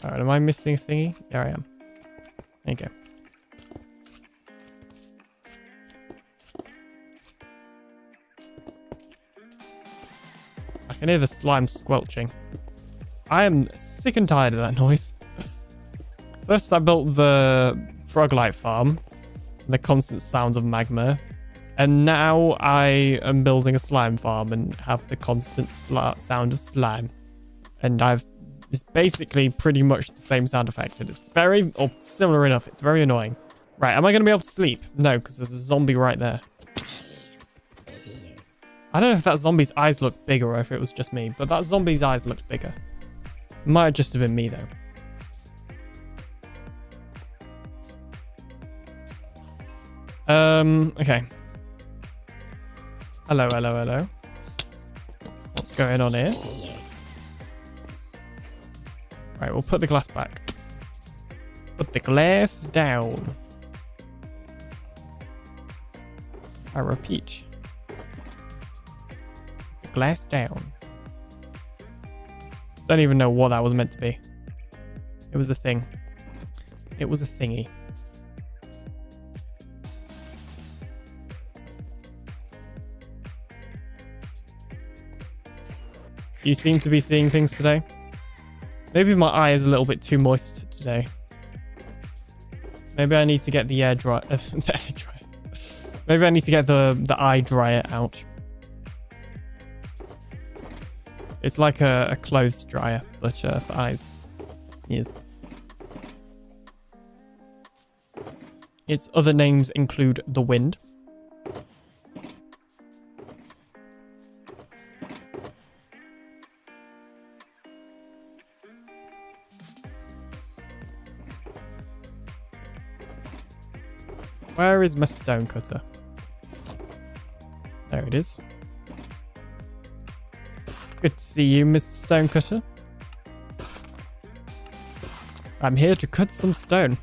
Alright, am I missing a thingy? Yeah, I am. There you go. I can hear the slime squelching. I am sick and tired of that noise. First, I built the frog-light farm, the constant sounds of magma, and now I am building a slime farm and have the constant sound of slime. And it's basically pretty much the same sound effect, and it's very, or similar enough. It's very annoying. Right, am I going to be able to sleep? No, because there's a zombie right there. I don't know if that zombie's eyes look bigger or if it was just me, but that zombie's eyes looked bigger. Might have just have been me, though. Okay. Hello, hello, hello. What's going on here? Right, we'll put the glass back. Put the glass down. I repeat. The glass down. Don't even know what that was meant to be. It was a thing. It was a thingy. You seem to be seeing things today. Maybe my eye is a little bit too moist today. Maybe I need to get the air dry. The air dryer. Maybe I need to get the eye dryer out. It's like a clothes dryer, but for eyes. Yes. Its other names include the wind. Where is my stone cutter? There it is. Good to see you, Mr. Stonecutter. I'm here to cut some stone.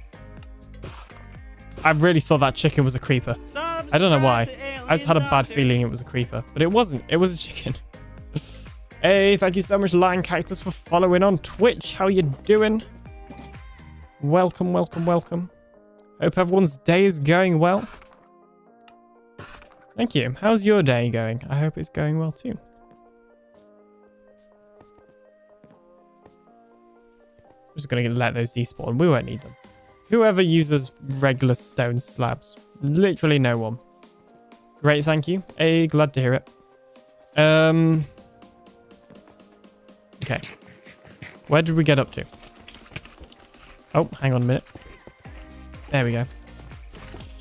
I really thought that chicken was a creeper. I don't know why. I just had a bad feeling it was a creeper. But it wasn't. It was a chicken. Hey, thank you so much, Lion Cactus, for following on Twitch. How you doing? Welcome, welcome, welcome. Hope everyone's day is going well. Thank you. How's your day going? I hope it's going well too. I'm just going to let those despawn. We won't need them. Whoever uses regular stone slabs. Literally no one. Great, thank you. Hey, glad to hear it. Okay. Where did we get up to? Oh, hang on a minute. There we go.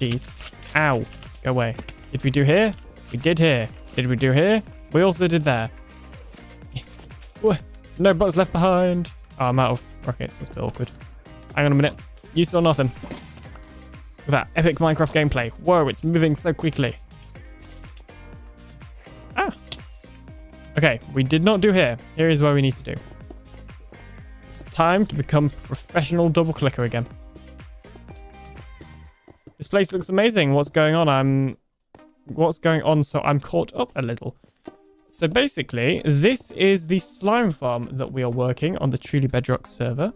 Jeez. Ow. Go away. Did we do here? We did here. Did we do here? We also did there. No bugs left behind. Oh, I'm out of rockets. That's a bit awkward. Hang on a minute. You saw nothing. Look at that epic Minecraft gameplay. Whoa, it's moving so quickly. Ah. Okay, we did not do here. Here is what we need to do. It's time to become professional double clicker again. This place looks amazing. What's going on? So I'm caught up a little. So basically, this is the slime farm that we are working on the Truly Bedrock server.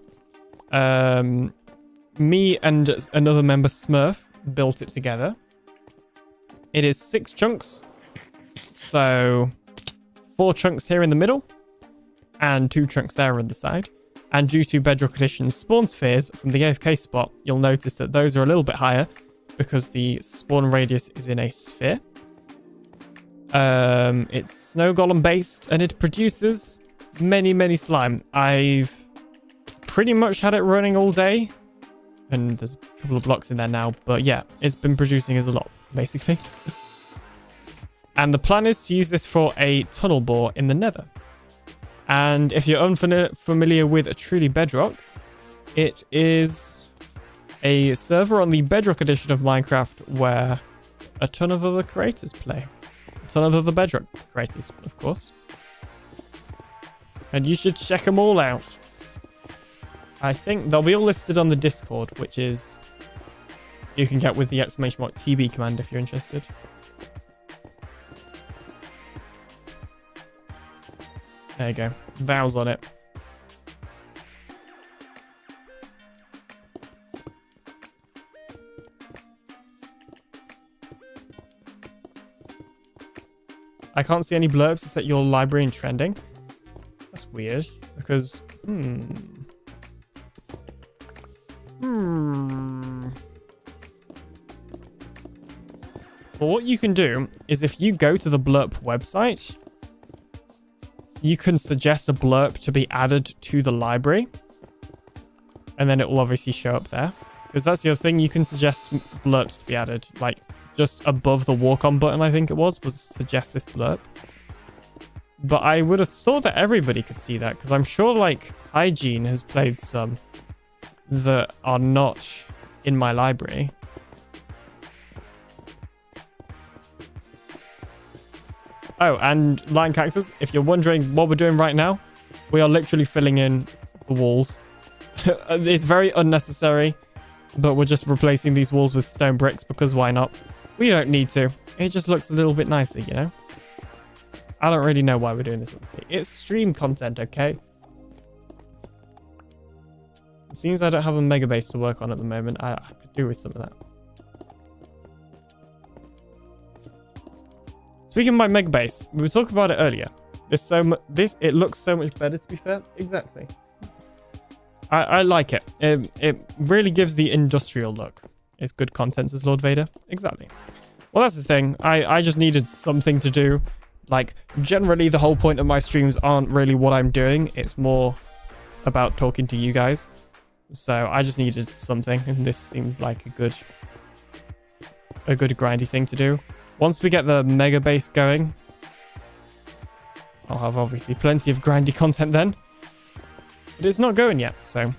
Me and another member, Smurf, built it together. It is 6 chunks. So 4 chunks here in the middle and 2 chunks there on the side. And due to Bedrock Edition's spawn spheres from the AFK spot, you'll notice that those are a little bit higher because the spawn radius is in a sphere. It's snow golem based and it produces many slime. I've pretty much had it running all day and there's a couple of blocks in there now, but yeah, it's been producing us a lot basically. And the plan is to use this for a tunnel bore in the nether. And if you're unfamiliar with a Truly Bedrock, it is a server on the Bedrock edition of Minecraft where a ton of other creators play. A ton of other Bedrock creators, of course. And you should check them all out. I think they'll be all listed on the Discord, which is you can get with the !TB command if you're interested. There you go. Vows on it. I can't see any blurbs to set your library in trending. That's weird because But what you can do is if you go to the blurb website, you can suggest a blurb to be added to the library. And then it will obviously show up there. Because that's the other thing, you can suggest blurbs to be added. Like, just above the walk on button, I think it was suggest this blurb. But I would have thought that everybody could see that. Because I'm sure, like, Hygiene has played some that are not in my library. Oh, and Lion Cactus, if you're wondering what we're doing right now, we are literally filling in the walls. It's very unnecessary, but we're just replacing these walls with stone bricks because why not? We don't need to. It just looks a little bit nicer, you know? I don't really know why we're doing this. It's stream content, okay? It seems I don't have a mega base to work on at the moment. I could do with some of that. Speaking of my mega base, we were talking about it earlier. It looks so much better, to be fair. Exactly. I like it. It really gives the industrial look. It's good content as Lord Vader. Exactly. Well, that's the thing. I just needed something to do. Like, generally, the whole point of my streams aren't really what I'm doing. It's more about talking to you guys. So I just needed something, and this seemed like a good grindy thing to do. Once we get the mega base going, I'll have obviously plenty of grindy content then. But it's not going yet, so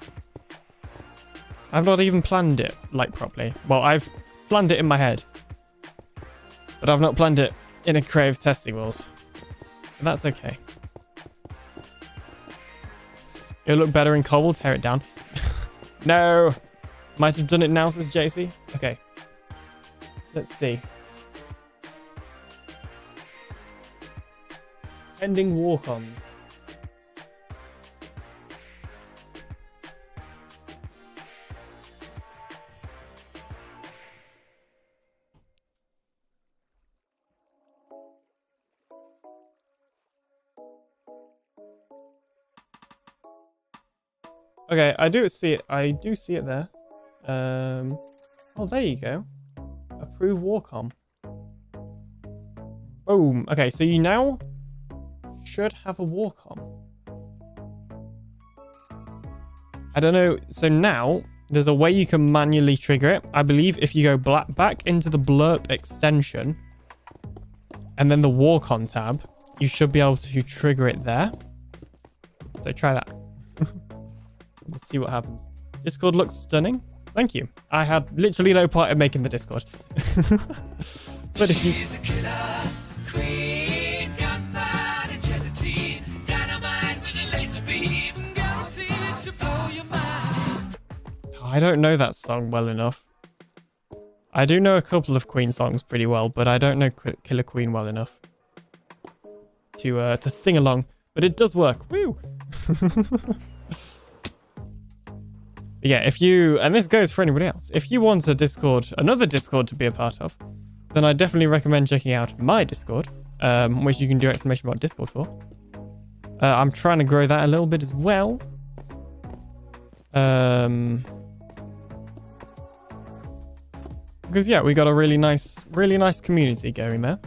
I've not even planned it like properly. Well, I've planned it in my head, but I've not planned it in a creative testing world. But that's okay. It'll look better in cobble. Tear it down. No, might have done it now, says JC. Okay, let's see. Pending walk-ons. Okay, I do see it there. Oh, there you go. Approve Warcom. Boom. Okay, so you now should have a Warcom. I don't know. So now there's a way you can manually trigger it. I believe if you go back into the blurb extension and then the Warcom tab, you should be able to trigger it there. So try that. Let's see what happens. Discord looks stunning. Thank you. I had literally no part in making the Discord. But if you... I don't know that song well enough. I do know a couple of Queen songs pretty well, but I don't know Killer Queen well enough to sing along. But it does work. Woo! Yeah, if you, and this goes for anybody else, if you want a Discord, another Discord to be a part of, then I definitely recommend checking out my Discord, which you can do !Discord for. I'm trying to grow that a little bit as well. Because yeah, we got a really nice community going there.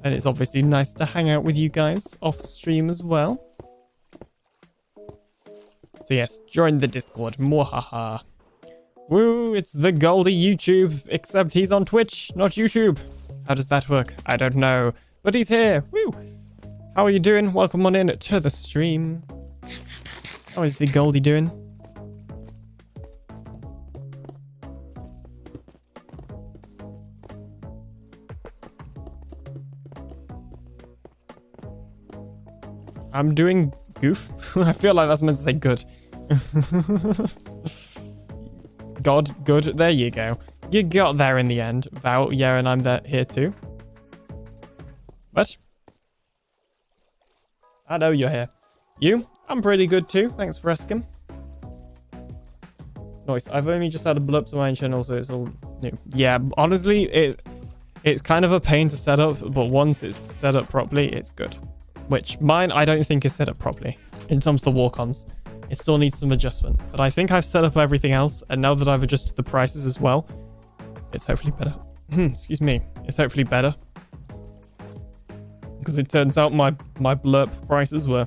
And it's obviously nice to hang out with you guys off stream as well. So yes, join the Discord. Mwahaha. Woo, it's the Goldie YouTube, except he's on Twitch, not YouTube. How does that work? I don't know. But he's here. Woo! How are you doing? Welcome on in to the stream. How is the Goldie doing? I'm doing goof. I feel like that's meant to say good. God, good. There you go. You got there in the end. Val, yeah, and I'm here too. What? I know you're here. You? I'm pretty good too. Thanks for asking. Nice. I've only just added blurb to my channel, so it's all new. Yeah, honestly, it's kind of a pain to set up, but once it's set up properly, it's good. Which mine, I don't think is set up properly in terms of the walk-ons. It still needs some adjustment, but I think I've set up everything else, and now that I've adjusted the prices as well, it's hopefully better. Excuse me. It's hopefully better. Because it turns out my blurb prices were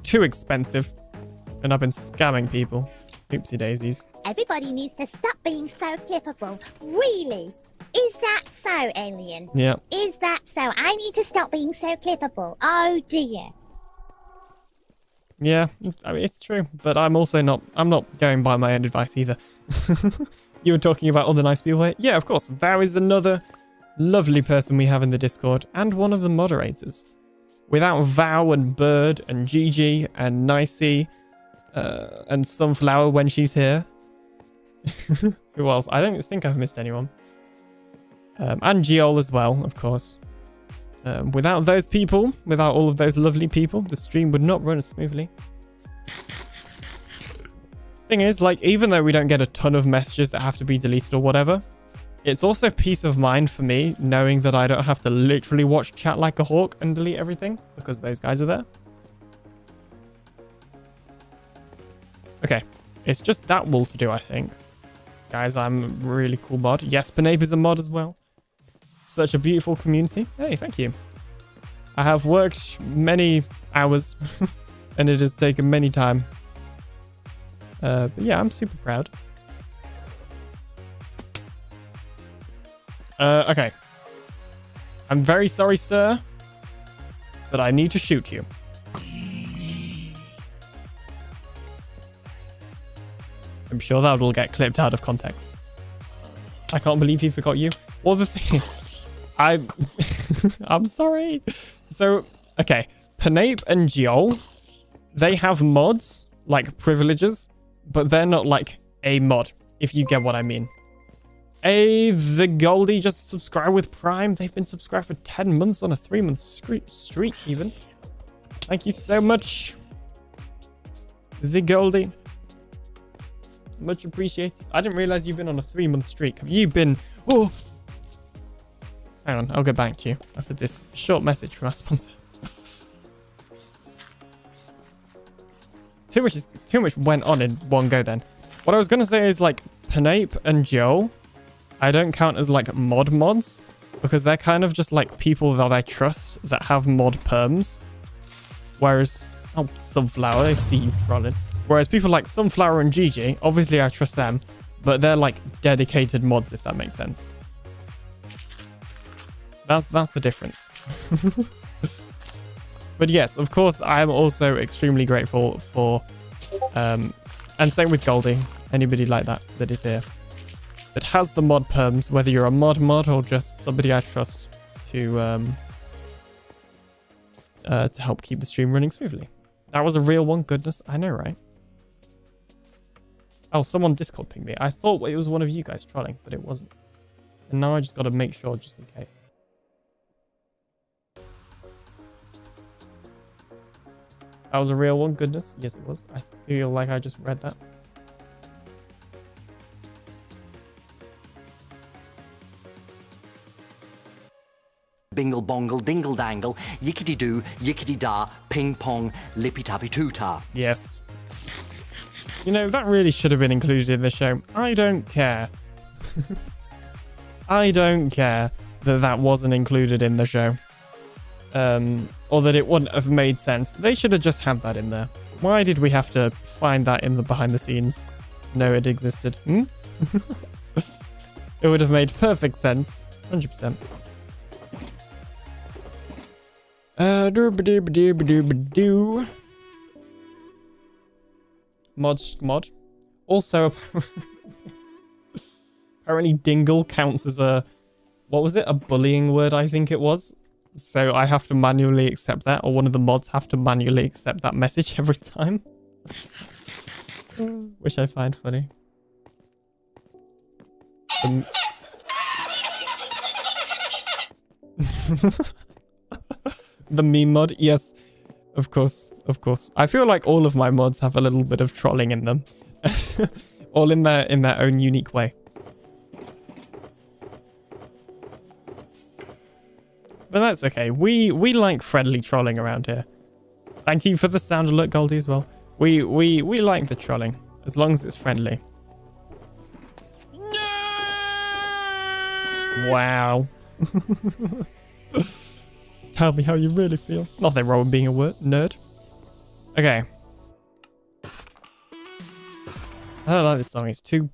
too expensive, and I've been scamming people. Oopsie daisies. Everybody needs to stop being so capable. Really? Is that so, Alien? Yeah. Is that so? I need to stop being so capable. Oh dear. Yeah, I mean, it's true, but I'm not going by my own advice either. You were talking about all the nice people here? Yeah, of course. Vow is another lovely person we have in the Discord, and one of the moderators. Without Vow and Bird and Gigi and Nicey and Sunflower when she's here. Who else? I don't think I've missed anyone. And Geol as well, of course. Without those people, without all of those lovely people, the stream would not run as smoothly. Thing is, like, even though we don't get a ton of messages that have to be deleted or whatever, It's also peace of mind for me knowing that I don't have to literally watch chat like a hawk and delete everything because those guys are there. Okay, it's just that wall to do, I think. Guys, I'm a really cool mod. Yes, Penape is a mod as well. Such a beautiful community. Hey, thank you. I have worked many hours and it has taken many time. But yeah, I'm super proud. Okay. I'm very sorry, sir, but I need to shoot you. I'm sure that will get clipped out of context. I can't believe he forgot you. Well, the thing is, I'm sorry. So, okay. Penape and Geol, they have mods, like privileges, but they're not like a mod, if you get what I mean. The Goldie just subscribed with Prime. They've been subscribed for 10 months on a 3-month streak even. Thank you so much. The Goldie. Much appreciated. I didn't realize you've been on a 3-month streak. Have you been... Oh! Hang on, I'll get back to you after this short message from our sponsor. Too much went on in one go then. What I was going to say is like Penape and Joel, I don't count as like mods because they're kind of just like people that I trust that have mod perms. Whereas, oh, Sunflower, I see you trolling. Whereas people like Sunflower and Gigi, obviously I trust them, but they're like dedicated mods, if that makes sense. That's the difference. But yes, of course, I am also extremely grateful for, and same with Goldie, anybody like that is here, that has the mod perms, whether you're a mod or just somebody I trust to help keep the stream running smoothly. That was a real one, goodness, I know, right? Oh, someone Discord pinged me. I thought it was one of you guys trolling, but it wasn't. And now I just got to make sure just in case. That was a real one, goodness. Yes, it was. I feel like I just read that. Bingle bongle dingle dangle, yickety doo, yickety da, ping pong, lippy tappy too ta. Yes. You know, that really should have been included in the show. I don't care. I don't care that that wasn't included in the show. Or that it wouldn't have made sense. They should have just had that in there. Why did we have to find that in the behind the scenes? No, it existed. Hmm? It would have made perfect sense. 100%. Mod. Also, apparently dingle counts as a, what was it? A bullying word, I think it was. So I have to manually accept that, or one of the mods have to manually accept that message every time. Which I find funny. The meme mod, yes, of course. I feel like all of my mods have a little bit of trolling in them, all in their own unique way. But that's okay. We like friendly trolling around here. Thank you for the sound alert, Goldie, as well. We like the trolling as long as it's friendly. No! Wow. Tell me how you really feel. Nothing wrong with being a nerd. Okay. I don't like this song. It's too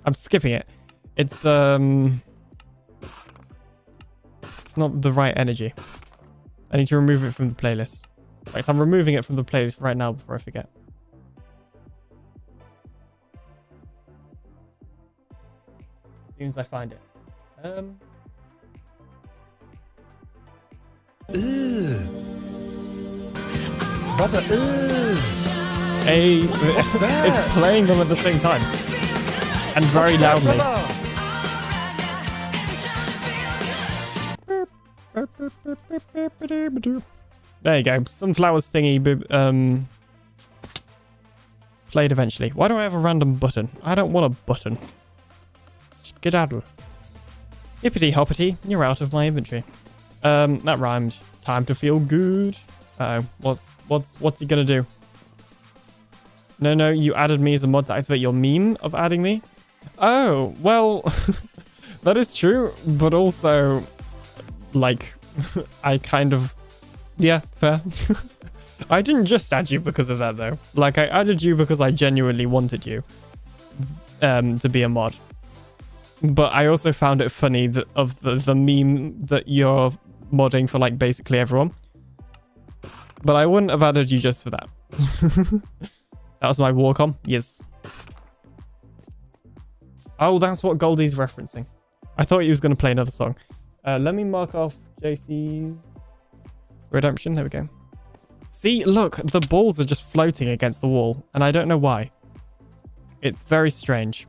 I'm skipping it. It's not the right energy. I need to remove it from the playlist. Right, I'm removing it from the playlist right now before I forget. As soon as I find it. Brother, What's that? It's playing them at the same time. And very loudly. There you go. Sunflower's thingy played eventually. Why do I have a random button? I don't want a button. Skedaddle. Hippity hoppity, you're out of my inventory. That rhymed. Time to feel good. Uh-oh. What's he gonna do? No, you added me as a mod to activate your meme of adding me. Oh, well, that is true, but also, like, I kind of, yeah, fair. I didn't just add you because of that, though. Like, I added you because I genuinely wanted you to be a mod. But I also found it funny that of the meme that you're modding for, like, basically everyone. But I wouldn't have added you just for that. That was my walk on. Yes. Oh, that's what Goldie's referencing. I thought he was going to play another song. Let me mark off JC's redemption. There we go. See, look, the balls are just floating against the wall, and I don't know why. It's very strange.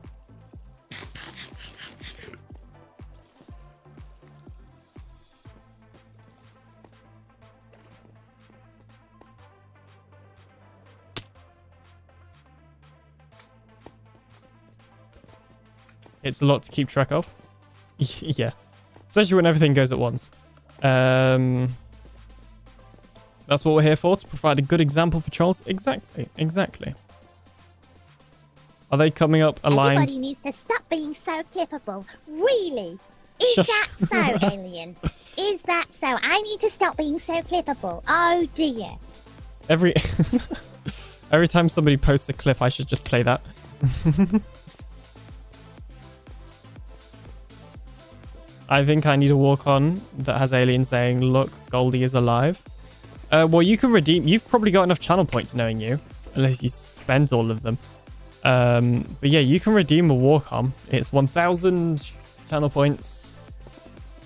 It's a lot to keep track of. Yeah. Especially when everything goes at once. That's what we're here for, to provide a good example for trolls. Exactly. Are they coming up aligned? Everybody needs to stop being so capable. Really? Is that so, Alien? Is that so? I need to stop being so capable. Oh, dear. Every time somebody posts a clip, I should just play that. I think I need a walk on that has Alien saying, look, Goldie is alive. Well, you can redeem. You've probably got enough channel points knowing you, unless you spent all of them. But yeah, you can redeem a walk on. It's 1,000 channel points.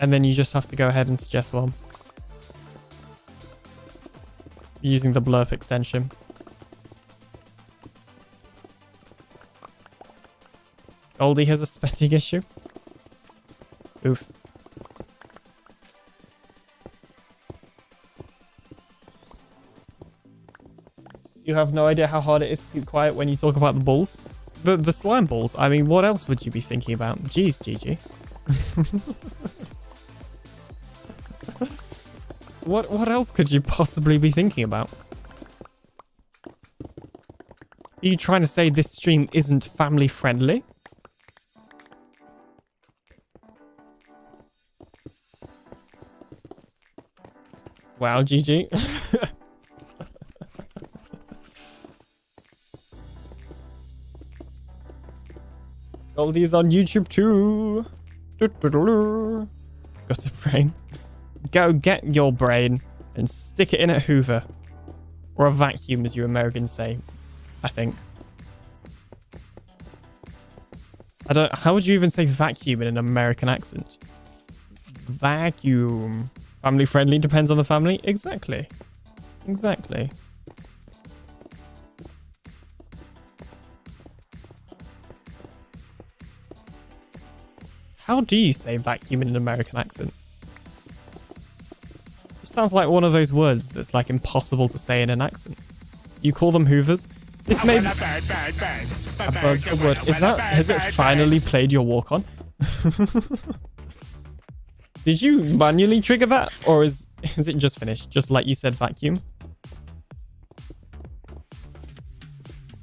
And then you just have to go ahead and suggest one. Using the blurb extension. Goldie has a spetting issue. Oof. You have no idea how hard it is to keep quiet when you talk about the balls. The slime balls. I mean, what else would you be thinking about? Jeez, GG. What else could you possibly be thinking about? Are you trying to say this stream isn't family friendly? Wow, GG. Goldie's on YouTube too. Got a brain. Go get your brain and stick it in a Hoover. Or a vacuum, as you Americans say, I think. How would you even say vacuum in an American accent? Vacuum. Family friendly, depends on the family. Exactly. How do you say vacuum in an American accent? It sounds like one of those words that's like impossible to say in an accent. You call them Hoovers? This may be a word. Has it finally played your walk on? Did you manually trigger that? Or is it just finished? Just like you said vacuum?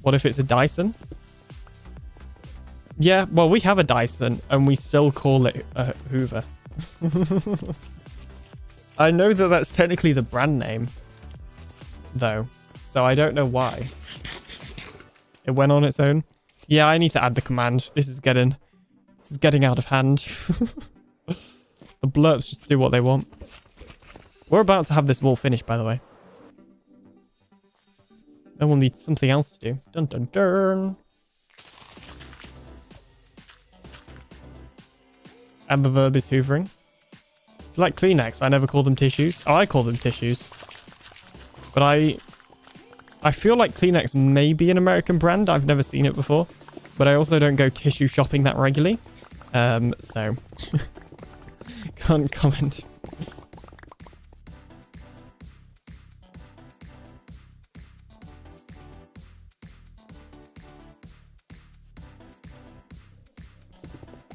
What if it's a Dyson? Yeah, well, we have a Dyson and we still call it a Hoover. I know that that's technically the brand name, though, so I don't know why. It went on its own. Yeah, I need to add the command. This is getting out of hand. The blurps just do what they want. We're about to have this wall finished, by the way. Then we'll need something else to do. Dun dun dun. And the verb is hoovering. It's like Kleenex. I never call them tissues. Oh, I call them tissues. But I feel like Kleenex may be an American brand. I've never seen it before. But I also don't go tissue shopping that regularly. So... Can't comment.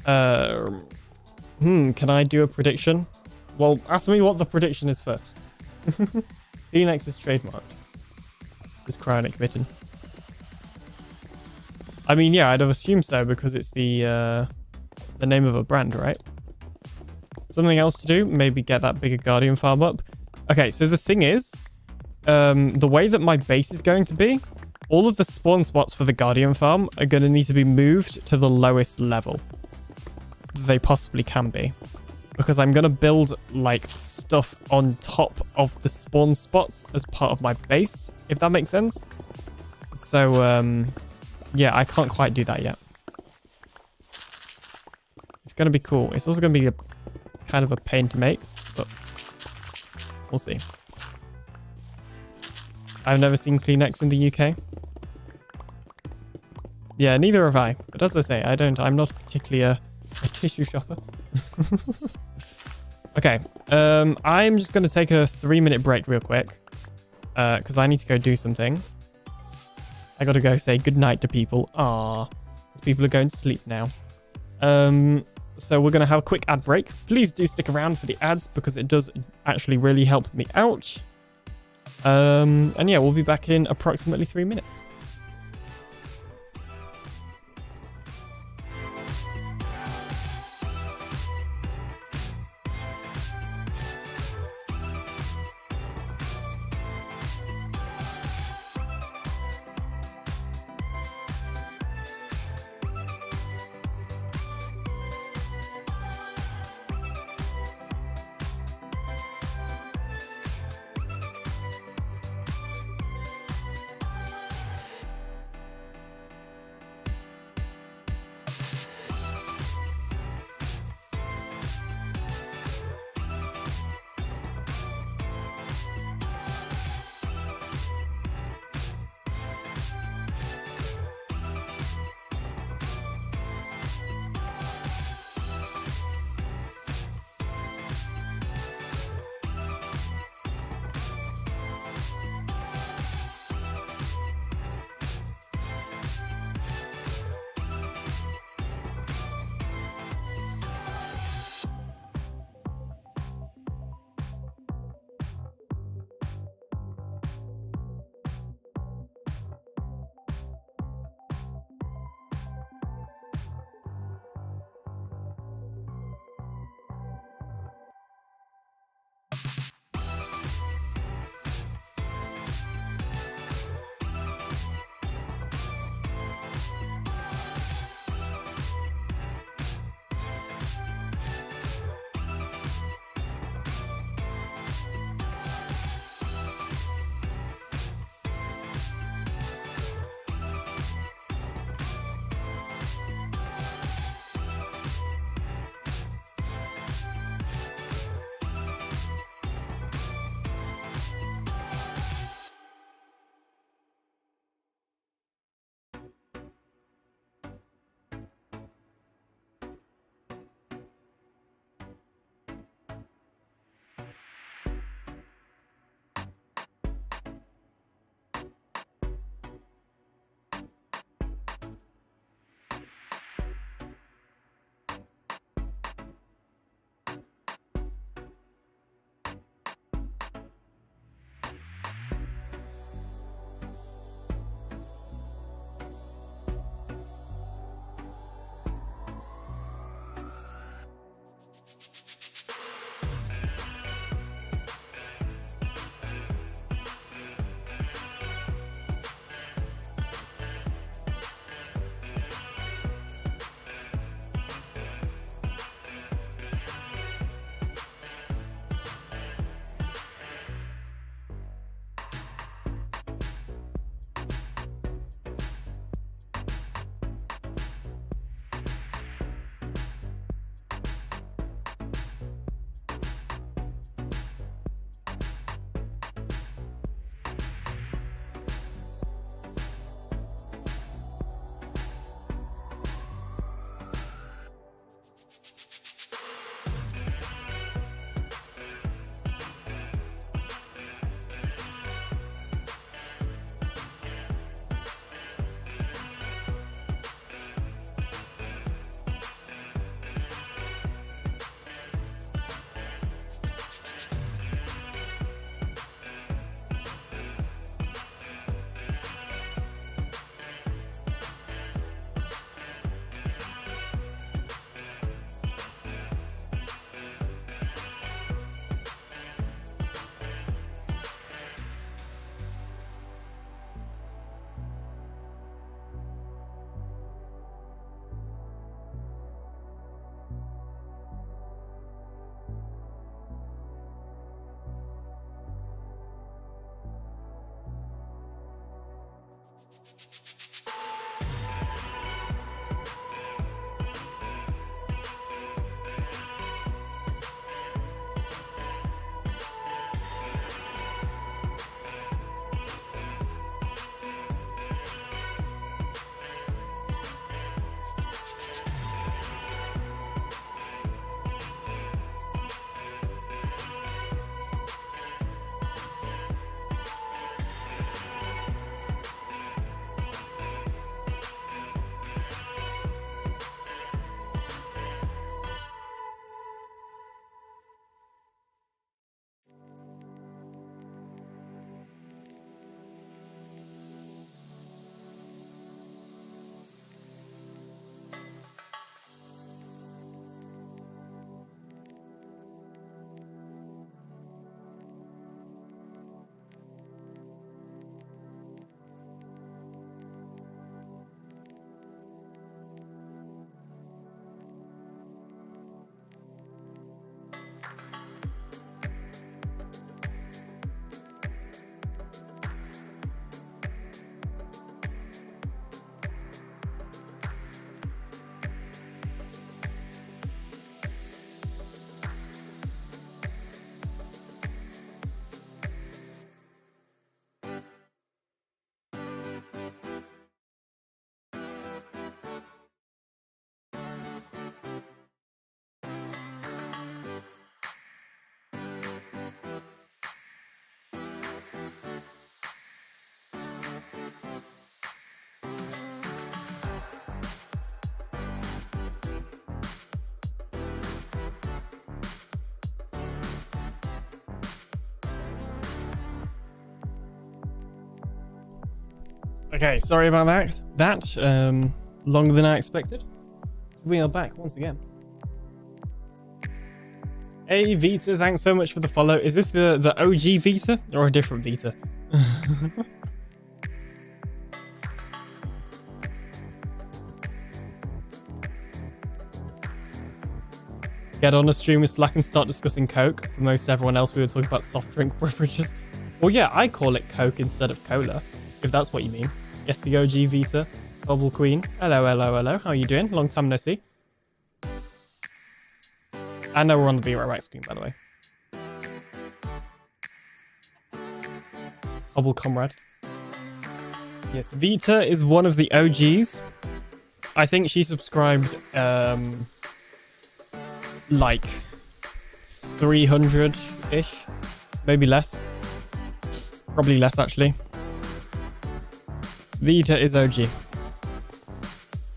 Can I do a prediction? Well, ask me what the prediction is first. Phoenix is trademarked. This cryonic mitten. I mean, yeah, I'd have assumed so because it's the name of a brand, right? Something else to do? Maybe get that bigger Guardian farm up. Okay, so the thing is, the way that my base is going to be, all of the spawn spots for the Guardian farm are going to need to be moved to the lowest level they possibly can be. Because I'm going to build, like, stuff on top of the spawn spots as part of my base, if that makes sense. So, yeah, I can't quite do that yet. It's going to be cool. It's also going to be a kind of a pain to make, but we'll see. I've never seen Kleenex in the UK. Yeah, neither have I. But as I say, I'm not particularly a tissue shopper. Okay, I'm just going to take a 3-minute break real quick. Because I need to go do something. I got to go say goodnight to people. Aww. People are going to sleep now. So we're going to have a quick ad break. Please do stick around for the ads because it does actually really help me out. And yeah, we'll be back in approximately 3 minutes. Okay, sorry about that. Longer than I expected. We are back once again. Hey Vita, thanks so much for the follow. Is this the OG Vita or a different Vita? Get on a stream with Slack and start discussing Coke. For most everyone else, we were talking about soft drink beverages. Well, yeah, I call it Coke instead of Cola, if that's what you mean. Yes, the OG Vita. Bubble Queen. Hello, hello, hello. How are you doing? Long time no see. I know we're on the Be Right Back screen, by the way. Bubble Comrade. Yes, Vita is one of the OGs. I think she subscribed, like 300-ish. Maybe less. Probably less, actually. Vita is OG.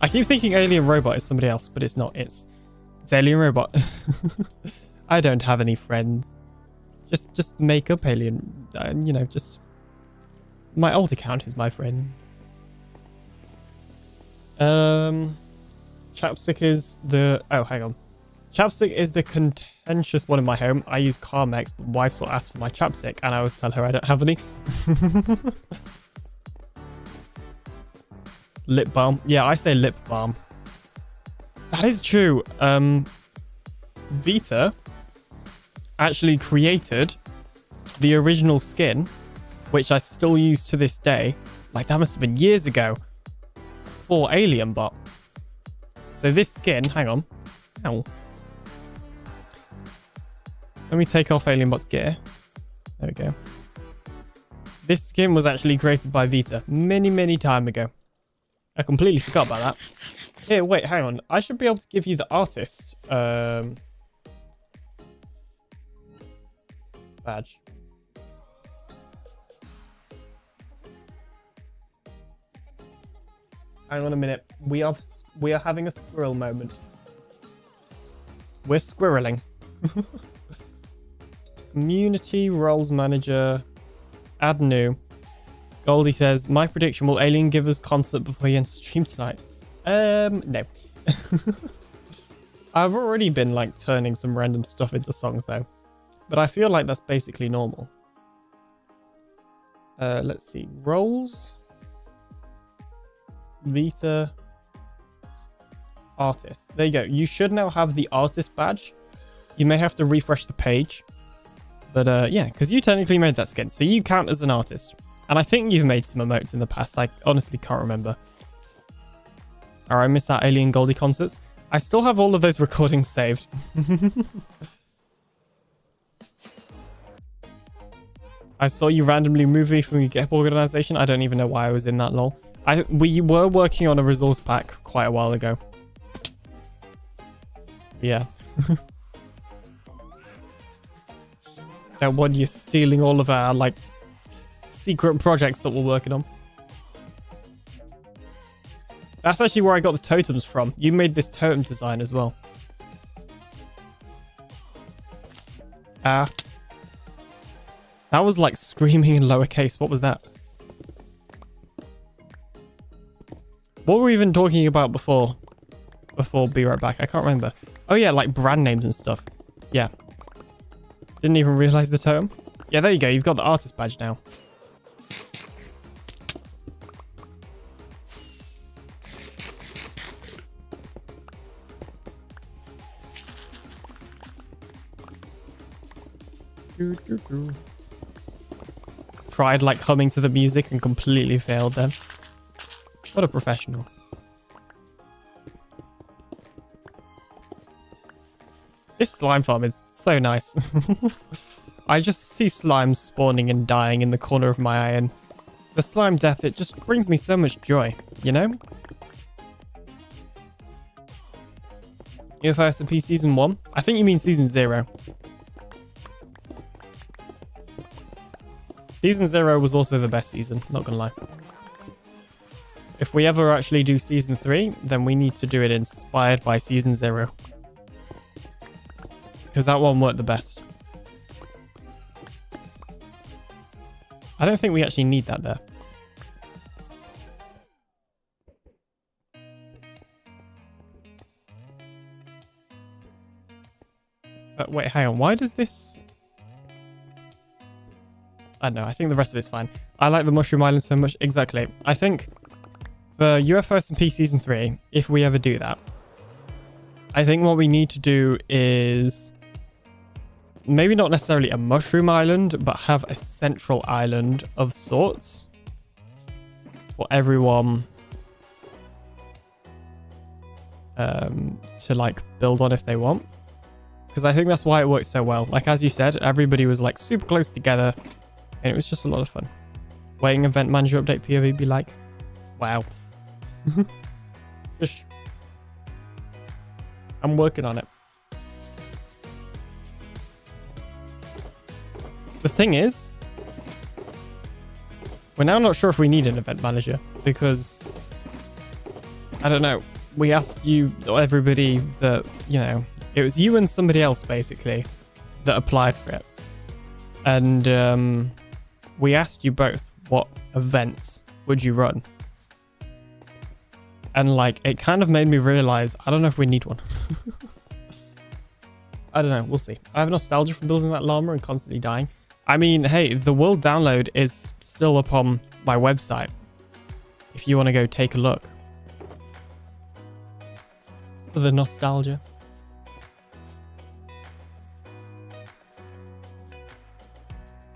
I keep thinking Alien Robot is somebody else, but it's not. It's Alien Robot. I don't have any friends. Just make up Alien. You know, just my old account is my friend. Chapstick is the hang on. Chapstick is the contentious one in my home. I use Carmex, but wife will ask for my chapstick, and I always tell her I don't have any. Lip balm. Yeah, I say lip balm. That is true. Vita actually created the original skin, which I still use to this day. Like, that must have been years ago, for Alien Bot. So this skin, hang on. Ow. Let me take off Alien Bot's gear. There we go. This skin was actually created by Vita many time ago. I completely forgot about that. Here, wait, hang on. I should be able to give you the artist badge. Hang on a minute. We are having a squirrel moment. We're squirreling. Community roles manager. Add new. Goldie says, my prediction, will Alien give us concert before he ends stream tonight? No. I've already been like turning some random stuff into songs though. But I feel like that's basically normal. Let's see. Roles. Vita. Artist. There you go. You should now have the artist badge. You may have to refresh the page. But yeah, because you technically made that skin. So you count as an artist. And I think you've made some emotes in the past. I honestly can't remember. Or I missed out Alien Goldie concerts. I still have all of those recordings saved. I saw you randomly move me from your GitHub organization. I don't even know why I was in that, lol. We were working on a resource pack quite a while ago. Yeah. That one you're stealing all of our, like, secret projects that we're working on. That's actually where I got the totems from. You made this totem design as well. That was like screaming in lowercase. What was that? What were we even talking about before? Before Be Right Back? I can't remember. Oh yeah, like brand names and stuff. Yeah. Didn't even realize the totem. Yeah, there you go. You've got the artist badge now. Tried like humming to the music and completely failed then. What a professional. This slime farm is so nice. I just see slimes spawning and dying in the corner of my eye, and the slime death, it just brings me so much joy, you know? UFO SMP Season 1? I think you mean Season 0. Season 0 was also the best season, not gonna lie. If we ever actually do Season 3, then we need to do it inspired by Season 0. Because that one worked the best. I don't think we actually need that there. But wait, hang on. Why does this... I don't know. I think the rest of it's fine. I like the Mushroom Island so much. Exactly. I think for UFO SMP Season 3, if we ever do that, I think what we need to do is maybe not necessarily a Mushroom Island, but have a central island of sorts for everyone to like build on if they want. Because I think that's why it works so well. Like, as you said, everybody was like super close together and it was just a lot of fun. Waiting event manager update POV be like, wow. Just, I'm working on it. The thing is, we're now not sure if we need an event manager because, I don't know, we asked you, everybody that, you know, it was you and somebody else basically that applied for it. And we asked you both what events would you run. And like, it kind of made me realize, I don't know if we need one. I don't know, we'll see. I have nostalgia from building that llama and constantly dying. I mean, hey, the world download is still up on my website. If you want to go take a look. For the nostalgia.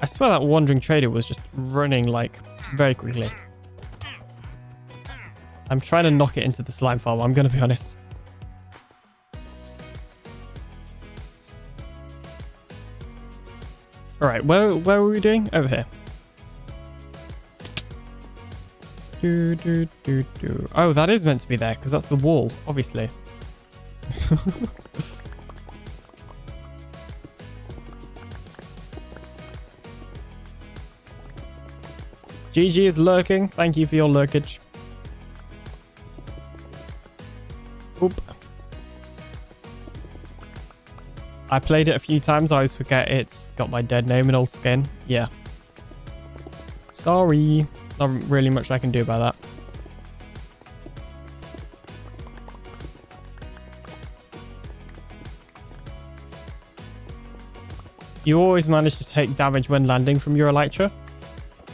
I swear that wandering trader was just running like very quickly. I'm trying to knock it into the slime farm, I'm going to be honest. Alright, where were we doing? Over here. Oh, that is meant to be there, because that's the wall, obviously. GG is lurking. Thank you for your lurkage. Oop. I played it a few times. I always forget it's got my dead name and old skin. Yeah. Sorry. Not really much I can do about that. You always manage to take damage when landing from your elytra.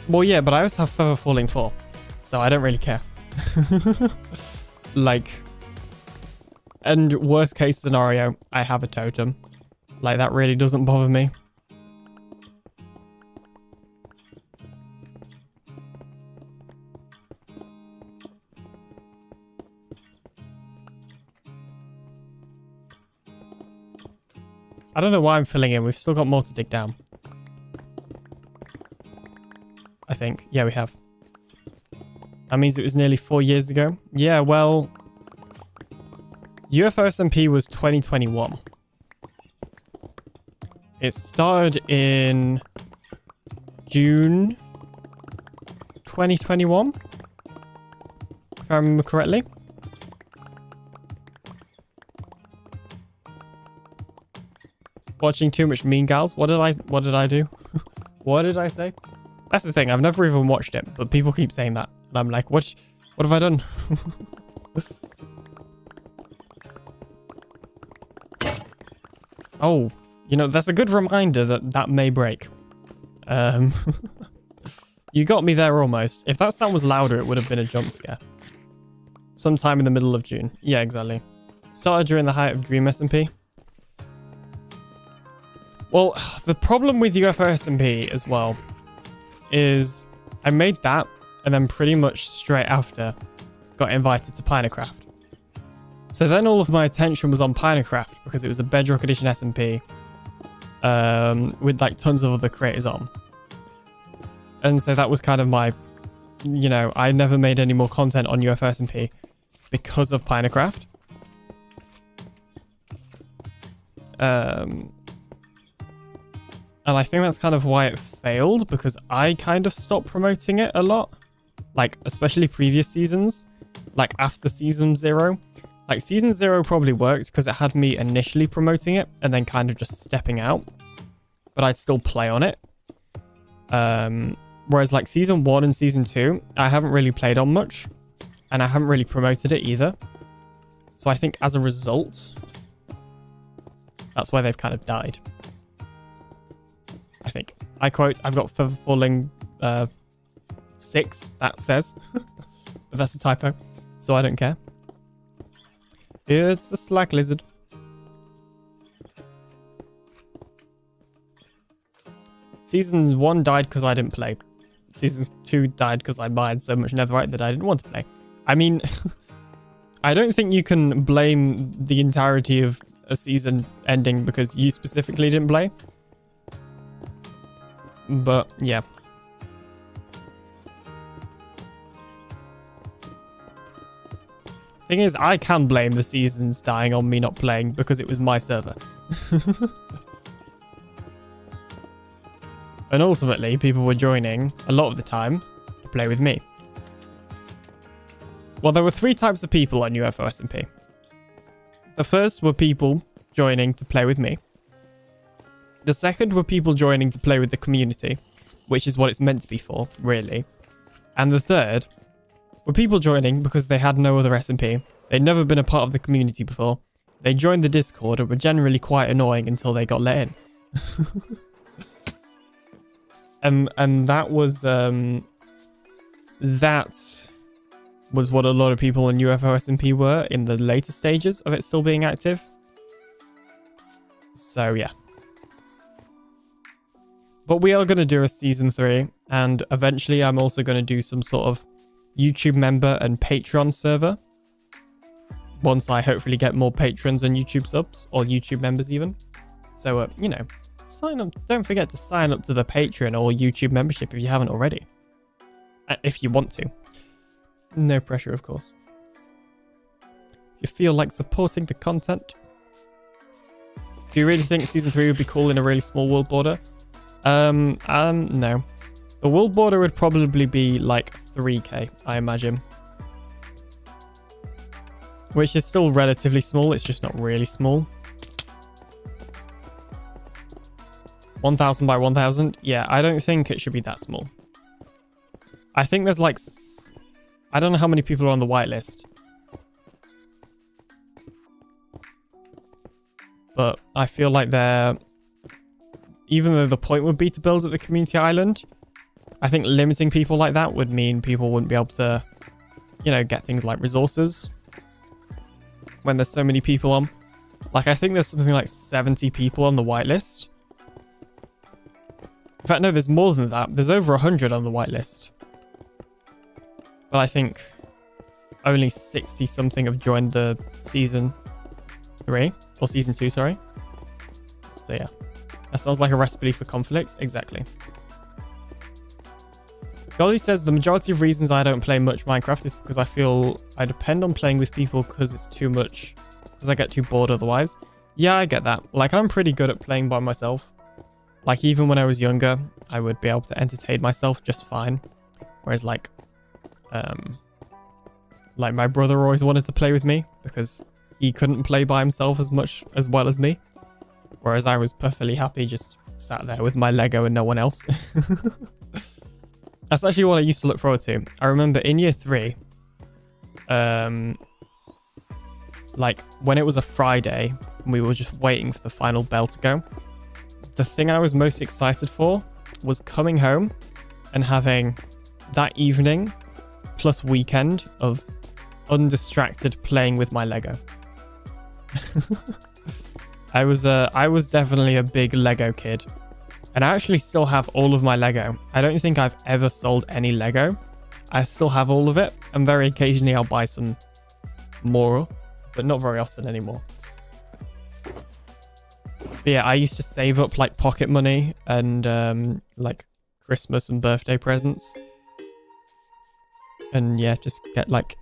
Well, yeah, but I also have Feather Falling 4, so I don't really care. Like, and worst case scenario, I have a totem. Like, that really doesn't bother me. I don't know why I'm filling in. We've still got more to dig down. I think. Yeah, we have. That means it was nearly 4 years ago. Yeah, well... UFO SMP was 2021. It started in June 2021, if I remember correctly. Watching too much Mean Gals. What did I do? What did I say? That's the thing. I've never even watched it, but people keep saying that, and I'm like, what have I done? Oh, you know, that's a good reminder that may break. You got me there almost. If that sound was louder, it would have been a jump scare. Sometime in the middle of June. Yeah, exactly. Started during the height of Dream SMP. Well, the problem with UFO SMP as well is I made that and then pretty much straight after got invited to Minecraft. So then all of my attention was on Minecraft because it was a Bedrock Edition SMP with like tons of other creators on. And so that was kind of my, you know, I never made any more content on UFO SMP because of Minecraft. And I think that's kind of why it failed, because I kind of stopped promoting it a lot. Like, especially previous seasons. Like, after Season 0. Like, Season 0 probably worked because it had me initially promoting it and then kind of just stepping out. But I'd still play on it. Whereas, like, Season 1 and Season 2, I haven't really played on much. And I haven't really promoted it either. So I think as a result, that's why they've kind of died. I think. I quote, I've got Feather Falling 6, that says. But that's a typo, so I don't care. It's a slack lizard. Season 1 died because I didn't play. Season 2 died because I mined so much netherite that I didn't want to play. I mean, I don't think you can blame the entirety of a season ending because you specifically didn't play. But, yeah. Thing is, I can blame the seasons dying on me not playing because it was my server. And ultimately, people were joining a lot of the time to play with me. Well, there were 3 types of people on UFO SMP. The first were people joining to play with me. The second were people joining to play with the community, which is what it's meant to be for, really. And the third were people joining because they had no other SMP. They'd never been a part of the community before. They joined the Discord and were generally quite annoying until they got let in. And that was what a lot of people in UFO SMP were in the later stages of it still being active. So yeah. But we are going to do a Season 3, and eventually I'm also going to do some sort of YouTube member and Patreon server. Once I hopefully get more patrons and YouTube subs, or YouTube members even. So, you know, sign up. Don't forget to sign up to the Patreon or YouTube membership if you haven't already. If you want to. No pressure, of course. If you feel like supporting the content. Do you really think Season 3 would be cool in a really small world border? No. The world border would probably be like 3k, I imagine. Which is still relatively small, it's just not really small. 1000 by 1000? Yeah, I don't think it should be that small. I think there's like... I don't know how many people are on the whitelist. But I feel like they're... Even though the point would be to build at the community island, I think limiting people like that would mean people wouldn't be able to, you know, get things like resources when there's so many people on. Like, I think there's something like 70 people on the whitelist. In fact, no, there's more than that. There's over 100 on the whitelist. But I think only 60 something have joined the Season 3, or Season 2, sorry. So yeah, that sounds like a recipe for conflict. Exactly. Golly says the majority of reasons I don't play much Minecraft is because I feel I depend on playing with people because it's too much, because I get too bored otherwise. Yeah, I get that. Like, I'm pretty good at playing by myself. Like, even when I was younger, I would be able to entertain myself just fine. Whereas like my brother always wanted to play with me because he couldn't play by himself as well as me. Whereas I was perfectly happy just sat there with my Lego and no one else. That's actually what I used to look forward to. I remember in year 3, like when it was a Friday and we were just waiting for the final bell to go, the thing I was most excited for was coming home and having that evening plus weekend of undistracted playing with my Lego. I was definitely a big Lego kid. And I actually still have all of my Lego. I don't think I've ever sold any Lego. I still have all of it. And very occasionally I'll buy some more, but not very often anymore. But yeah, I used to save up like pocket money and like Christmas and birthday presents. And yeah, just get like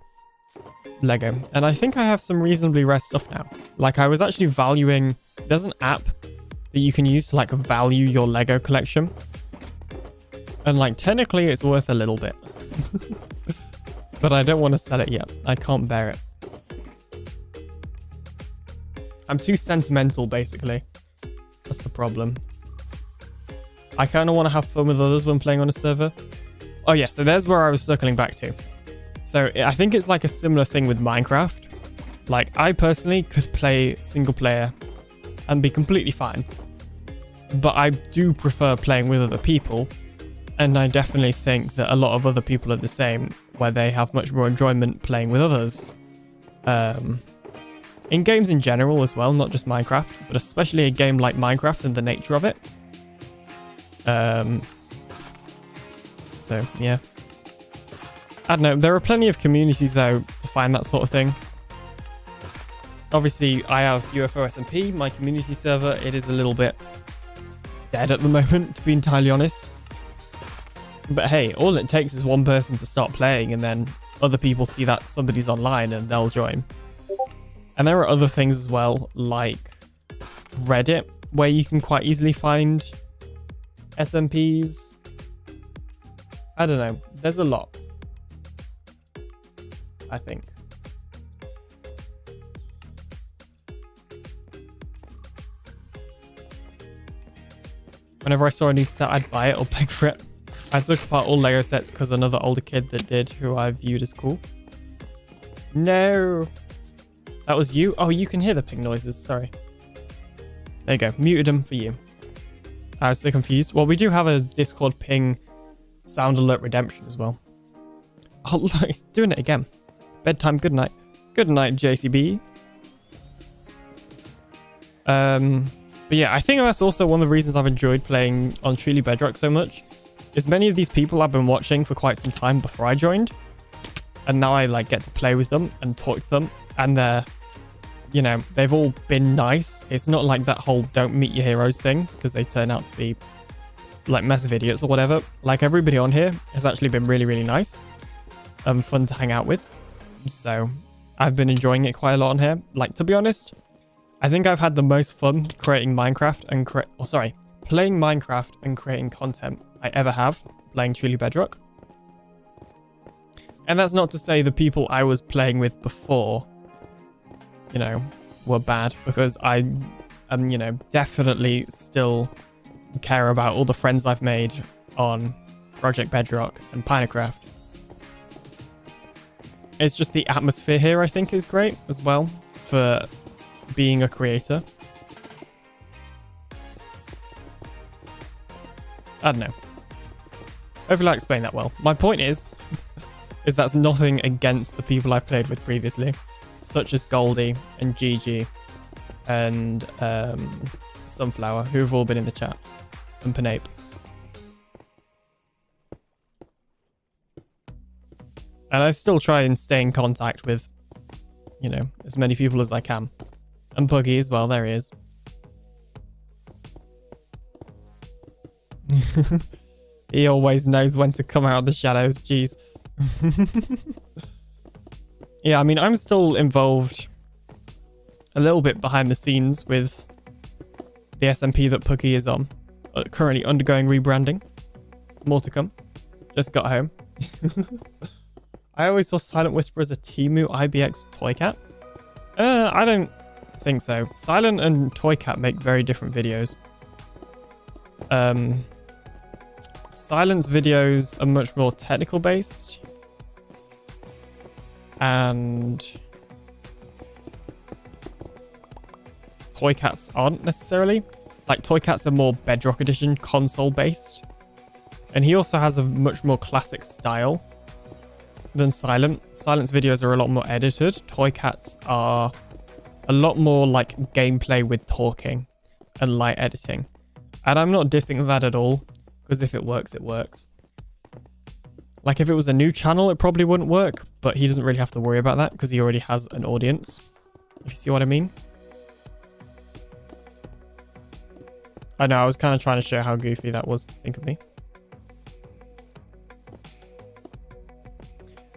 Lego. And I think I have some reasonably rare stuff now. Like I was actually valuing, there's an app that you can use to like value your Lego collection. And like technically it's worth a little bit. But I don't want to sell it yet. I can't bear it. I'm too sentimental basically. That's the problem. I kind of want to have fun with others when playing on a server. Oh yeah, so there's where I was circling back to. So I think it's like a similar thing with Minecraft. Like I personally could play single player and be completely fine. But I do prefer playing with other people. And I definitely think that a lot of other people are the same, where they have much more enjoyment playing with others. In games in general as well, not just Minecraft, but especially a game like Minecraft and the nature of it. So, yeah. I don't know, there are plenty of communities though to find that sort of thing. Obviously, I have UFO SMP, my community server. It is a little bit dead at the moment, to be entirely honest. But hey, all it takes is one person to start playing and then other people see that somebody's online and they'll join. And there are other things as well, like Reddit, where you can quite easily find SMPs. I don't know, there's a lot, I think. Whenever I saw a new set, I'd buy it or beg for it. I took apart all Lego sets because another older kid that did, who I viewed as cool. No. That was you? Oh, you can hear the ping noises. Sorry. There you go. Muted them for you. I was so confused. Well, we do have a Discord ping sound alert redemption as well. Oh, look, it's doing it again. Bedtime, good night. Good night, JCB. But yeah, I think that's also one of the reasons I've enjoyed playing on Truly Bedrock so much. Is many of these people I've been watching for quite some time before I joined. And now I like get to play with them and talk to them. And they're, you know, they've all been nice. It's not like that whole don't meet your heroes thing, because they turn out to be like massive idiots or whatever. Like everybody on here has actually been really, really nice and fun to hang out with. So I've been enjoying it quite a lot on here. Like, to be honest, I think I've had the most fun creating Minecraft and playing Minecraft and creating content I ever have playing Truly Bedrock. And that's not to say the people I was playing with before, you know, were bad, because I am, you know, definitely still care about all the friends I've made on Project Bedrock and Pinecraft. It's just the atmosphere here, I think, is great as well for being a creator. I don't know. Hopefully I explained that well. My point is that's nothing against the people I've played with previously, such as Goldie and Gigi and Sunflower, who have all been in the chat, and Penape. And I still try and stay in contact with, you know, as many people as I can. And Buggy as well, there he is. He always knows when to come out of the shadows. Jeez. Yeah, I mean, I'm still involved a little bit behind the scenes with the SMP that Puggy is on. Currently undergoing rebranding. More to come. Just got home. I always saw Silent Whisper as a Temu IBX toy cat. I don't think so. Silent and Toy Cat make very different videos. Silent's videos are much more technical based. And Toy Cats aren't necessarily. Like, Toy Cats are more Bedrock Edition console based. And he also has a much more classic style than Silent. Silent's videos are a lot more edited. Toy Cats are a lot more like gameplay with talking and light editing. And I'm not dissing that at all, because if it works, it works. Like, if it was a new channel, it probably wouldn't work, but he doesn't really have to worry about that because he already has an audience. If you see what I mean? I know, I was kind of trying to show how goofy that was. Think of me.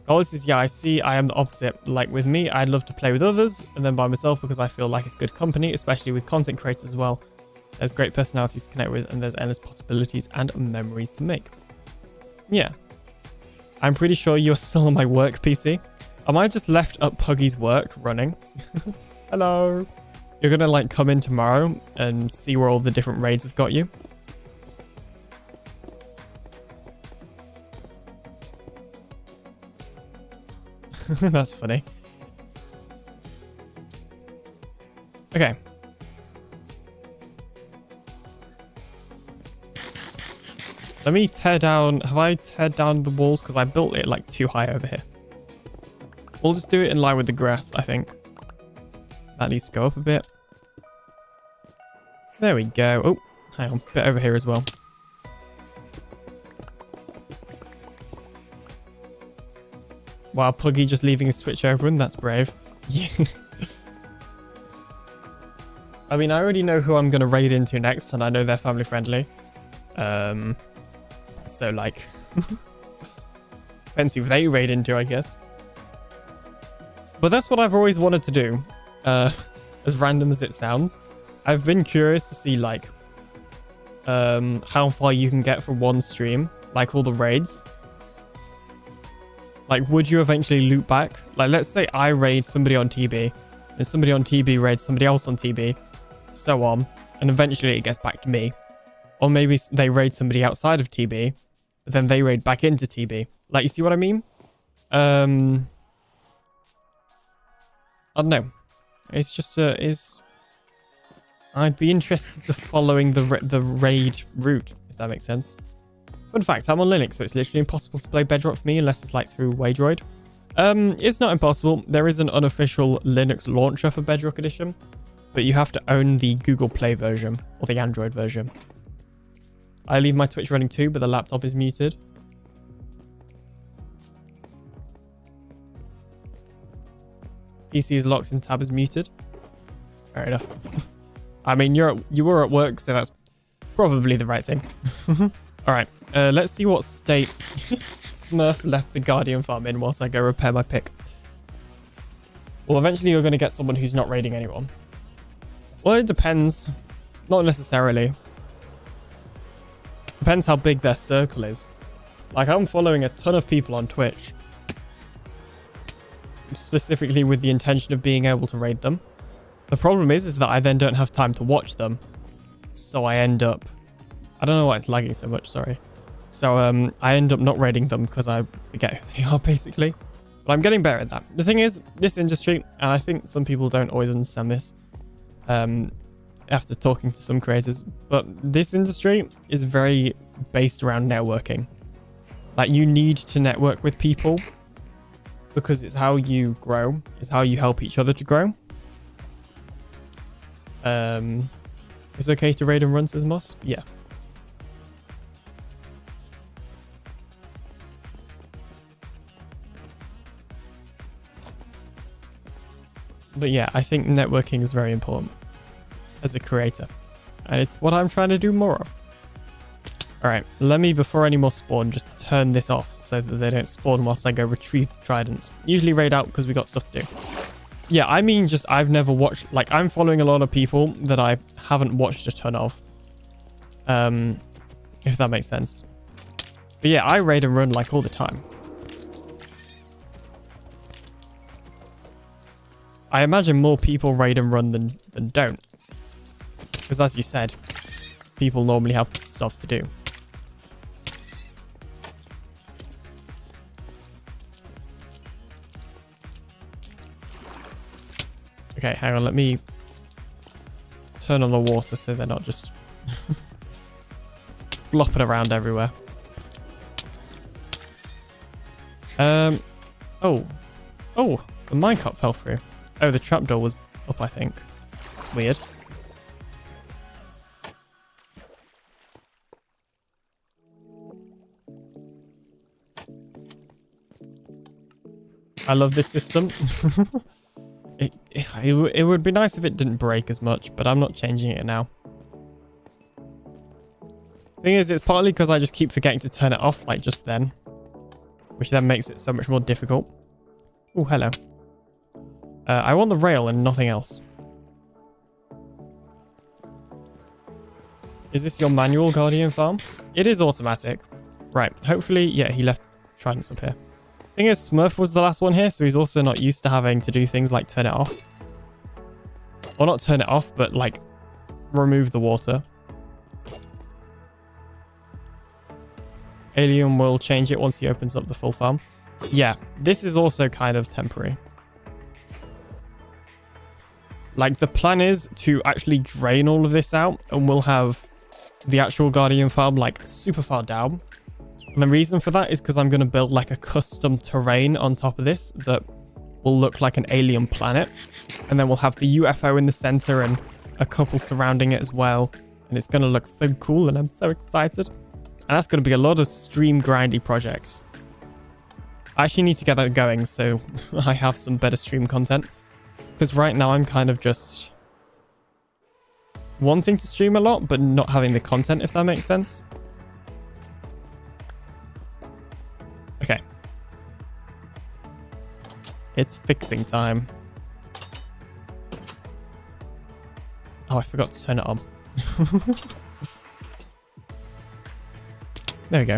Oh, this is, yeah, I see. I am the opposite. Like with me, I'd love to play with others and then by myself because I feel like it's good company, especially with content creators as well. There's great personalities to connect with and there's endless possibilities and memories to make. Yeah. I'm pretty sure you're still on my work PC. I might just left up Puggy's work running. Hello. You're gonna like come in tomorrow and see where all the different raids have got you. That's funny. Okay. Let me tear down... Have I teared down the walls? Because I built it like too high over here. We'll just do it in line with the grass, I think. That needs to go up a bit. There we go. Oh, hang on. A bit over here as well. Wow, Puggy just leaving his Twitch open. That's brave. Yeah. I mean, I already know who I'm going to raid into next, and I know they're family friendly. So, like... depends who they raid into, I guess. But that's what I've always wanted to do. As random as it sounds. I've been curious to see, like... how far you can get from one stream. Like, all the raids. Like, would you eventually loop back? Like, let's say I raid somebody on TB, and somebody on TB raids somebody else on TB, so on, and eventually it gets back to me. Or maybe they raid somebody outside of TB, but then they raid back into TB. Like, you see what I mean? I don't know. It's just, I'd be interested to following the raid route, if that makes sense. Fun fact, I'm on Linux, so it's literally impossible to play Bedrock for me unless it's like through Waydroid. It's not impossible. There is an unofficial Linux launcher for Bedrock Edition, but you have to own the Google Play version or the Android version. I leave my Twitch running too, but the laptop is muted. PC is locked and tab is muted. Fair enough. I mean, you were at work, so that's probably the right thing. All right, let's see what state Smurf left the Guardian farm in whilst I go repair my pick. Well, eventually you're going to get someone who's not raiding anyone. Well, it depends. Not necessarily. Depends how big their circle is. Like, I'm following a ton of people on Twitch. Specifically with the intention of being able to raid them. The problem is that I then don't have time to watch them. So I end up... I don't know why it's lagging so much, sorry. So I end up not raiding them because I forget who they are, basically. But I'm getting better at that. The thing is, this industry, and I think some people don't always understand this after talking to some creators, but this industry is very based around networking. Like, you need to network with people because it's how you grow. It's how you help each other to grow. It's okay to raid and run, says Moss? Yeah. But yeah, I think networking is very important as a creator. And it's what I'm trying to do more of. All right, let me, before any more spawn, just turn this off so that they don't spawn whilst I go retrieve the tridents. Usually raid out because we got stuff to do. Yeah, I mean, just I've never watched, like, I'm following a lot of people that I haven't watched a ton of. If that makes sense. But yeah, I raid and run like all the time. I imagine more people raid and run than don't. Because as you said, people normally have stuff to do. Okay, hang on, let me turn on the water so they're not just flopping around everywhere. Oh, the minecart fell through. Oh, the trapdoor was up, I think. It's weird. I love this system. It would be nice if it didn't break as much, but I'm not changing it now. Thing is, it's partly because I just keep forgetting to turn it off, like just then. Which then makes it so much more difficult. Oh, hello. I want the rail and nothing else. Is this your manual Guardian farm? It is automatic. Right, hopefully, yeah, he left tridents up here. Thing is, Smurf was the last one here, so he's also not used to having to do things like turn it off. Or not turn it off, but like remove the water. Alien will change it once he opens up the full farm. Yeah, this is also kind of temporary. Like, the plan is to actually drain all of this out, and we'll have the actual Guardian farm, like, super far down. And the reason for that is because I'm going to build, like, a custom terrain on top of this that will look like an alien planet. And then we'll have the UFO in the center and a couple surrounding it as well. And it's going to look so cool, and I'm so excited. And that's going to be a lot of stream grindy projects. I actually need to get that going so I have some better stream content. Because right now I'm kind of just wanting to stream a lot, but not having the content, if that makes sense. Okay. It's fixing time. Oh, I forgot to turn it on. There we go.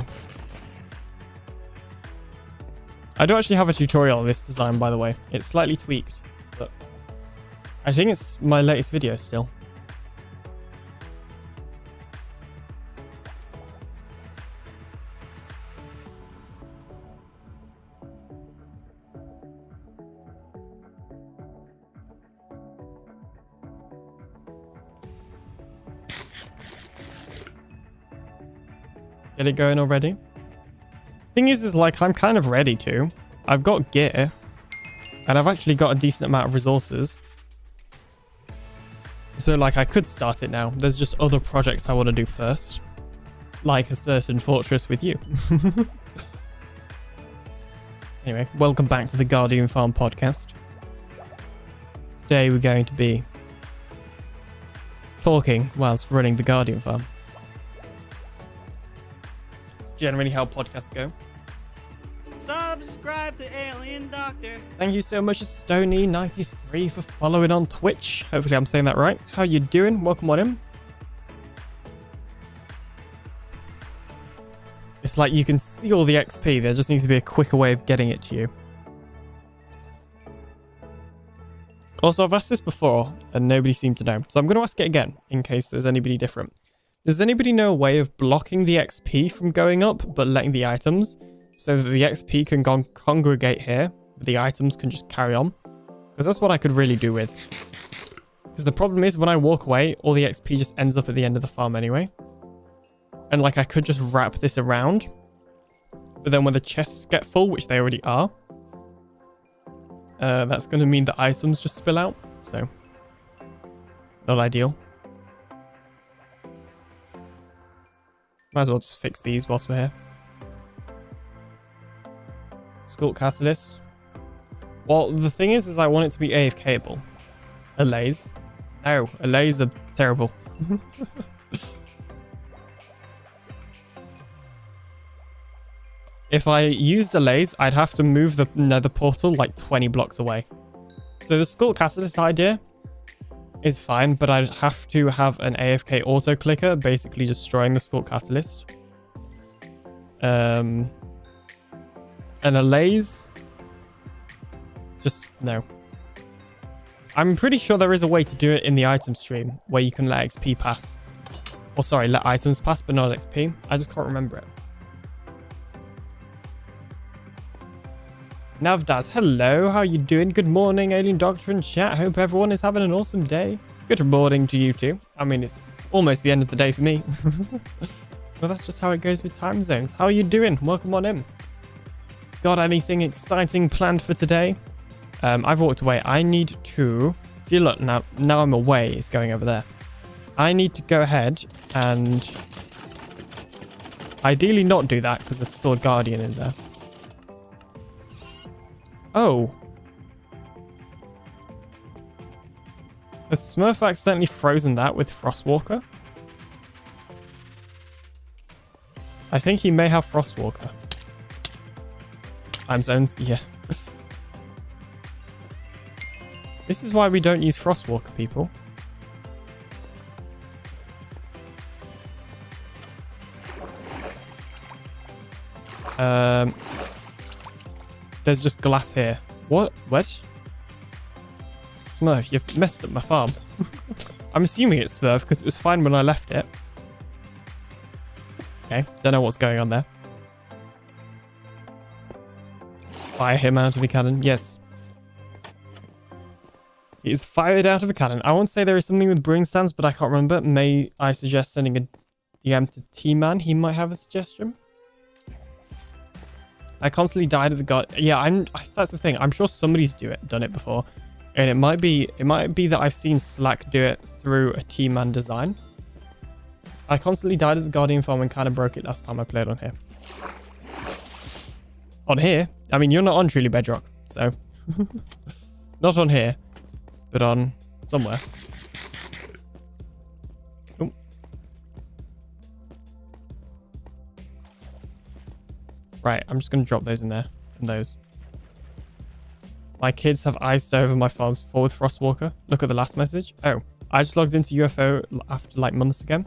I do actually have a tutorial on this design, by the way. It's slightly tweaked, but I think it's my latest video still. Get it going already? Thing is like, I'm kind of ready to. I've got gear. And I've actually got a decent amount of resources. So, like, I could start it now. There's just other projects I want to do first. Like a certain fortress with you. Anyway, welcome back to the Guardian Farm podcast. Today we're going to be talking whilst running the Guardian Farm. Generally how podcasts go. Subscribe to TheAlienDoctor. Thank you so much, Stony93, for following on Twitch. Hopefully I'm saying that right. How you doing? Welcome on in. It's like you can see all the XP. There just needs to be a quicker way of getting it to you. Also, I've asked this before and nobody seemed to know. So I'm going to ask it again in case there's anybody different. Does anybody know a way of blocking the XP from going up, but letting the items, so that the XP can congregate here, but the items can just carry on? Because that's what I could really do with. Because the problem is, when I walk away, all the XP just ends up at the end of the farm anyway. And like, I could just wrap this around, but then when the chests get full, which they already are, that's going to mean the items just spill out, so not ideal. Might as well just fix these whilst we're here. Sculpt catalyst. Well, the thing is I want it to be AFKable. Allays. No, allays are terrible. If I used delays, I'd have to move the nether portal like 20 blocks away. So the skull catalyst idea is fine, but I'd have to have an AFK auto clicker basically destroying the skull catalyst. And a laze, just no. I'm pretty sure there is a way to do it in the item stream where you can let XP pass. Or sorry, let items pass but not XP. I just can't remember it. Navdaz, hello, how you doing? Good morning, AlienDoctor and chat. Hope everyone is having an awesome day. Good morning to you too. I mean, it's almost the end of the day for me. Well, that's just how it goes with time zones. How are you doing? Welcome on in. Got anything exciting planned for today? I've walked away. I need to... See, look, now I'm away. It's going over there. I need to go ahead and... ideally not do that because there's still a guardian in there. Oh. Has Smurf accidentally frozen that with Frostwalker? I think he may have Frostwalker. Time zones, yeah. This is why we don't use Frostwalker, people. There's just glass here. What? What? Smurf, you've messed up my farm. I'm assuming it's Smurf because it was fine when I left it. Okay, don't know what's going on there. Fire him out of a cannon. Yes. He is fired out of a cannon. I won't say there is something with brewing stands, but I can't remember. May I suggest sending a DM to T-Man? He might have a suggestion. I constantly died at the god. Yeah, that's the thing. I'm sure somebody's done it before. And it might be that I've seen Slack do it through a T-Man design. I constantly died at the Guardian farm and kind of broke it last time I played on here. On here? I mean, you're not on Truly Bedrock, so... not on here, but on somewhere. Ooh. Right, I'm just going to drop those in there. And those. My kids have iced over my farms before with Frostwalker. Look at the last message. Oh, I just logged into UFO after like months again.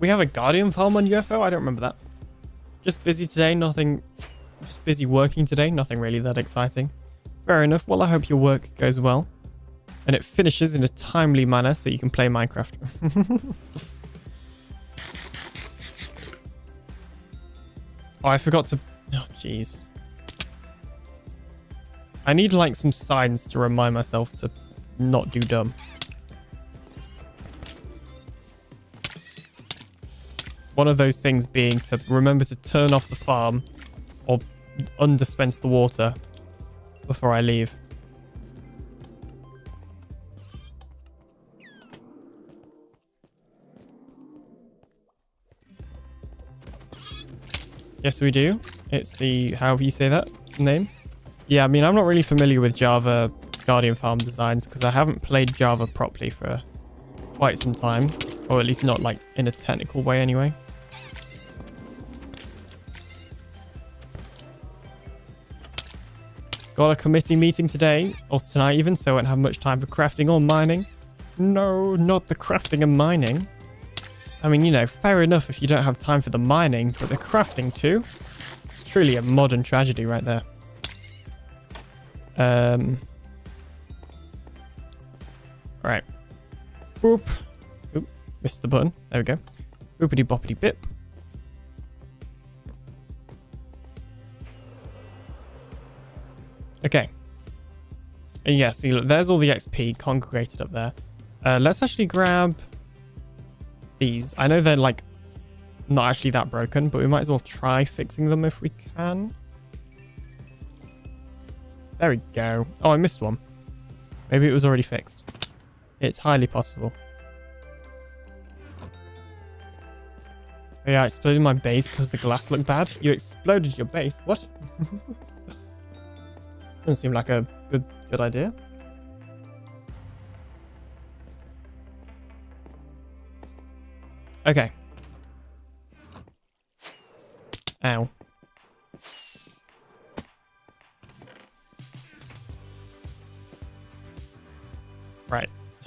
We have a Guardian farm on UFO? I don't remember that. Just busy today, nothing... Just busy working today, nothing really that exciting. Fair enough. Well, I hope your work goes well. And it finishes in a timely manner so you can play Minecraft. Oh, I forgot to... Oh, jeez. I need, like, some signs to remind myself to not do dumb. One of those things being to remember to turn off the farm or undispense the water before I leave. Yes, we do. It's the, however you say that name. Yeah, I mean, I'm not really familiar with Java Guardian farm designs because I haven't played Java properly for quite some time. Or at least not like in a technical way anyway. Got a committee meeting today, or tonight even, so I won't have much time for crafting or mining. No, not the crafting and mining. I mean, you know, fair enough if you don't have time for the mining, but the crafting too? It's truly a modern tragedy right there. Right. Boop. Oop, missed the button. There we go. Boopity boppity bip. Okay. And yeah, see, look, there's all the XP congregated up there. Let's actually grab these. I know they're like not actually that broken, but we might as well try fixing them if we can. There we go. Oh, I missed one. Maybe it was already fixed. It's highly possible. Oh, yeah, I exploded my base because the glass looked bad. You exploded your base? What? Doesn't seem like a good idea. Okay. Ow.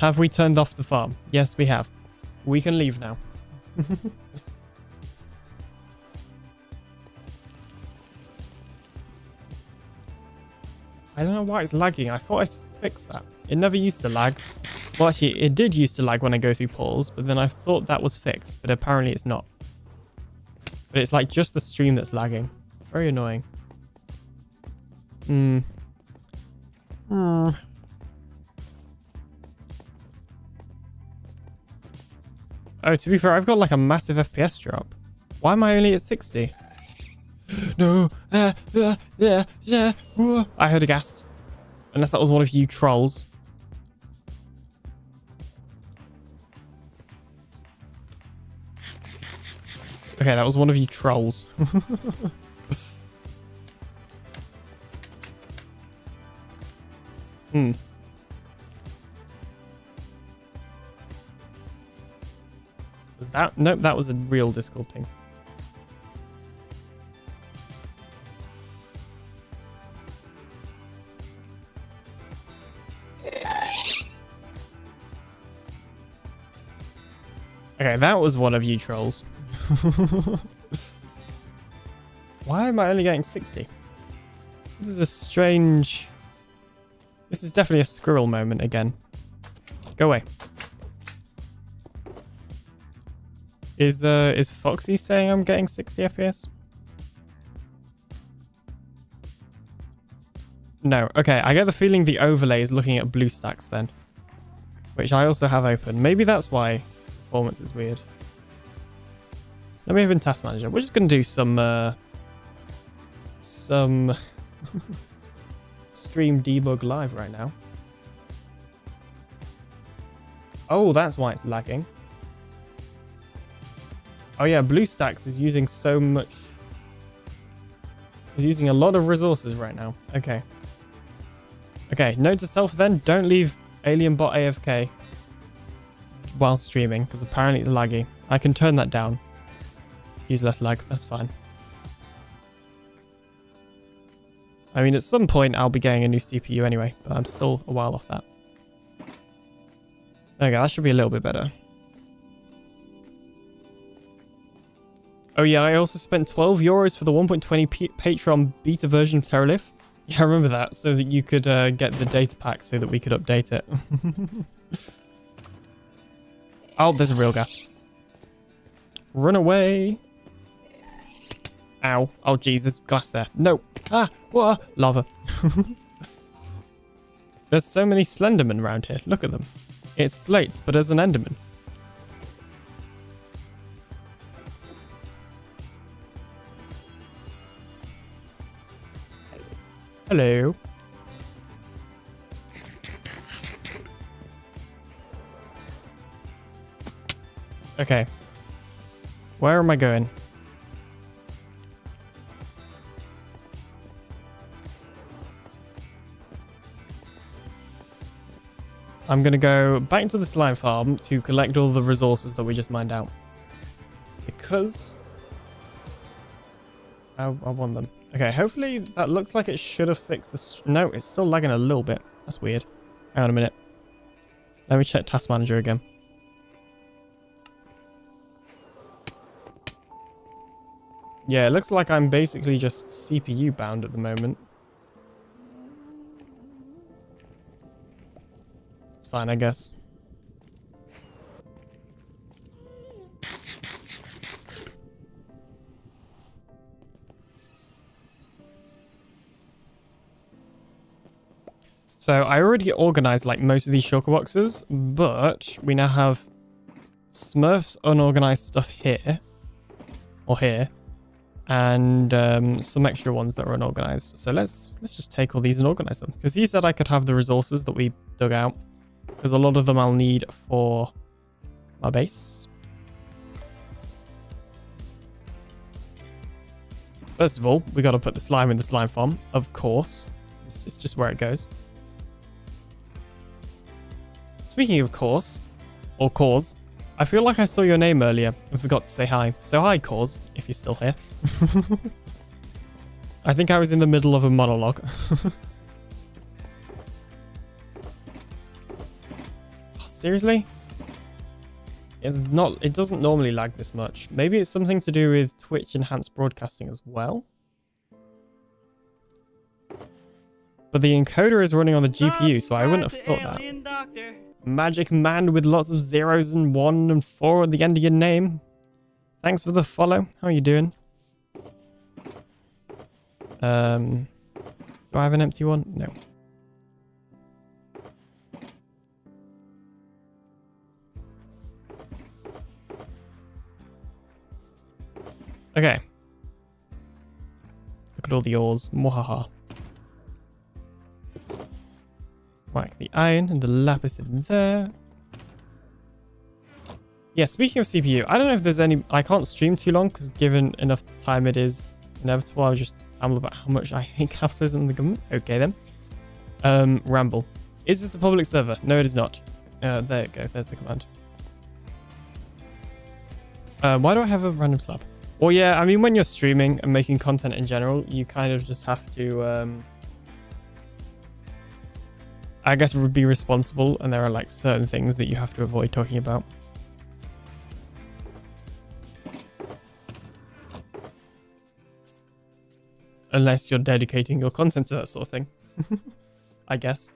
Have we turned off the farm? Yes, we have. We can leave now. I don't know why it's lagging. I thought I fixed that. It never used to lag. Well, actually, it did used to lag when I go through portals, but then I thought that was fixed, but apparently it's not. But it's like just the stream that's lagging. Very annoying. Oh, to be fair, I've got like a massive FPS drop. Why am I only at 60? No. I heard a ghast. Unless that was one of you trolls. Okay, that was one of you trolls. Was that? Nope, that was a real Discord ping. Okay, that was one of you trolls. Why am I only getting 60? This is a strange... This is definitely a squirrel moment again. Go away. Is Foxy saying I'm getting 60 FPS? No. Okay, I get the feeling the overlay is looking at BlueStacks then. Which I also have open. Maybe that's why performance is weird. Let me open Task Manager. We're just going to do some stream debug live right now. Oh, that's why it's lagging. Oh yeah, BlueStacks is using so much. He's using a lot of resources right now. Okay. Okay, note to self then, don't leave AlienBot AFK while streaming, because apparently it's laggy. I can turn that down. Use less lag, that's fine. I mean, at some point I'll be getting a new CPU anyway, but I'm still a while off that. Okay, that should be a little bit better. Oh yeah, I also spent 12 euros for the 1.20 Patreon beta version of Terralift. Yeah, I remember that, so that you could get the data pack so that we could update it. Oh, there's a real ghast. Run away. Ow. Oh, jeez, there's glass there. No. Ah, what? Lava. There's so many Slendermen around here. Look at them. It's slates, but as an Enderman. Hello. Okay. Where am I going? I'm going to go back into the slime farm to collect all the resources that we just mined out. Because I want them. Okay, hopefully that looks like it should have fixed this. No, it's still lagging a little bit. That's weird. Hang on a minute. Let me check Task Manager again. Yeah, it looks like I'm basically just CPU bound at the moment. It's fine, I guess. So I already organized like most of these shulker boxes, but we now have Smurf's unorganized stuff here, or here, and some extra ones that are unorganized. So let's just take all these and organize them, because he said I could have the resources that we dug out, because a lot of them I'll need for my base. First of all, we got to put the slime in the slime farm, of course. It's just where it goes. Speaking of course, or cause, I feel like I saw your name earlier and forgot to say hi. So hi, cause, if you're still here. I think I was in the middle of a monologue. seriously? It doesn't normally lag this much. Maybe it's something to do with Twitch enhanced broadcasting as well. But the encoder is running on the GPU, so I wouldn't have thought that. Magic man with lots of zeros and 1 and 4 at the end of your name. Thanks for the follow. How are you doing? Do I have an empty one? No. Okay. Look at all the ores. Mwahaha. Whack the iron and the lapis in there. Yeah, speaking of CPU, I don't know if there's any... I can't stream too long because given enough time it is inevitable. I'll just ramble about how much I hate capitalism and the government. Okay then. Ramble. Is this a public server? No, it is not. There you go. There's the command. Why do I have a random slab? Well, yeah, I mean, when you're streaming and making content in general, you kind of just have to... I guess be responsible, and there are like certain things that you have to avoid talking about. Unless you're dedicating your content to that sort of thing. I guess.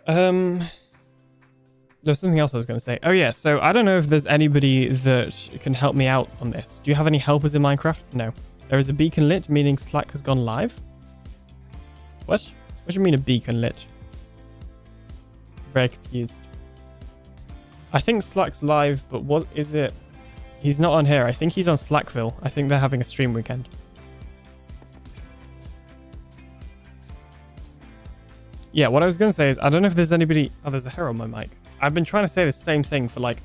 There's something else I was going to say. Oh yeah, so I don't know if there's anybody that can help me out on this. Do you have any helpers in Minecraft? No. There is a beacon lit, meaning Slack has gone live. What? What do you mean a beacon lit? Very confused. I think Slack's live, but what is it? He's not on here. I think he's on Slackville. I think they're having a stream weekend. Yeah, what I was going to say is, I don't know if there's anybody... Oh, there's a hair on my mic. I've been trying to say the same thing for like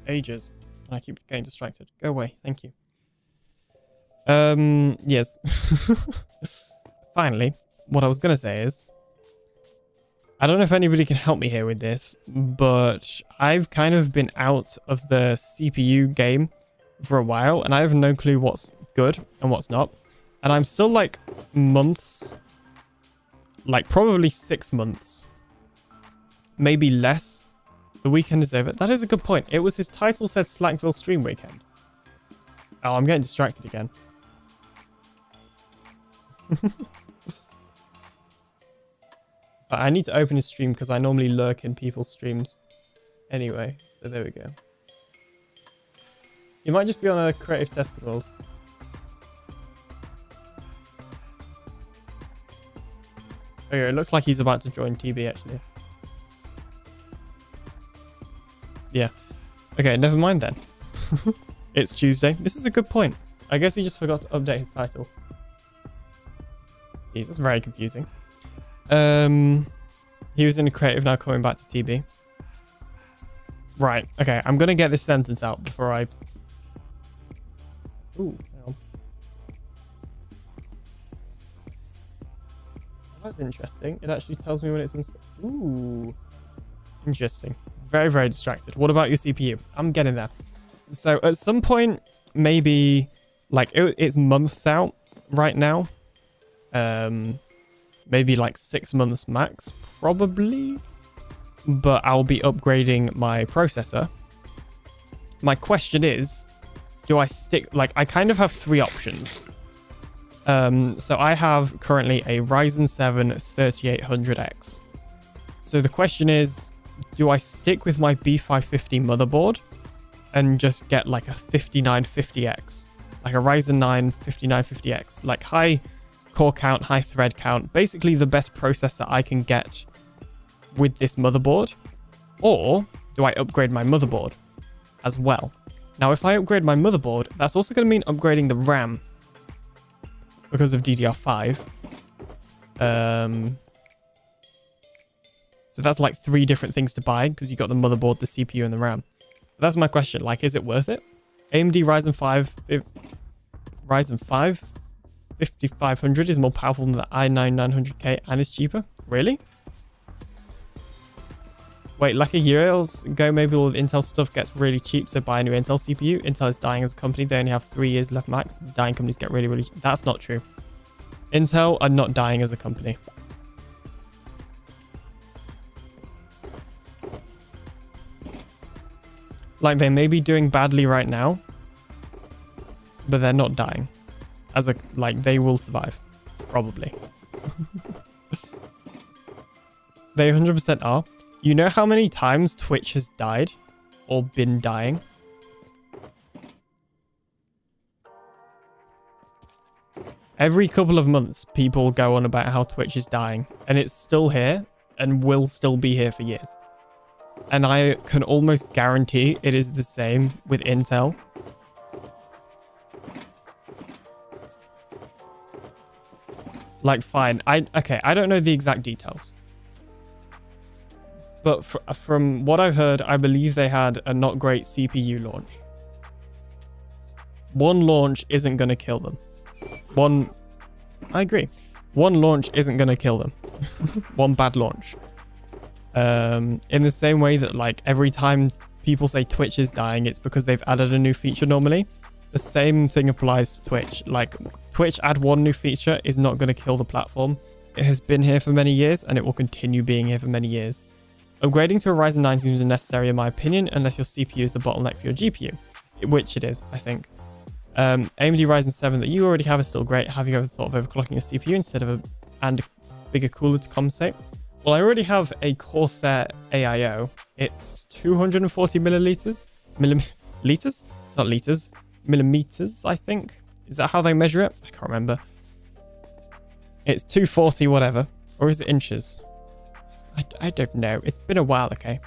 ages, and I keep getting distracted. Go away. Thank you. Yes. Finally, what I was going to say is, I don't know if anybody can help me here with this, but I've kind of been out of the CPU game for a while, and I have no clue what's good and what's not. And I'm still like months, like probably 6 months, maybe less. The weekend is over. That is a good point. It was his title said Slackville stream weekend. Oh, I'm getting distracted again. But I need to open his stream because I normally lurk in people's streams. Anyway, so there we go. You might just be on a creative test world. Okay, it looks like he's about to join TB actually. Yeah. Okay, never mind then. It's Tuesday. This is a good point. I guess he just forgot to update his title. Jeez, that's very confusing. He was in a creative, now coming back to TB. Right, okay, I'm gonna get this sentence out before I... Ooh, hang on. That's interesting. It actually tells me when it's been... Ooh. Interesting. Very, very distracted. What about your CPU? I'm getting there. So at some point, maybe... Like, it's months out right now. Maybe like 6 months max, probably. But I'll be upgrading my processor. My question is, do I stick... Like, I kind of have 3 options. So I have currently a Ryzen 7 3800X. So the question is, do I stick with my B550 motherboard and just get like a 5950X? Like a Ryzen 9 5950X. Like high core count, high thread count. Basically the best processor I can get with this motherboard. Or do I upgrade my motherboard as well? Now, if I upgrade my motherboard, that's also going to mean upgrading the RAM because of DDR5. So that's like 3 different things to buy because you got the motherboard, the CPU, and the RAM. But that's my question. Like, is it worth it? AMD Ryzen 5 5500 is more powerful than the i9 900K and is cheaper. Really? Wait, like a year ago, maybe all the Intel stuff gets really cheap, so buy a new Intel CPU. Intel is dying as a company. They only have 3 years left max. The dying companies get really, really cheap. That's not true. Intel are not dying as a company. Like, they may be doing badly right now, but they're not dying. Like, they will survive. Probably. They 100% are. You know how many times Twitch has died? Or been dying? Every couple of months, people go on about how Twitch is dying. And it's still here, and will still be here for years. And I can almost guarantee it is the same with Intel. Like, fine. Okay, I don't know the exact details. But from what I've heard, I believe they had a not great CPU launch. One launch isn't going to kill them. I agree. One launch isn't going to kill them. One bad launch. In the same way that, like, every time people say Twitch is dying, it's because they've added a new feature normally. The same thing applies to Twitch. Like, Twitch add one new feature is not going to kill the platform. It has been here for many years, and it will continue being here for many years. Upgrading to a Ryzen 9 seems unnecessary in my opinion, unless your CPU is the bottleneck for your GPU. Which it is, I think. AMD Ryzen 7 that you already have is still great. Have you ever thought of overclocking your CPU instead of a bigger cooler to compensate? Well, I already have a Corsair AIO. It's 240 milliliters? Liters? Not liters. Millimeters, I think. Is that how they measure it? I can't remember. It's 240 whatever. Or is it inches? I don't know. It's been a while, okay.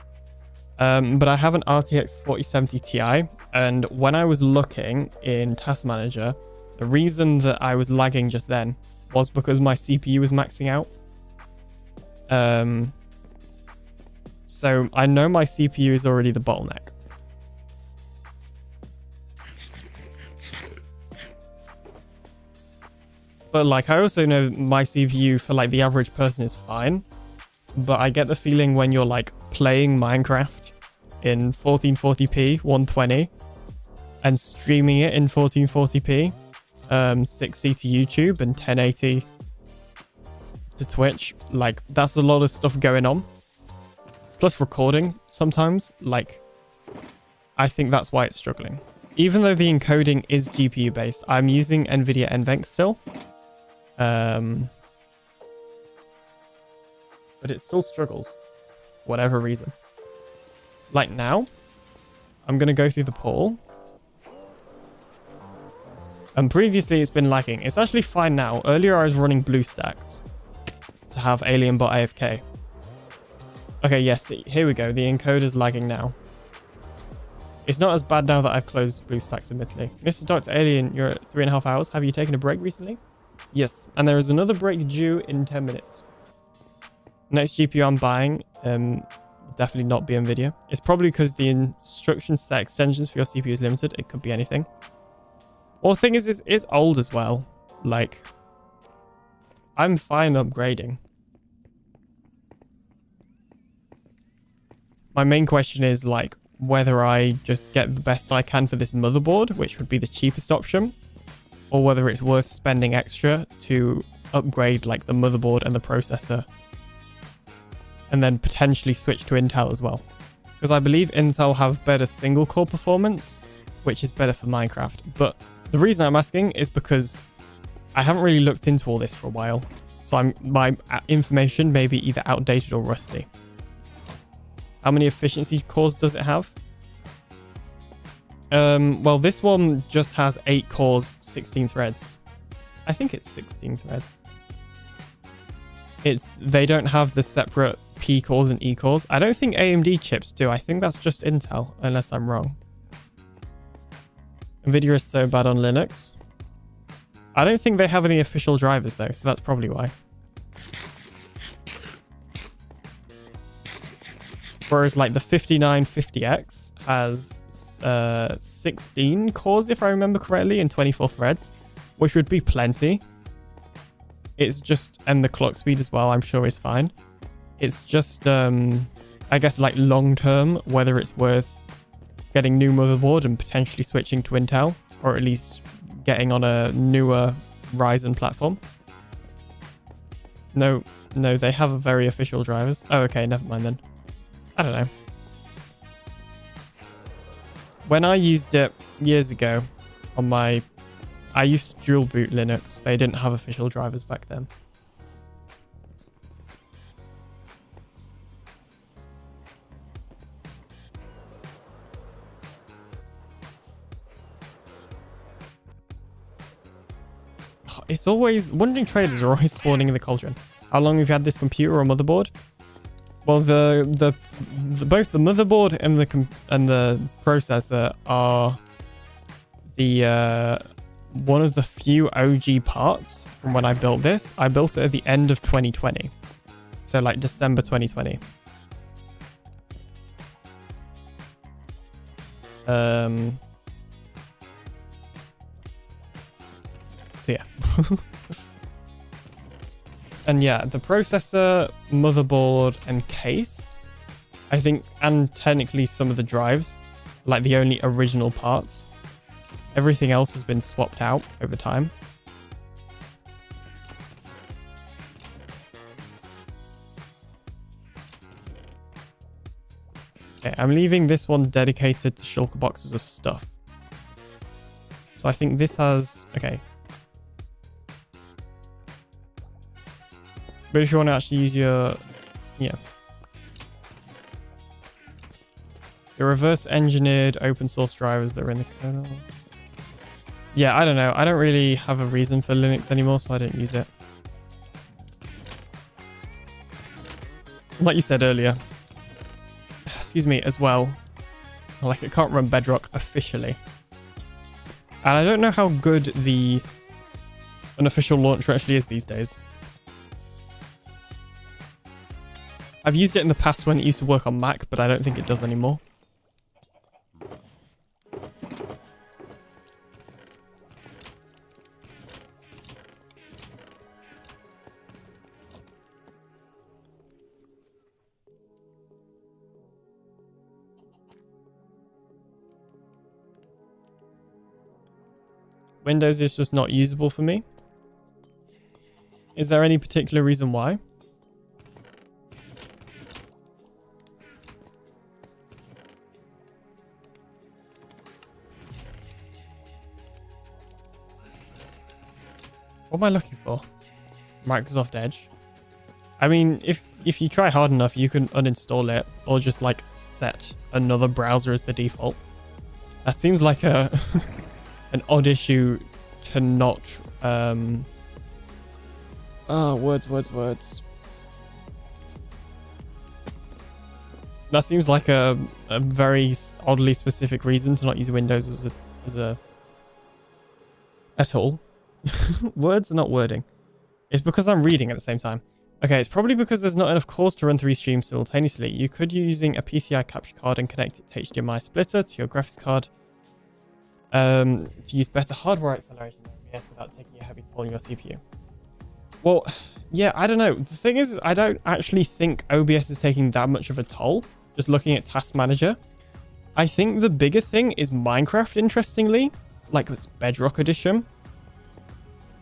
But I have an RTX 4070 Ti. And when I was looking in Task Manager, the reason that I was lagging just then was because my CPU was maxing out. So I know my CPU is already the bottleneck. But like, I also know my CPU for like the average person is fine. But I get the feeling when you're like playing Minecraft in 1440p 120 and streaming it in 1440p 60 to YouTube and 1080 to Twitch, like that's a lot of stuff going on. Plus recording sometimes, like I think that's why it's struggling. Even though the encoding is GPU based, I'm using NVIDIA NVENC still. But it still struggles for whatever reason. Like now, I'm going to go through the poll. And previously it's been lagging. It's actually fine now. Earlier I was running BlueStacks to have AlienBot AFK. Okay, yes, here we go. The encoder's lagging now. It's not as bad now that I've closed BlueStacks, admittedly. Mr. Dr. Alien, you're at 3.5 hours. Have you taken a break recently? Yes, and there is another break due in 10 minutes. Next GPU I'm buying, definitely not be NVIDIA. It's probably because the instruction set extensions for your CPU is limited. It could be anything. Well, the thing is, it's old as well. Like, I'm fine upgrading. My main question is, like, whether I just get the best I can for this motherboard, which would be the cheapest option, or whether it's worth spending extra to upgrade, like, the motherboard and the processor, and then potentially switch to Intel as well. Because I believe Intel have better single core performance, which is better for Minecraft. But the reason I'm asking is because I haven't really looked into all this for a while. So my information may be either outdated or rusty. How many efficiency cores does it have? Well, this one just has 8 cores, 16 threads. I think it's 16 threads. They don't have the separate P cores and E cores. I don't think AMD chips do. I think that's just Intel, unless I'm wrong. NVIDIA is so bad on Linux. I don't think they have any official drivers though, so that's probably why. Whereas like the 5950X has 16 cores, if I remember correctly, and 24 threads, which would be plenty. It's just, and the clock speed as well, I'm sure is fine. It's just, I guess like long term, whether it's worth getting new motherboard and potentially switching to Intel, or at least getting on a newer Ryzen platform. No, they have very official drivers. Oh, okay, never mind then. I don't know. when I used it years ago on my... I used to dual boot Linux. They didn't have official drivers back then. It's always... Wandering traders are always spawning in the cauldron. How long have you had this computer or motherboard? Well, both the motherboard and the processor are the one of the few OG parts from when I built this. I built it at the end of 2020, so like December 2020. So yeah. And yeah, the processor, motherboard, and case, I think, and technically some of the drives, like the only original parts. Everything else has been swapped out over time. Okay, I'm leaving this one dedicated to shulker boxes of stuff. So I think this has... Okay. But if you want to actually use your... Yeah. The reverse engineered open source drivers that are in the kernel. Yeah, I don't know. I don't really have a reason for Linux anymore, so I don't use it. Like you said earlier. Excuse me, as well. Like, it can't run Bedrock officially. And I don't know how good the unofficial launcher actually is these days. I've used it in the past when it used to work on Mac, but I don't think it does anymore. Windows is just not usable for me. Is there any particular reason why? What am I looking for? Microsoft Edge. I mean, if you try hard enough, you can uninstall it or just like set another browser as the default. That seems like a an odd issue to not words. That seems like a very oddly specific reason to not use Windows as a at all. Words, not wording. It's because I'm reading at the same time. Okay, it's probably because there's not enough cores to run 3 streams simultaneously. You could use using a PCI capture card and connect it to HDMI splitter to your graphics card to use better hardware acceleration than OBS without taking a heavy toll on your CPU. Well, yeah, I don't know. The thing is, I don't actually think OBS is taking that much of a toll, just looking at Task Manager. I think the bigger thing is Minecraft, interestingly, like its Bedrock edition.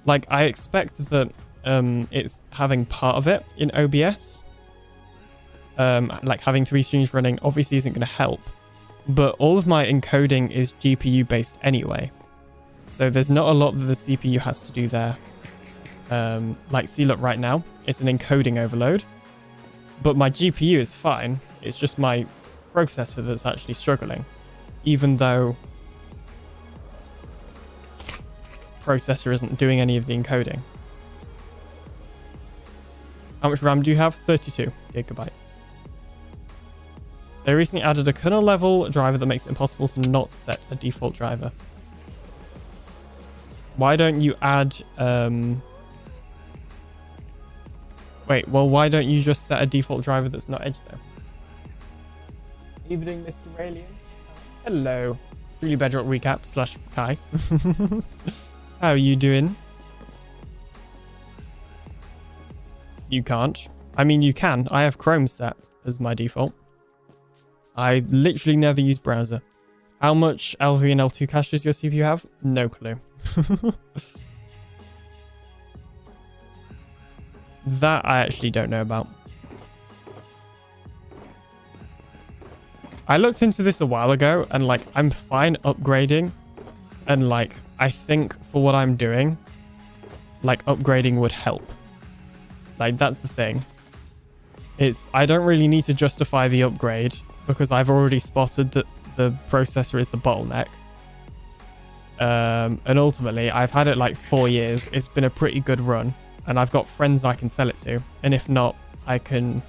Like, I expect that it's having part of it in OBS. Like, having 3 streams running obviously isn't going to help. But all of my encoding is GPU based anyway. So there's not a lot that the CPU has to do there. Like, see, look, right now, it's an encoding overload. But my GPU is fine. It's just my processor that's actually struggling. Even though processor isn't doing any of the encoding. How much RAM do you have? 32 gigabytes. They recently added a kernel level driver that makes it impossible to not set a default driver. Why don't you add wait, well, why don't you just set a default driver that's not Edge though? Evening, Mr. Alien. Hello. Truly Bedrock recap / Kai. How are you doing? You can't. I mean, you can. I have Chrome set as my default. I literally never use browser. How much L3 and L2 cache does your CPU have? No clue. That I actually don't know about. I looked into this a while ago and like I'm fine upgrading, and like I think for what I'm doing, like upgrading would help. Like that's the thing. I don't really need to justify the upgrade because I've already spotted that the processor is the bottleneck. And ultimately I've had it like 4 years. It's been a pretty good run and I've got friends I can sell it to. And if not, I can,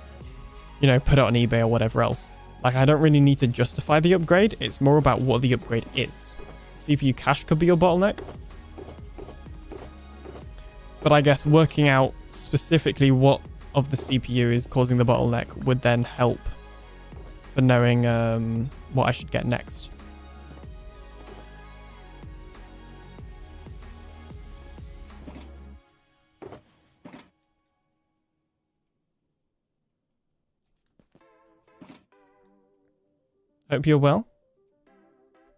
you know, put it on eBay or whatever else. Like I don't really need to justify the upgrade. It's more about what the upgrade is. CPU cache could be your bottleneck. But I guess working out specifically what of the CPU is causing the bottleneck would then help for knowing what I should get next. Hope you're well.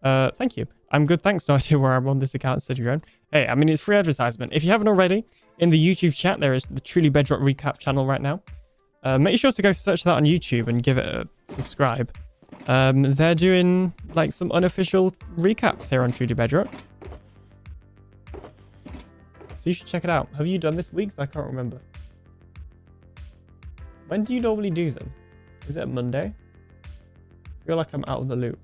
Thank you. I'm good, thanks. No idea where I'm on this account instead of your own. Hey, I mean, it's free advertisement. If you haven't already, in the YouTube chat, there is the Truly Bedrock recap channel right now. Make sure to go search that on YouTube and give it a subscribe. They're doing like some unofficial recaps here on Truly Bedrock. So you should check it out. Have you done this week's? I can't remember. When do you normally do them? Is it Monday? I feel like I'm out of the loop.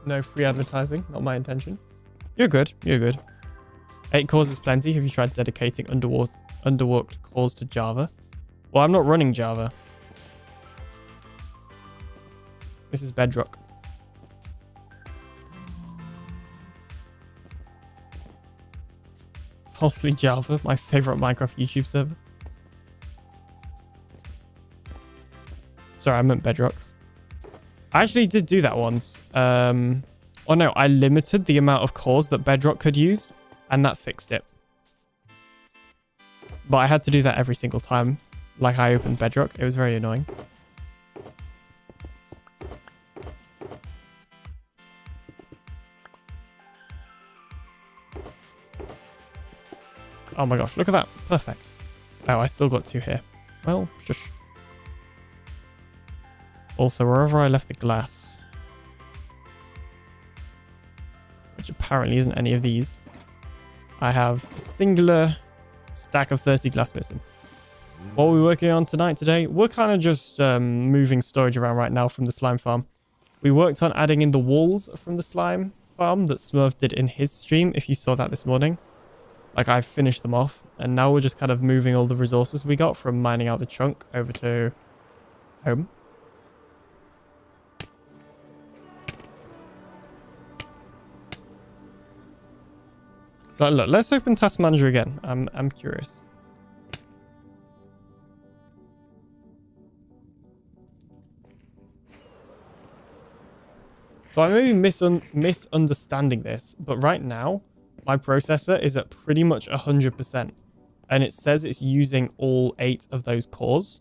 No free advertising, not my intention. You're good, you're good. 8 cores is plenty. Have you tried dedicating underworked cores to Java? Well, I'm not running Java. This is Bedrock. Falsely Java, my favorite Minecraft YouTube server. Sorry, I meant Bedrock. I actually did do that once. Oh no, I limited the amount of cores that Bedrock could use, and that fixed it. But I had to do that every single time, like I opened Bedrock. It was very annoying. Oh my gosh, look at that. Perfect. Oh, I still got 2 here. Well, shush. Also, wherever I left the glass, which apparently isn't any of these, I have a singular stack of 30 glass missing. What are we working on today? We're kind of just moving storage around right now from the slime farm. We worked on adding in the walls from the slime farm that Smurf did in his stream, if you saw that this morning. Like, I finished them off, and now we're just kind of moving all the resources we got from mining out the chunk over to home. So look, let's open Task Manager again. I'm curious. So I may be misunderstanding this, but right now my processor is at pretty much 100%, and it says it's using all 8 of those cores.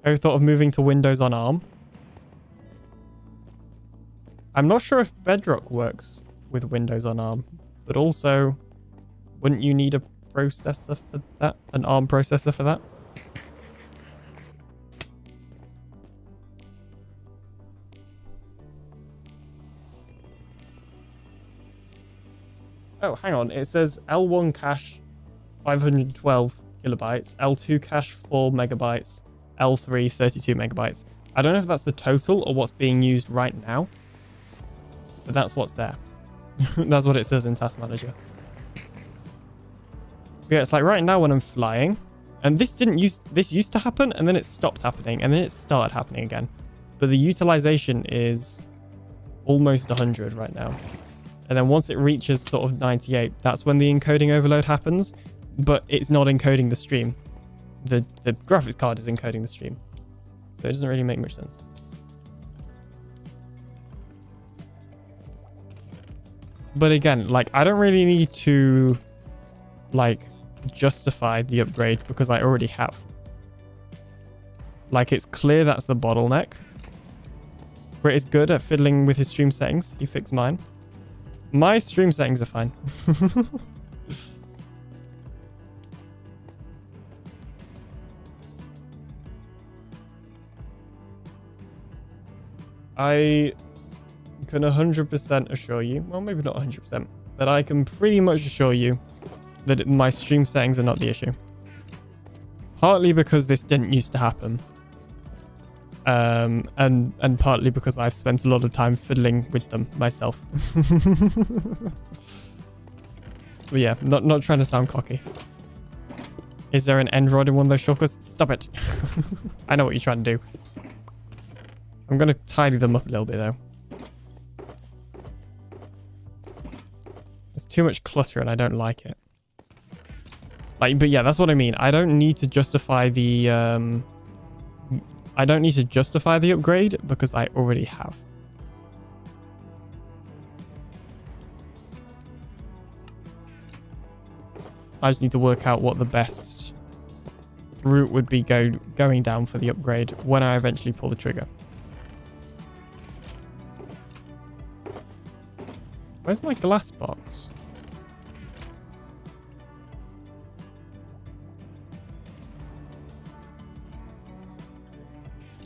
Have you thought of moving to Windows on ARM? I'm not sure if Bedrock works with Windows on ARM, but also, wouldn't you need a processor for that? An ARM processor for that? Oh, hang on. It says L1 cache 512 kilobytes, L2 cache 4 megabytes, L3 32 megabytes. I don't know if that's the total or what's being used right now, but that's what's there. That's what it says in Task Manager. Yeah, it's like right now when I'm flying, and this used to happen, and then it stopped happening, and then it started happening again. But the utilization is almost 100 right now. And then once it reaches sort of 98, that's when the encoding overload happens, but it's not encoding the stream. The graphics card is encoding the stream. So it doesn't really make much sense. But again, like, I don't really need to, like, justify the upgrade because I already have. Like, it's clear that's the bottleneck. Brit is good at fiddling with his stream settings. He fixed mine. My stream settings are fine. I can 100% assure you, well, maybe not 100%, but I can pretty much assure you that my stream settings are not the issue. Partly because this didn't used to happen. And partly because I've spent a lot of time fiddling with them myself. But yeah, not trying to sound cocky. Is there an end rod in one of those shulkers? Stop it. I know what you're trying to do. I'm going to tidy them up a little bit though. There's too much cluster and I don't like it. Like, but yeah, that's what I mean. I don't need to justify the upgrade because I already have. I just need to work out what the best route would be going down for the upgrade when I eventually pull the trigger. Where's my glass box?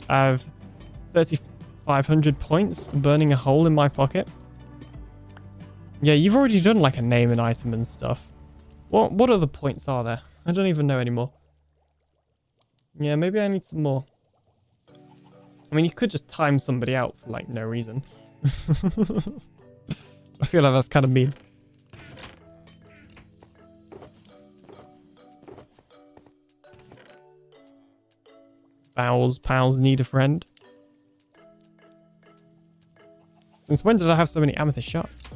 I have 3,500 points burning a hole in my pocket. Yeah, you've already done like a name and item and stuff. What other points are there? I don't even know anymore. Yeah, maybe I need some more. I mean, you could just time somebody out for like no reason. I feel like that's kind of mean. Pals need a friend. Since when did I have so many amethyst shards?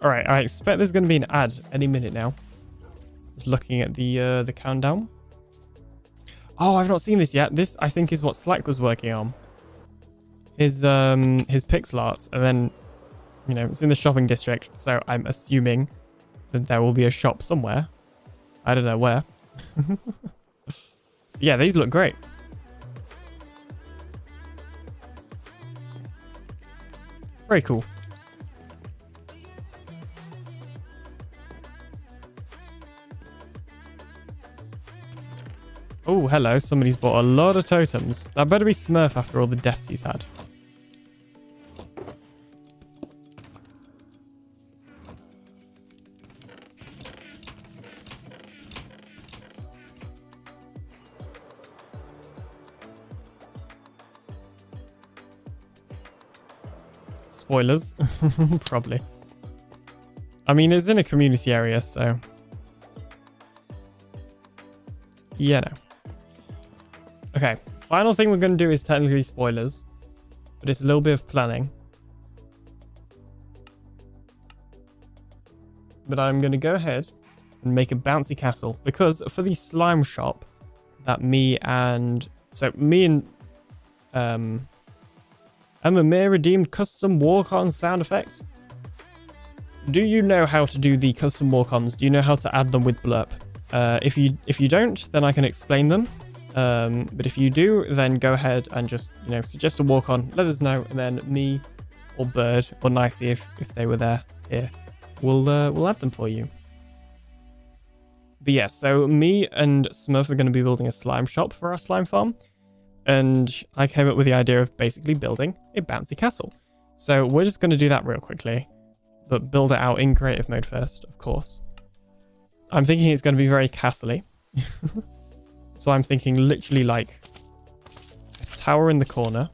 Alright, I expect there's going to be an ad any minute now. Just looking at the countdown. Oh, I've not seen this yet. This, I think, is what Slack was working on. His pixel arts. And then, you know, it's in the shopping district. So I'm assuming that there will be a shop somewhere. I don't know where. Yeah, these look great. Very cool. Oh, hello. Somebody's bought a lot of totems. That better be Smurf after all the deaths he's had. Spoilers. Probably. I mean, it's in a community area, so... yeah, no. Okay, final thing we're going to do is technically spoilers, but it's a little bit of planning. But I'm going to go ahead and make a bouncy castle because for the slime shop that me and Emma redeemed custom walk-on sound effect. Do you know how to do the custom walk-ons? Do you know how to add them with blurb? If you don't, then I can explain them. But if you do, then go ahead and just, you know, suggest a walk on, let us know, and then me or Bird or Nicey if they were there here, we'll add them for you. But yeah, so me and Smurf are going to be building a slime shop for our slime farm, and I came up with the idea of basically building a bouncy castle. So we're just going to do that real quickly, but build it out in creative mode first, of course. I'm thinking it's going to be very castle-y. So I'm thinking literally like a tower in the corner.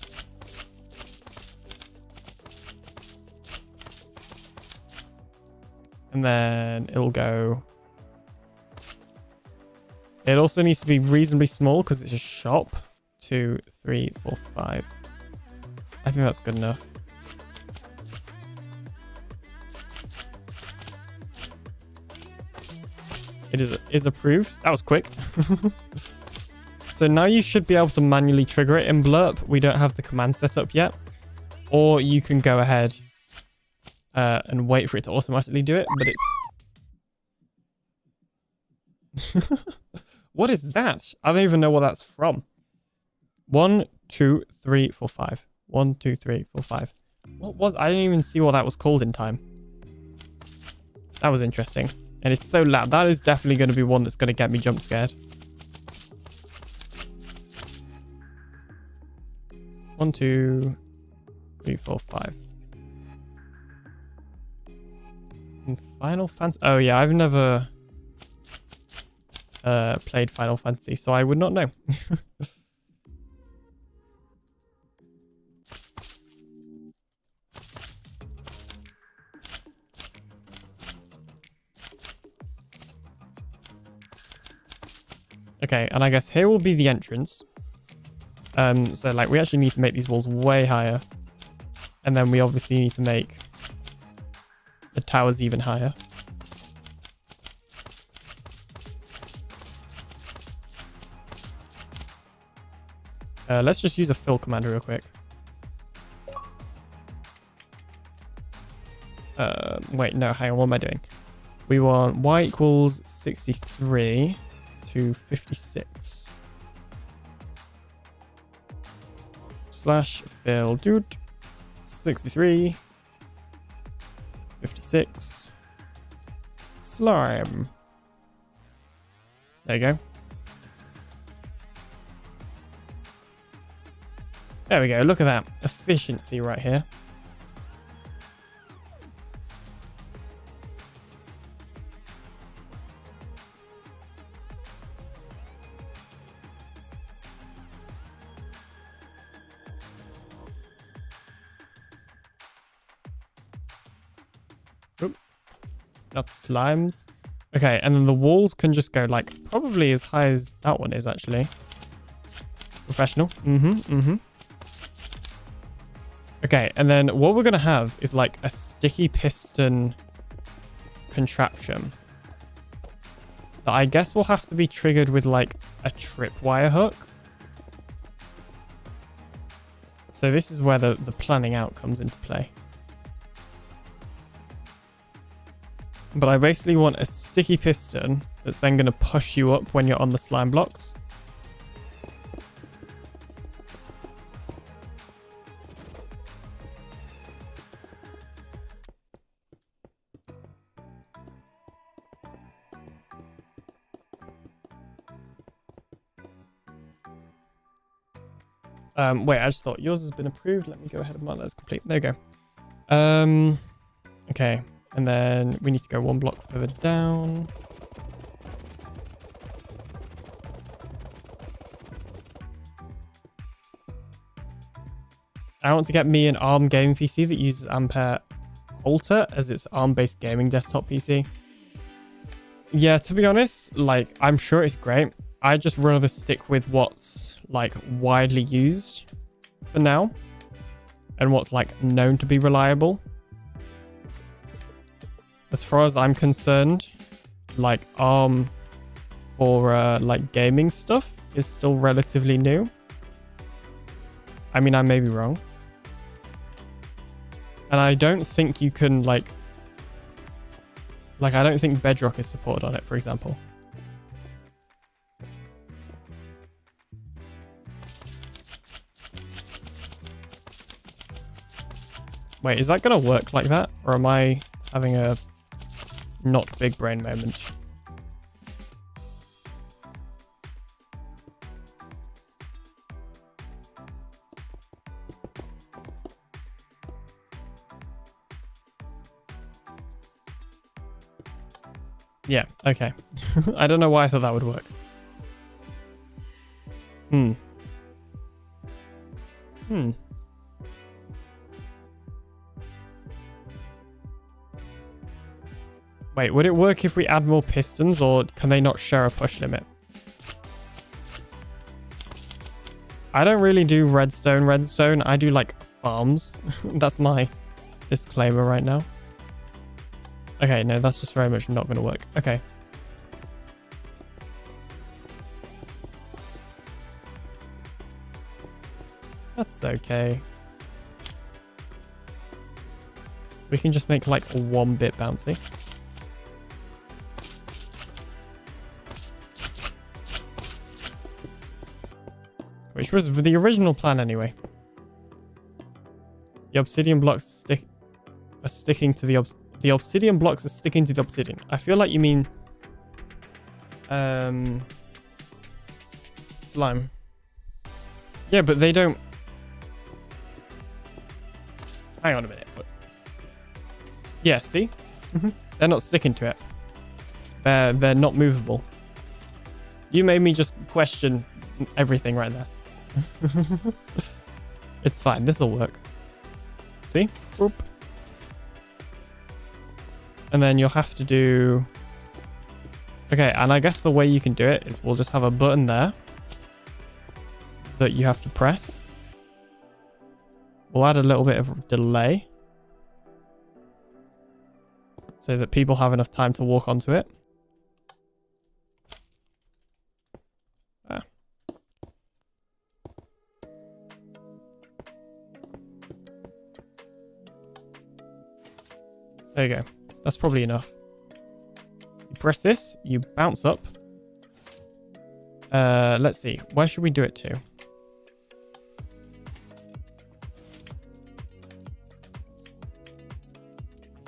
And then it'll go... it also needs to be reasonably small because it's a shop. 2, 3, 4, 5. I think that's good enough. It is approved. That was quick. So now you should be able to manually trigger it in Blurp. We don't have the command set up yet. Or you can go ahead and wait for it to automatically do it, but it's... What is that? I don't even know what that's from. 1, 2, 3, 4, 5. 1, 2, 3, 4, 5. What was... I didn't even see what that was called in time. That was interesting. And it's so loud. That is definitely going to be one that's going to get me jump scared. 1, 2, 3, 4, 5. Final Fantasy. Oh yeah, I've never played Final Fantasy, so I would not know. Okay, and I guess here will be the entrance. So like we actually need to make these walls way higher. And then we obviously need to make the towers even higher. Let's just use a fill command real quick. Wait, no, hang on, what am I doing? We want y equals 63 to 56. Slash fill dude 63 56 slime. There you go. There we go. Look at that efficiency right here. Not slimes. Okay, and then the walls can just go like probably as high as that one is actually. Professional. Okay, and then what we're gonna have is like a sticky piston contraption that I guess will have to be triggered with like a tripwire hook. So this is where the planning out comes into play. But I basically want a sticky piston that's then going to push you up when you're on the slime blocks. Wait, I just thought yours has been approved. Let me go ahead and mark that as complete. There you go. Okay. And then we need to go one block further down. I want to get me an ARM gaming PC that uses Ampere Alta as its ARM-based gaming desktop PC. Yeah, to be honest, like, I'm sure it's great. I'd just rather stick with what's, like, widely used for now. And what's, like, known to be reliable. As far as I'm concerned, like ARM for like gaming stuff is still relatively new. I mean, I may be wrong. And I don't think you can like I don't think Bedrock is supported on it, for example. Wait, is that gonna work like that? Or am I having a not big brain moment? Yeah, okay. I don't know why I thought that would work. Wait, would it work if we add more pistons, or can they not share a push limit? I don't really do redstone. I do like farms. That's my disclaimer right now. Okay, no, that's just very much not going to work. Okay. That's okay. We can just make like 1 bit bouncy. Which was the original plan anyway. The obsidian blocks are sticking to the obsidian blocks are sticking to the obsidian. I feel like you mean slime. Yeah, but they don't. Hang on a minute. Yeah, see? They're not sticking to it. They're not movable. You made me just question everything right there. It's fine. This'll work. See? Whoop. And then you'll have to do... Okay, and I guess the way you can do it is we'll just have a button there that you have to press. We'll add a little bit of delay so that people have enough time to walk onto it. Ah. There you go. That's probably enough. You press this, you bounce up. Let's see. Where should we do it to?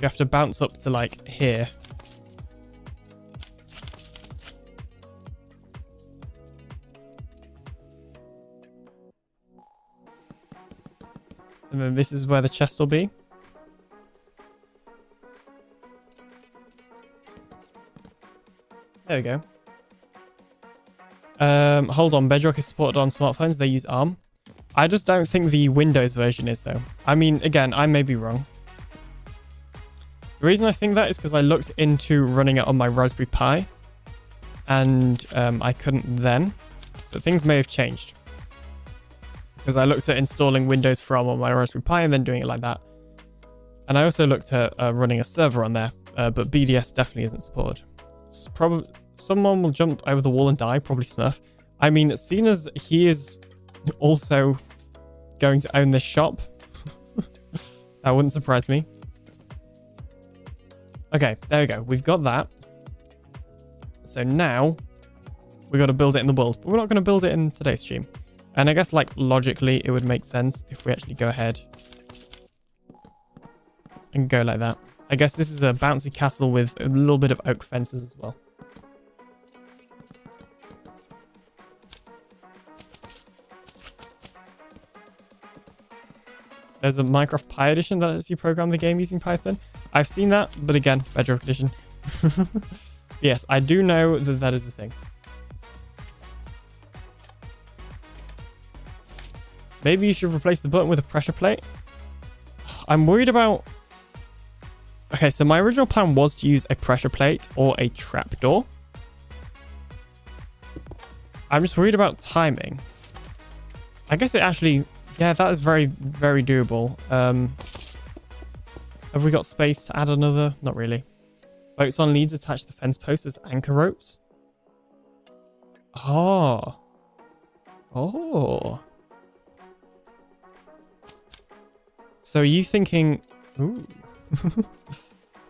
You have to bounce up to like here. And then this is where the chest will be. There we go. Hold on. Bedrock is supported on smartphones. They use ARM. I just don't think the Windows version is, though. I mean, again, I may be wrong. The reason I think that is because I looked into running it on my Raspberry Pi. And I couldn't then. But things may have changed. Because I looked at installing Windows from on my Raspberry Pi and then doing it like that. And I also looked at running a server on there. But BDS definitely isn't supported. It's probably someone will jump over the wall and die, probably Smurf. I mean, seeing as he is also going to own this shop, that wouldn't surprise me. Okay, there we go. We've got that. So now we got to build it in the world, but we're not going to build it in today's stream. And I guess like logically, it would make sense if we actually go ahead and go like that. I guess this is a bouncy castle with a little bit of oak fences as well. There's a Minecraft Pi edition that lets you program the game using Python. I've seen that, but again, Bedrock edition. Yes, I do know that that is the thing. Maybe you should replace the button with a pressure plate. I'm worried about... Okay, so my original plan was to use a pressure plate or a trapdoor. I'm just worried about timing. I guess it actually... Yeah, that is very, very doable. Have we got space to add another? Not really. Boats on leads attach the fence posts as anchor ropes. Oh. Oh. So are you thinking... Ooh.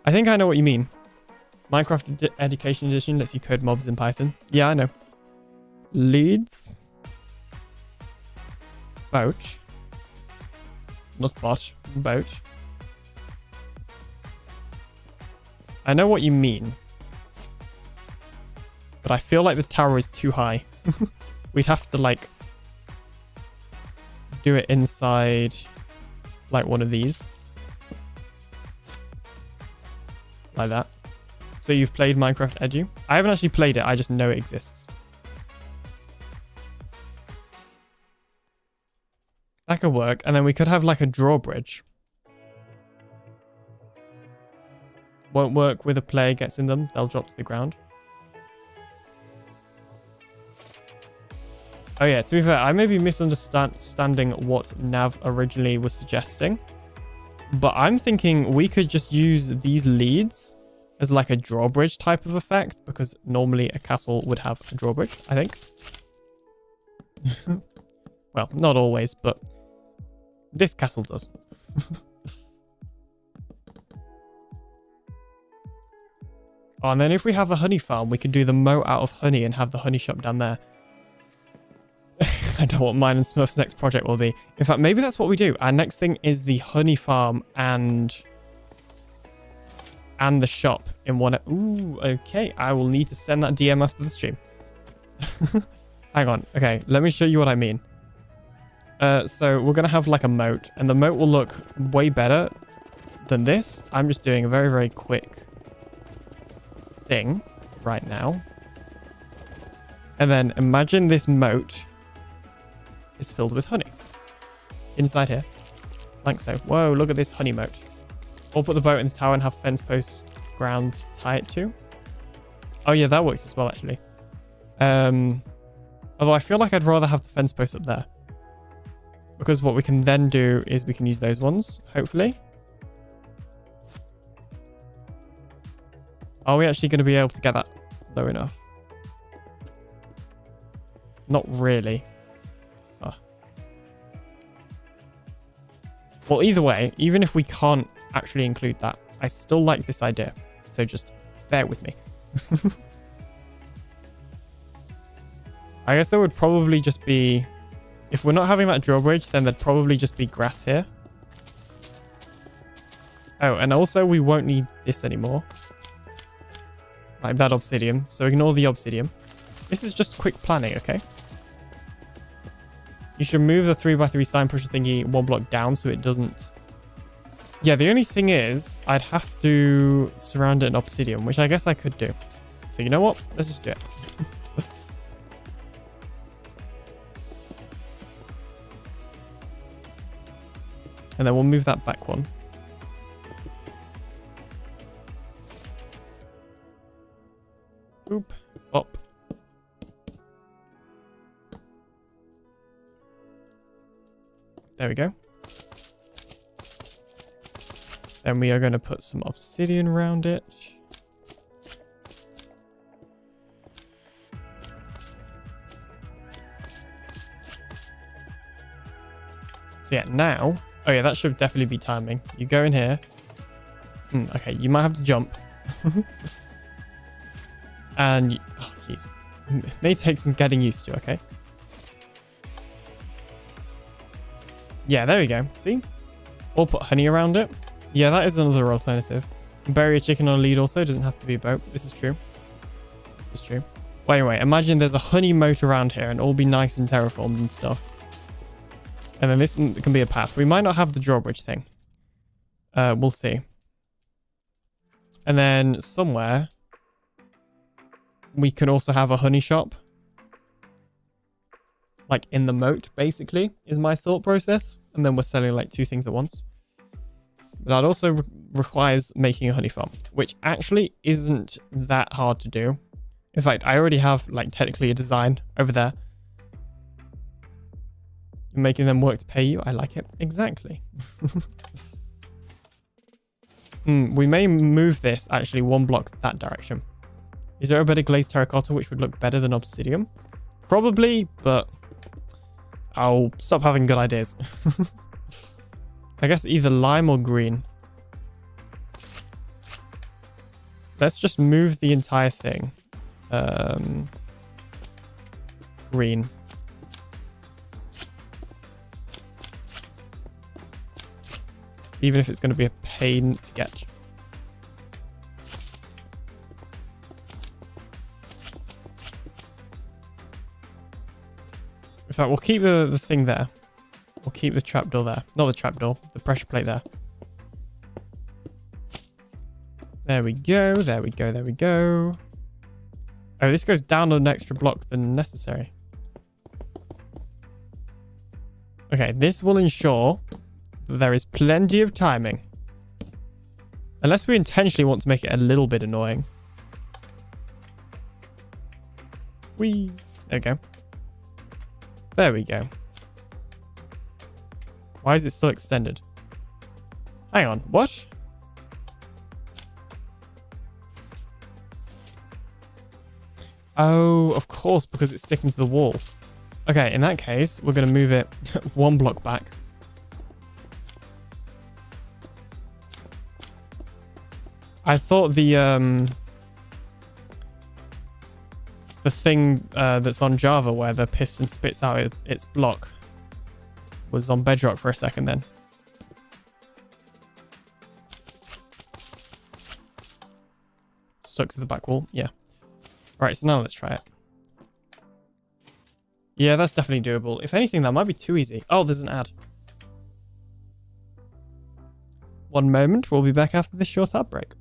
I think I know what you mean. Minecraft Education Edition lets you code mobs in Python. Yeah, I know. Leads. Boat. Not bot. Boat. I know what you mean. But I feel like the tower is too high. We'd have to, like, do it inside, like, one of these. Like that. So you've played Minecraft Edu? I haven't actually played it, I just know it exists. That could work, and then we could have like a drawbridge. Won't work with a player gets in them, they'll drop to the ground. Oh yeah, to be fair, I may be misunderstanding what Nav originally was suggesting. But I'm thinking we could just use these leads as like a drawbridge type of effect, because normally a castle would have a drawbridge, I think. Well, not always, but this castle does. Oh, and then if we have a honey farm, we could do the moat out of honey and have the honey shop down there. find out what mine and Smurf's next project will be. In fact, maybe that's what we do. Our next thing is the honey farm and the shop in one. Ooh, okay. I will need to send that DM after the stream. Hang on. Okay, let me show you what I mean. So we're going to have like a moat, and the moat will look way better than this. I'm just doing a very, very quick thing right now. And then imagine this moat is filled with honey. Inside here. Like so. Whoa, look at this honey moat. Or put the boat in the tower and have fence posts ground to tie it to. Oh yeah, that works as well actually. Although I feel like I'd rather have the fence posts up there. Because what we can then do is we can use those ones, hopefully. Are we actually going to be able to get that low enough? Not really. Oh. Well, either way, even if we can't actually include that, I still like this idea. So just bear with me. I guess there would probably just be... If we're not having that drawbridge, then there'd probably just be grass here. Oh, and also we won't need this anymore. Like that obsidian. So ignore the obsidian. This is just quick planning, okay? You should move the 3x3 sign pusher thingy one block down so it doesn't... Yeah, the only thing is I'd have to surround it in obsidian, which I guess I could do. So you know what? Let's just do it. And then we'll move that back one. Oop. Up. There we go. Then we are going to put some obsidian around it. So yeah, now... Oh yeah, that should definitely be timing. You go in here. Okay, you might have to jump. And... Oh, jeez. It may take some getting used to, okay? Yeah, there we go. See? Or put honey around it. Yeah, that is another alternative. Bury a chicken on a lead also. Doesn't have to be a boat. This is true. This is true. Well, anyway, imagine there's a honey moat around here and all be nice and terraformed and stuff. And then this can be a path. We might not have the drawbridge thing. We'll see. And then somewhere, we can also have a honey shop. Like in the moat, basically, is my thought process. And then we're selling like two things at once. But that also requires making a honey farm, which actually isn't that hard to do. In fact, I already have like technically a design over there. Making them work to pay you. I like it. Exactly. We may move this actually one block that direction. Is there a better glazed terracotta which would look better than obsidian? Probably, but I'll stop having good ideas. I guess either lime or green. Let's just move the entire thing. Green. Even if it's going to be a pain to get. In fact, we'll keep the thing there. We'll keep the trapdoor there. Not the trapdoor, the pressure plate there. There we go, there we go, there we go. Oh, this goes down an extra block than necessary. Okay, this will ensure that there is plenty of timing. Unless we intentionally want to make it a little bit annoying. Whee! There we go. There we go. Why is it still extended? Hang on, what? Oh, of course, because it's sticking to the wall. Okay, in that case, we're going to move it one block back. I thought the the thing that's on Java where the piston spits out its block was on Bedrock for a second then. Stuck to the back wall. Yeah. Right, so now let's try it. Yeah, that's definitely doable. If anything, that might be too easy. Oh, there's an ad. One moment. We'll be back after this short ad break.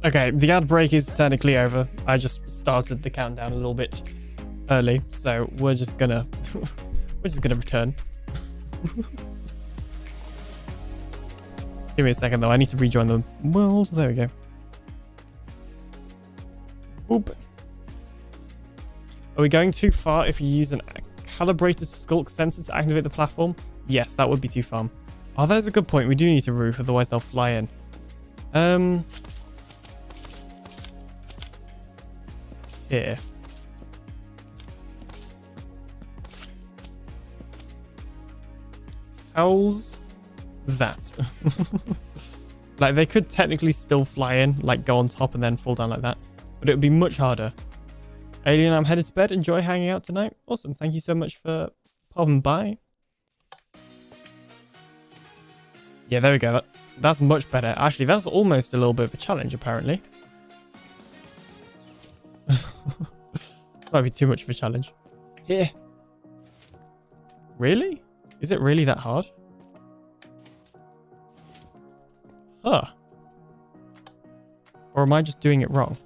Okay, the ad break is technically over. I just started the countdown a little bit early, so we're just gonna return. Give me a second though. I need to rejoin the world. There we go. Boop. Are we going too far if you use a calibrated skulk sensor to activate the platform? Yes, that would be too far. Oh, there's a good point. We do need a roof, otherwise they'll fly in. Here. How's that? Like, they could technically still fly in, like go on top and then fall down like that, but it would be much harder. Alien, I'm headed to bed. Enjoy hanging out tonight. Awesome. Thank you so much for popping by. Yeah, there we go. That's much better. Actually, that's almost a little bit of a challenge, apparently. Might be too much of a challenge. Here. Really? Is it really that hard? Huh. Or am I just doing it wrong?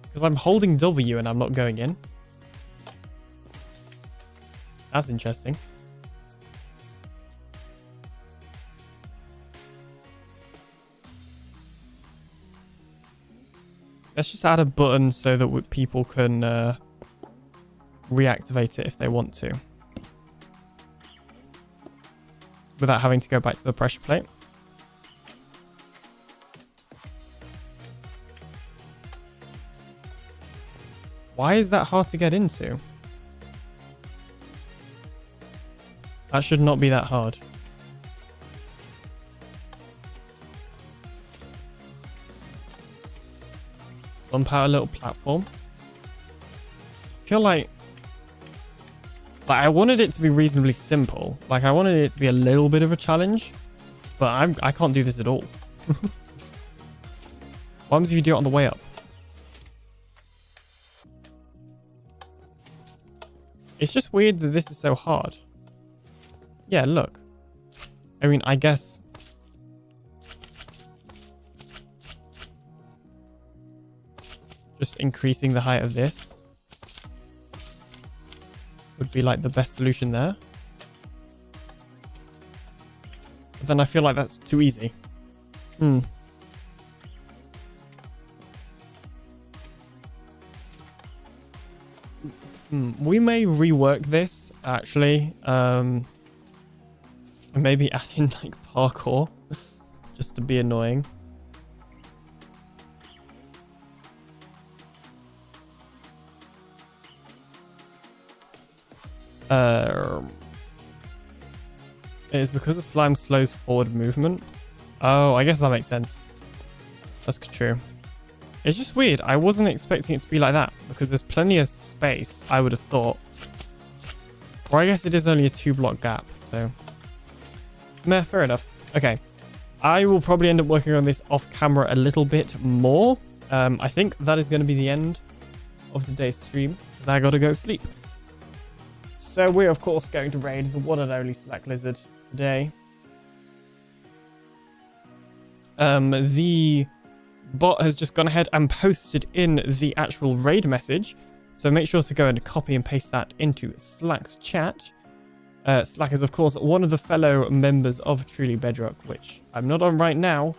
Because I'm holding W and I'm not going in. That's interesting. Let's just add a button so that people can reactivate it if they want to. Without having to go back to the pressure plate. Why is that hard to get into? That should not be that hard. Bump out a little platform. I feel like I wanted it to be reasonably simple. Like, I wanted it to be a little bit of a challenge, but I can't do this at all. What happens if you do it on the way up? It's just weird that this is so hard. Yeah, look. I mean, I guess... just increasing the height of this would be like the best solution there. But then I feel like that's too easy. We may rework this, actually. Maybe add in, like, parkour. Just to be annoying. It's because the slime slows forward movement. Oh, I guess that makes sense. That's true. It's just weird. I wasn't expecting it to be like that because there's plenty of space, I would have thought. Or I guess it is only a 2-block gap, so... Meh, fair enough. Okay. I will probably end up working on this off camera a little bit more. I think that is going to be the end of the day's stream because I got to go sleep. So we're, of course, going to raid the one and only Slack Lizard today. The bot has just gone ahead and posted in the actual raid message. So make sure to go and copy and paste that into Slack's chat. Slack is, of course, one of the fellow members of Truly Bedrock, which I'm not on right now,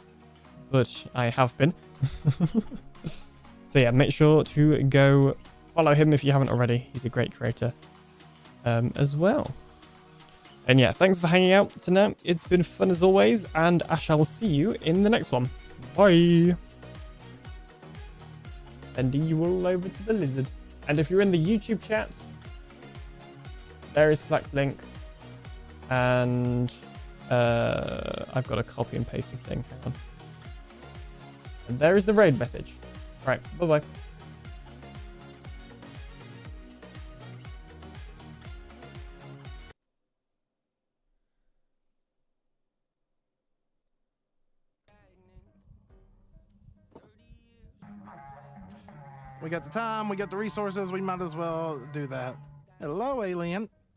but I have been. So yeah, make sure to go follow him if you haven't already. He's a great creator as well. And yeah, thanks for hanging out tonight. It's been fun as always, and I shall see you in the next one. Bye. Sending you all over to the lizard. And if you're in the YouTube chat, there is Slack's link. And I've got to copy and paste the thing. Hang on. And there is the raid message. Right, bye-bye. We got the time, we got the resources, we might as well do that. Hello, alien.